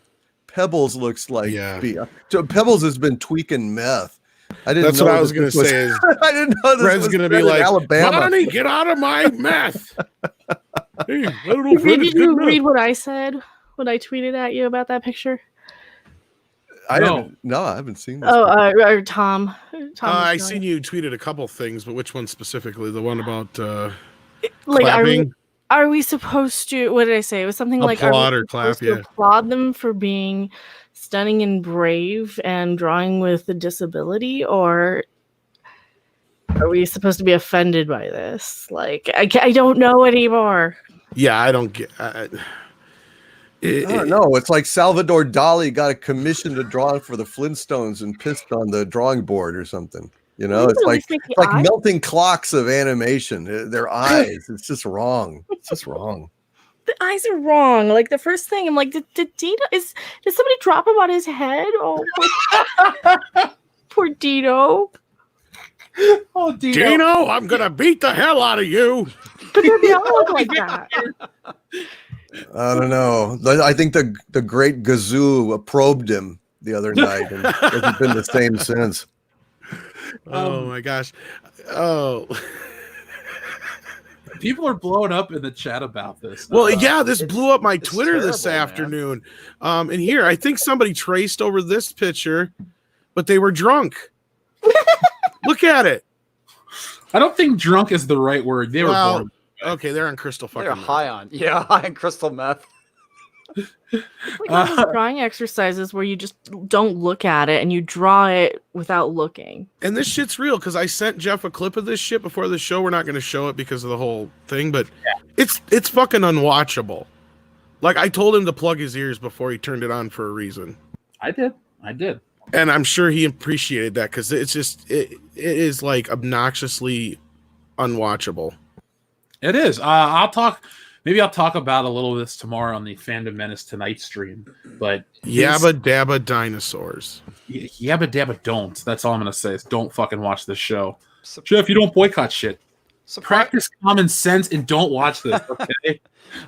Pebbles looks like Yeah. So Pebbles has been tweaking meth. I didn't That's know what I was that going to this say. Is I didn't know this Fred's was going to be bred in like, Alabama. Bonnie, get out of my meth. Hey, I don't know if Did it's you good read enough. what I said when I tweeted at you about that picture? I No. haven't seen this. Oh, or Tom. I seen you tweeted a couple things, but which one specifically? The one about like, clapping? are we supposed to? What did I say? It was something like, Applaud are we or clap, supposed to yeah. applaud them for being stunning and brave and drawing with a disability, or are we supposed to be offended by this? Like, I don't know anymore. Yeah, I don't get. I don't know. It's like Salvador Dali got a commission to draw for the Flintstones and pissed on the drawing board or something. You know, it's like melting clocks of animation. Their eyes. It's just wrong. It's just wrong. The eyes are wrong. Like the first thing, I'm like, did Dino did somebody drop him on his head? Oh, poor Dino. Oh, Dino. Dino, I'm gonna beat the hell out of you. But they all look like that. I don't know. I think the great Gazoo probed him the other night, and hasn't been the same since. Oh my gosh. Oh. People are blowing up in the chat about this. Well, yeah, this it's- blew up my it's Twitter this terrible, man. afternoon. And here, I think somebody traced over this picture, but they were drunk. Look at it. I don't think drunk is the right word. They were Well, born. okay, they're on crystal fucking. They're meth. high on. Yeah, high on crystal meth. Like one of those drawing exercises where you just don't look at it and you draw it without looking. And this shit's real because I sent Jeff a clip of this shit before the show. We're not going to show it because of the whole thing, but it's fucking unwatchable. Like I told him to plug his ears before he turned it on for a reason, I did. and I'm sure he appreciated that because it's just it is like obnoxiously unwatchable. It is. Maybe I'll talk about a little of this tomorrow on the Fandom Menace Tonight stream. But Yabba dabba dinosaurs. yabba dabba don't. That's all I'm gonna say is don't fucking watch this show. Jeff, you don't boycott shit. Practice common sense and don't watch this, okay?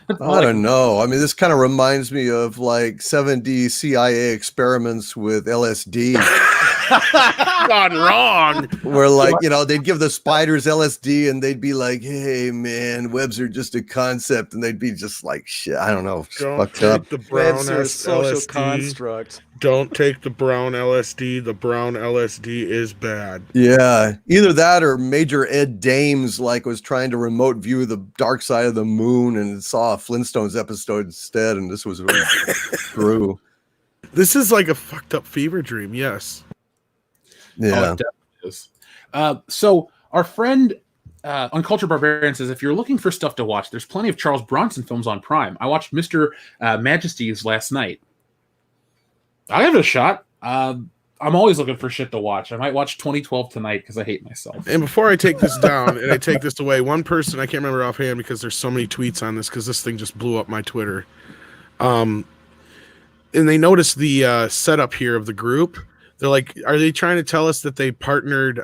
I don't know. I mean, this kind of reminds me of like 70 CIA experiments with LSD, Gone wrong. where like, you know, they'd give the spiders LSD and they'd be like, "Hey man, webs are just a concept," and they'd be just like, "Shit, I don't know, Don't fucked take up." the brown Webster is social LSD. construct. Don't take the brown LSD. The brown LSD is bad. Yeah, either that or Major Ed Dames like was trying to remote view the dark side of the moon and saw a Flintstones episode instead, and this was true. This is like a fucked up fever dream. Yes. Oh, Yeah. it definitely is. So our friend Uncultured Barbarian says, if you're looking for stuff to watch, there's plenty of Charles Bronson films on Prime. I watched Mr. Majesty's last night. I'll give it a shot. I'm always looking for shit to watch. I might watch 2012 tonight because I hate myself. And before I take this down and I take this away, one person I can't remember offhand because there's so many tweets on this because this thing just blew up my Twitter. And they noticed the setup here of the group. They're like, are they trying to tell us that they partnered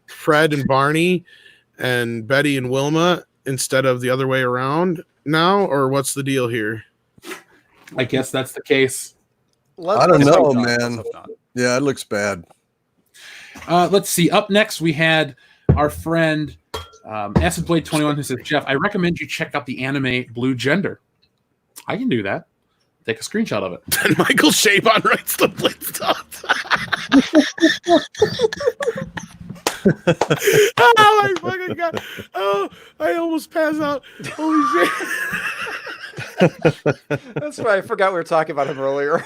Fred and Barney and Betty and Wilma instead of the other way around now? Or what's the deal here? I guess that's the case. I don't know, hope not. man. Let's hope not. Yeah, it looks bad. Let's see. Up next, we had our friend Acid Blade 21 who says, Jeff, I recommend you check out the anime Blue Gender. I can do that. Take a screenshot of it. And Michael Chabon writes the Flintstones. Oh my fucking god! Oh, I almost passed out. Holy shit! That's right. I forgot we were talking about him earlier.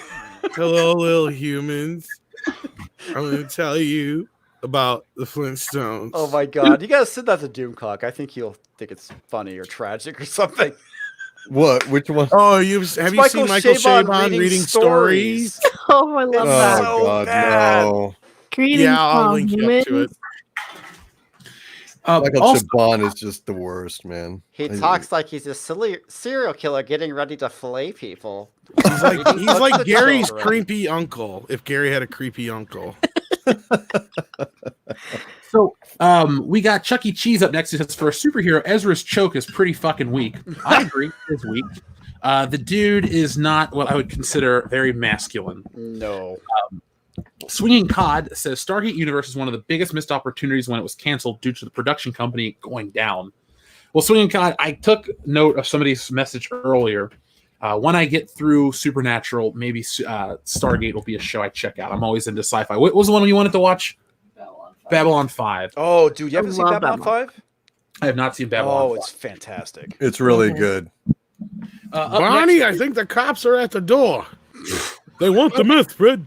Hello, little humans. I'm going to tell you about the Flintstones. Oh my god. You gotta send that to Doomcock. I think he'll think it's funny or tragic or something. What? Which one? Oh, have you seen Michael Chabon reading stories? Oh, I love Oh that. so God, bad. no! Greetings, Yeah, I'll link you up to it. humans. Michael Also, Chabon is just the worst, man. He talks like he's a serial killer getting ready to fillet people. He's like Eating he's like the Gary's children. creepy uncle. If Gary had a creepy uncle. So we got Chuck E. Cheese up next. He says, for a superhero, Ezra's choke is pretty fucking weak. I agree, it's weak. The dude is not what I would consider very masculine. No. Swinging Cod says Stargate Universe is one of the biggest missed opportunities when it was canceled due to the production company going down. Well, Swinging Cod, I took note of somebody's message earlier. When I get through Supernatural, maybe Stargate will be a show I check out. I'm always into sci-fi. What was the one you wanted to watch? Babylon 5. Oh, dude, you haven't I seen love Babylon 5? I have not seen Babylon 5. Oh, it's fantastic. It's really good. Up Bonnie, next- I think the cops are at the door. They want the myth, Fred.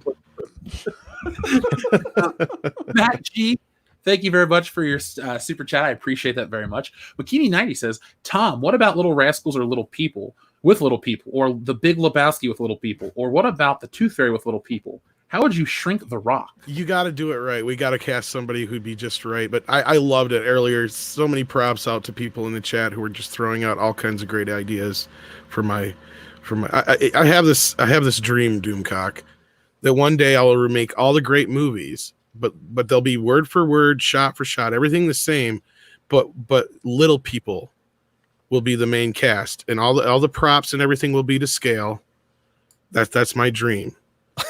Matt G, thank you very much for your super chat. I appreciate that very much. Bikini90 says, Tom, what about Little Rascals or Little People with Little People, or The Big Lebowski with Little People, or what about The Tooth Fairy with Little People? How would you shrink The Rock? You got to do it right. We got to cast somebody who'd be just right. But I loved it earlier. So many props out to people in the chat who were just throwing out all kinds of great ideas for my. I have this dream, Doomcock, that one day I will remake all the great movies, but they'll be word for word, shot for shot, everything the same, but Little People will be the main cast, and all the props and everything will be to scale. That's my dream.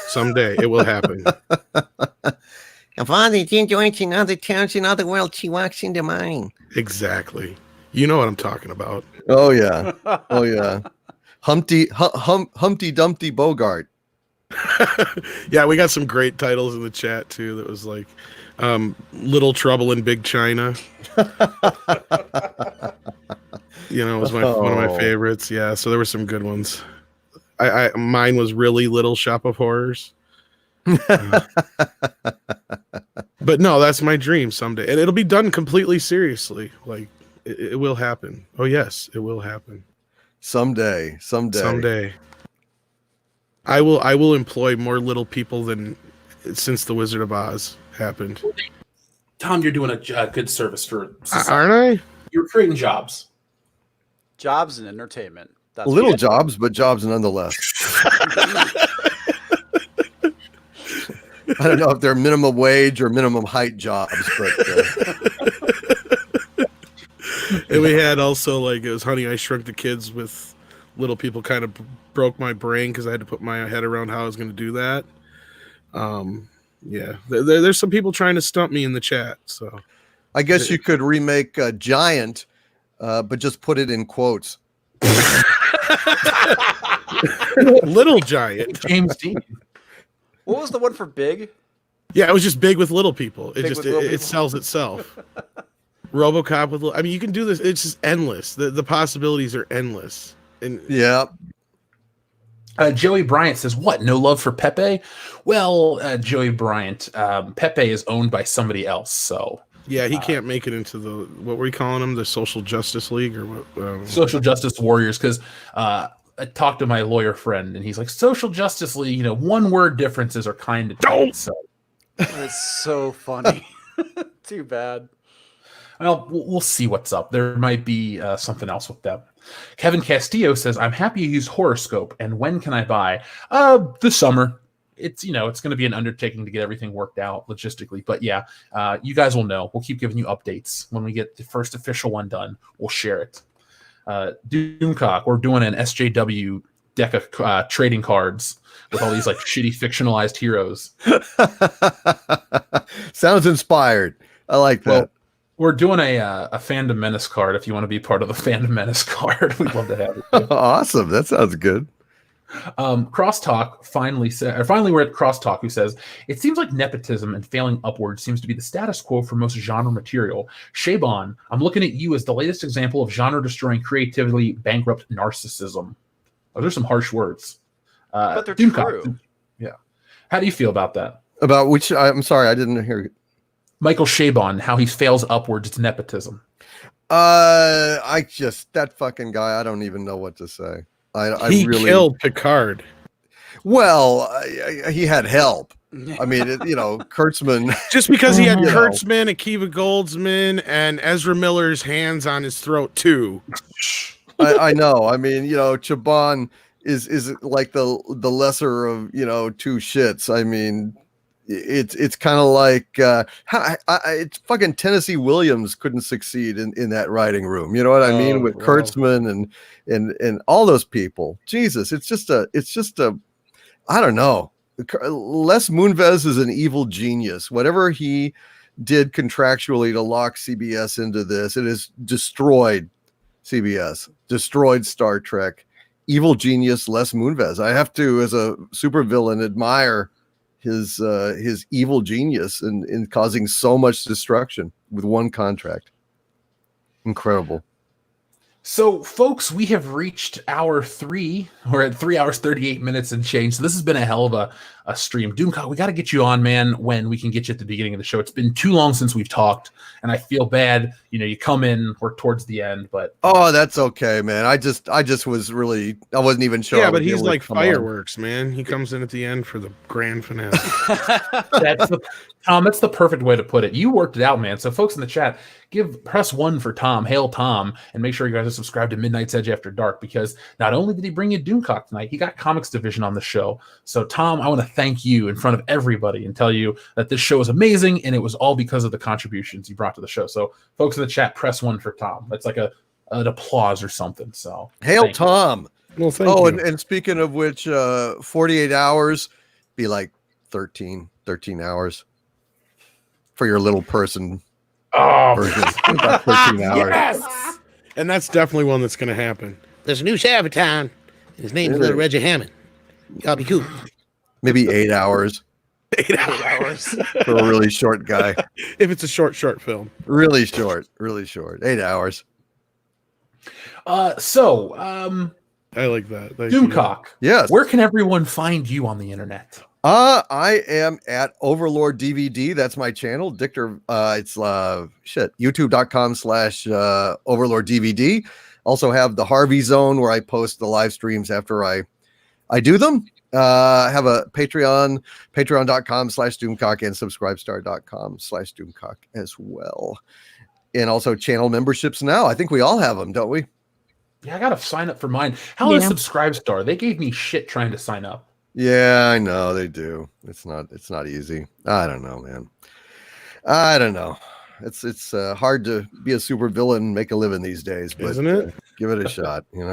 Someday it will happen. If all the joints in other towns in other worlds, she walks into mine. Exactly. You know what I'm talking about. Oh yeah. Oh yeah. Humpty Dumpty Bogart. Yeah, we got some great titles in the chat too. That was like Little Trouble in Big China. It was one of my favorites. Yeah, so there were some good ones. Mine was Really Little Shop of Horrors. But no, that's my dream someday, and it'll be done completely seriously. Like it will happen. Oh yes, it will happen Someday. I will employ more little people than since the Wizard of Oz happened. Tom, you're doing a good service for society. Aren't I? You're creating jobs. Jobs and entertainment. That's Little good. jobs, but jobs nonetheless. I don't know if they're minimum wage or minimum height jobs, but And we had also it was Honey, I Shrunk the Kids with Little People. Kind of broke my brain because I had to put my head around how I was going to do that. Yeah, there's some people trying to stump me in the chat. So I guess you could remake Giant, but just put it in quotes. Little Giant. James Dean. What was the one for Big? Yeah, it was just Big with Little People. Big with Little It People. sells itself. RoboCop with little. I mean, you can do this. It's just endless. The possibilities are endless. And Yeah. Joey Bryant says, what, no love for Pepe? Well, Joey Bryant, Pepe is owned by somebody else, so... yeah, he can't make it into the, what were we calling him? The Social Justice League or what? Social Justice Warriors, because I talked to my lawyer friend, and he's like, Social Justice League, one-word differences are kind of tight, so... It's so funny. Too bad. Well, we'll see what's up. There might be something else with them. Kevin Castillo says, I'm happy you used Horoscope, and when can I buy? This summer. It's it's going to be an undertaking to get everything worked out logistically, but yeah, you guys will know. We'll keep giving you updates when we get the first official one done. We'll share it. Doomcock, we're doing an SJW deck of trading cards with all these shitty fictionalized heroes. Sounds inspired. I like that. Well, we're doing a Fandom Menace card. If you want to be part of the Fandom Menace card, we'd love to have you. Awesome. That sounds good. Crosstalk finally we're at Crosstalk, who says, it seems like nepotism and failing upward seems to be the status quo for most genre material. Shaban, I'm looking at you as the latest example of genre destroying creativity, bankrupt narcissism. Those are some harsh words. But they're Doomcock, true. Yeah. How do you feel about that? About which, I'm sorry, I didn't hear. Michael Shaban, how he fails upwards, it's nepotism. That fucking guy, I don't even know what to say. He killed Picard. Well, he had help. I mean, Kurtzman. Just because he had You know. Kurtzman, Akiva Goldsman, and Ezra Miller's hands on his throat too. I know. I mean, Chabon is like the lesser of two shits. I mean, it's kind of like it's fucking Tennessee Williams couldn't succeed in that writing room. You know what I mean? With Kurtzman and all those people. Jesus, it's just a I don't know. Les Moonves is an evil genius. Whatever he did contractually to lock CBS into this, it has destroyed CBS, destroyed Star Trek. Evil genius Les Moonves. I have to, as a supervillain, admire his evil genius in causing so much destruction with one contract. Incredible. So, folks, we have reached hour 3. We're at 3 hours, 38 minutes and change. So this has been a hell of a stream. Doomcock, we got to get you on, man, when we can get you at the beginning of the show. It's been too long since we've talked, and I feel bad. You come in, we're towards the end, but... Oh, that's okay, man. I just was really... I wasn't even sure. Yeah, but he's like fireworks, man. He comes in at the end for the grand finale. Tom, that's the perfect way to put it. You worked it out, man. So, folks in the chat, press 1 for Tom. Hail Tom, and make sure you guys are subscribed to Midnight's Edge After Dark, because not only did he bring you Doomcock tonight, he got Comics Division on the show. So, Tom, I want to thank you in front of everybody and tell you that this show is amazing, and it was all because of the contributions you brought to the show. So, folks in the chat, press 1 for Tom. That's like an applause or something. So, hail Tom. Well, thank you. And speaking of which, 48 hours be like 13 hours for your little person. Version. About 13 hours. Yes! And that's definitely one that's going to happen. There's a new sheriff in town. His name's Little Reggie Hammond. Y'all be cool. Maybe 8 hours. 8 hours. For a really short guy. If it's a short film. Really short. 8 hours. I like that. Doomcock. Yes. Where can everyone find you on the internet? I am at Overlord DVD. That's my channel. Dictor, it's youtube.com/Overlord DVD. Also have the Harvey Zone, where I post the live streams after I do them. Have a Patreon, patreon.com/Doomcock, and subscribestar.com/Doomcock as well. And also channel memberships now. I think we all have them, don't we? Yeah, I gotta sign up for mine. How is Subscribestar? They gave me shit trying to sign up. Yeah, I know they do. It's not easy. I don't know, man. I don't know. It's hard to be a super villain and make a living these days, but isn't it? Give it a shot. I don't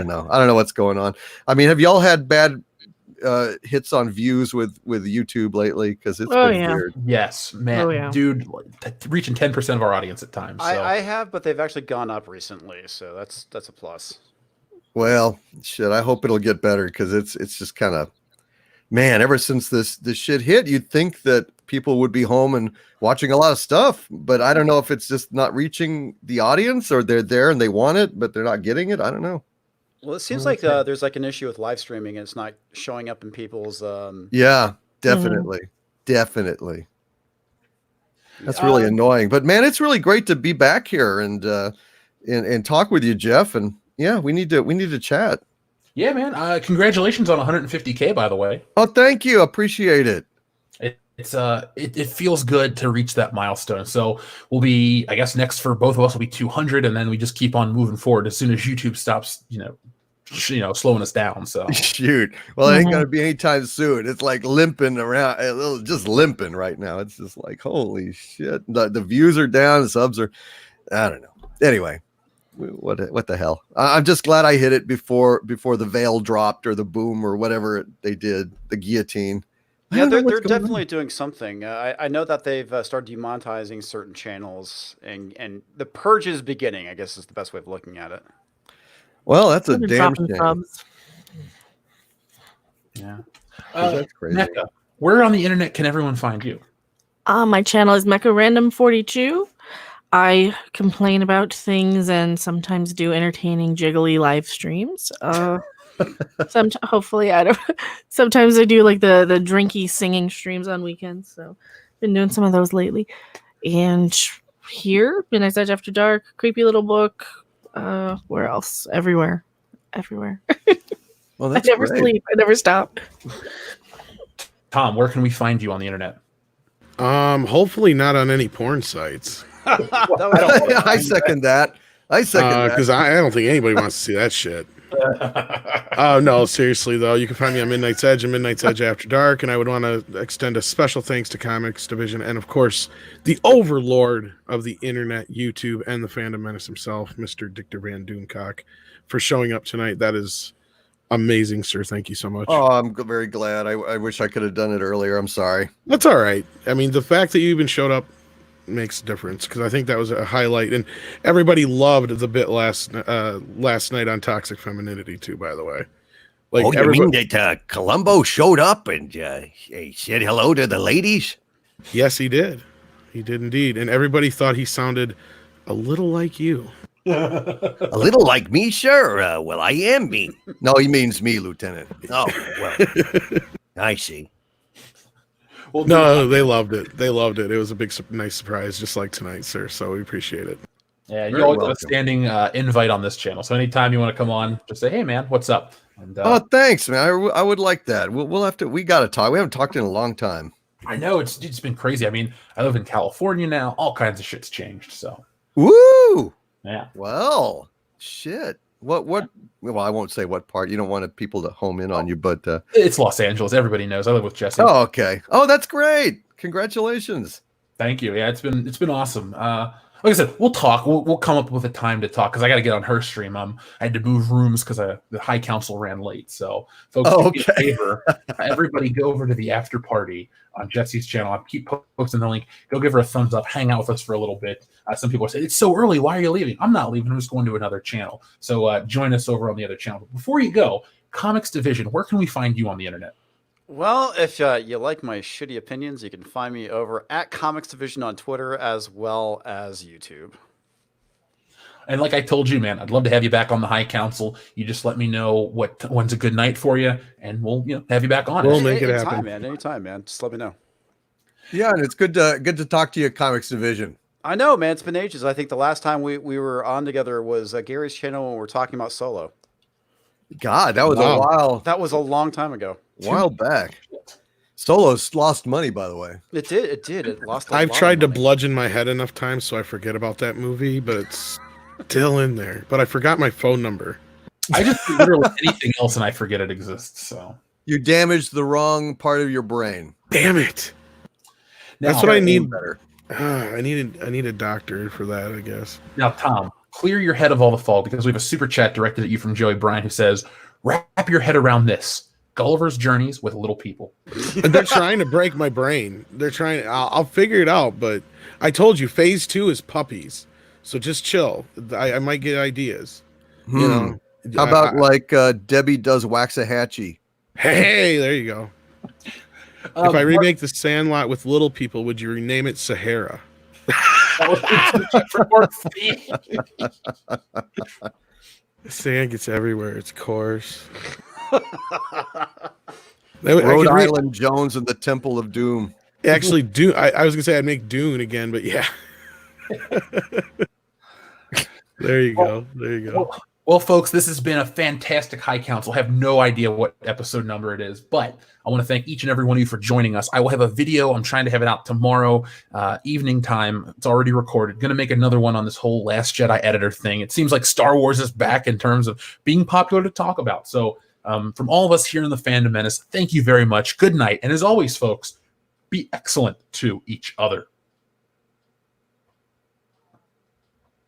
know. I don't know what's going on. I mean, have y'all had bad hits on views with YouTube lately? Because it's been weird. Yes, man. Dude, reaching 10% of our audience at times. So. I have, but they've actually gone up recently, so that's a plus. Well, shit. I hope it'll get better, because it's just kind of, man. Ever since this shit hit, you'd think that people would be home and watching a lot of stuff, but I don't know if it's just not reaching the audience, or they're there and they want it, but they're not getting it. I don't know. Well, it seems like there's like an issue with live streaming, and it's not showing up in people's. Yeah, definitely, definitely. That's really annoying. But man, it's really great to be back here and talk with you, Jeff. And yeah, we need to chat. Yeah, man. Congratulations on 150K, by the way. Oh, thank you. Appreciate it. It feels good to reach that milestone. So we'll be, I guess, next for both of us will be 200, and then we just keep on moving forward as soon as YouTube stops, slowing us down. So shoot. Well, it ain't gonna be anytime soon. It's like limping around, just limping right now. It's just like, holy shit. The views are down, the subs are, I don't know. Anyway, what the hell? I'm just glad I hit it before the veil dropped, or the boom, or whatever they did, the guillotine. Yeah, they're definitely doing something. I know that they've started demonetizing certain channels, and the purge is beginning, I guess, is the best way of looking at it. Well, that's a damn shame. Subs. Yeah. That's crazy. Mecca, where on the internet can everyone find you? My channel is Mecha Random 42. I complain about things and sometimes do entertaining jiggly live streams. Hopefully I don't. Sometimes I do like the drinky singing streams on weekends. So been doing some of those lately. And here, Midnight's Edge After Dark, creepy little book. Where else? Everywhere. Well, that's I never great. sleep. I never stop. Tom, where can we find you on the internet? Hopefully not on any porn sites. I second that. I second that. Because I don't think anybody wants to see that shit. No, seriously though, you can find me on Midnight's Edge and Midnight's Edge After Dark, and I would want to extend a special thanks to Comix Division and of course the overlord of the internet, YouTube, and the fandom menace himself, Mr. Dictor Van Doomcock, for showing up tonight. That is amazing, sir. Thank you so much. Oh, I'm very glad. I wish I could have done it earlier. I'm sorry. That's all right. I mean, the fact that you even showed up makes a difference, because I think that was a highlight, and everybody loved the bit last night on toxic femininity too, by the way. Like, oh, you mean that Columbo showed up and he said hello to the ladies? Yes, he did indeed, and everybody thought he sounded a little like you. A little like me, sure. Well, I am me. No, he means me, Lieutenant. Oh, well, I see. Well, No, they loved it. It was a big, nice surprise, just like tonight, sir. So we appreciate it. Yeah, you Very always have a welcome. standing invite on this channel. So anytime you want to come on, just say, "Hey, man, what's up?" And Oh, thanks, man. I would like that. We'll have to. We got to talk. We haven't talked in a long time. I know it's been crazy. I mean, I live in California now. All kinds of shit's changed. So Woo! yeah. Well, shit. What? Well, I won't say what part. You don't want people to home in on you, but. It's Los Angeles. Everybody knows. I live with Jesse. Oh, okay. Oh, that's great. Congratulations. Thank you. Yeah, it's been awesome. Like I said, we'll talk. We'll come up with a time to talk because I got to get on her stream. I had to move rooms because the High Council ran late. So, folks, do me a favor. Everybody go over to the after party on Jesse's channel. I keep posting the link. Go give her a thumbs up. Hang out with us for a little bit. Some people say, it's so early. Why are you leaving? I'm not leaving. I'm just going to another channel. So join us over on the other channel. But before you go, Comix Division, where can we find you on the internet? Well, if you like my shitty opinions, you can find me over at Comix Division on Twitter as well as YouTube. And like I told you, man, I'd love to have you back on the High Council. You just let me know when's a good night for you, and we'll have you back on. We'll make it happen, man. Anytime, man. Just let me know. Yeah, and it's good to talk to you, Comix Division. I know, man. It's been ages. I think the last time we were on together was Gary's channel when we were talking about Solo. God, that was a while. That was a long time ago. While back. Solo's lost money, by the way. It did. It lost. I've tried to bludgeon my head enough times so I forget about that movie, but it's still in there. But I forgot my phone number. I just do literally anything else and I forget it exists. So you damaged the wrong part of your brain. Damn it! Now, That's what I need. Better. I need a doctor for that, I guess. Now, Tom, clear your head of all the fog because we have a super chat directed at you from Joey Bryan who says, "Wrap your head around this: Gulliver's Journeys with little people." They're trying to break my brain. They're trying. I'll figure it out, but I told you, phase 2 is puppies. So just chill. I might get ideas. You know. How about like Debbie Does Waxahachie? Hey, there you go. If I remake The Sandlot with little people, would you rename it Sahara? Sand gets everywhere. It's coarse. Rhode Island Jones and the Temple of Doom. Actually, Dune. I was gonna say I'd make Dune again, but yeah. There you go. There you go. Well, folks, this has been a fantastic High Council. I have no idea what episode number it is, but I want to thank each and every one of you for joining us. I will have a video. I'm trying to have it out tomorrow evening time. It's already recorded. Going to make another one on this whole Last Jedi editor thing. It seems like Star Wars is back in terms of being popular to talk about. So from all of us here in the Fandom Menace, thank you very much. Good night. And as always, folks, be excellent to each other.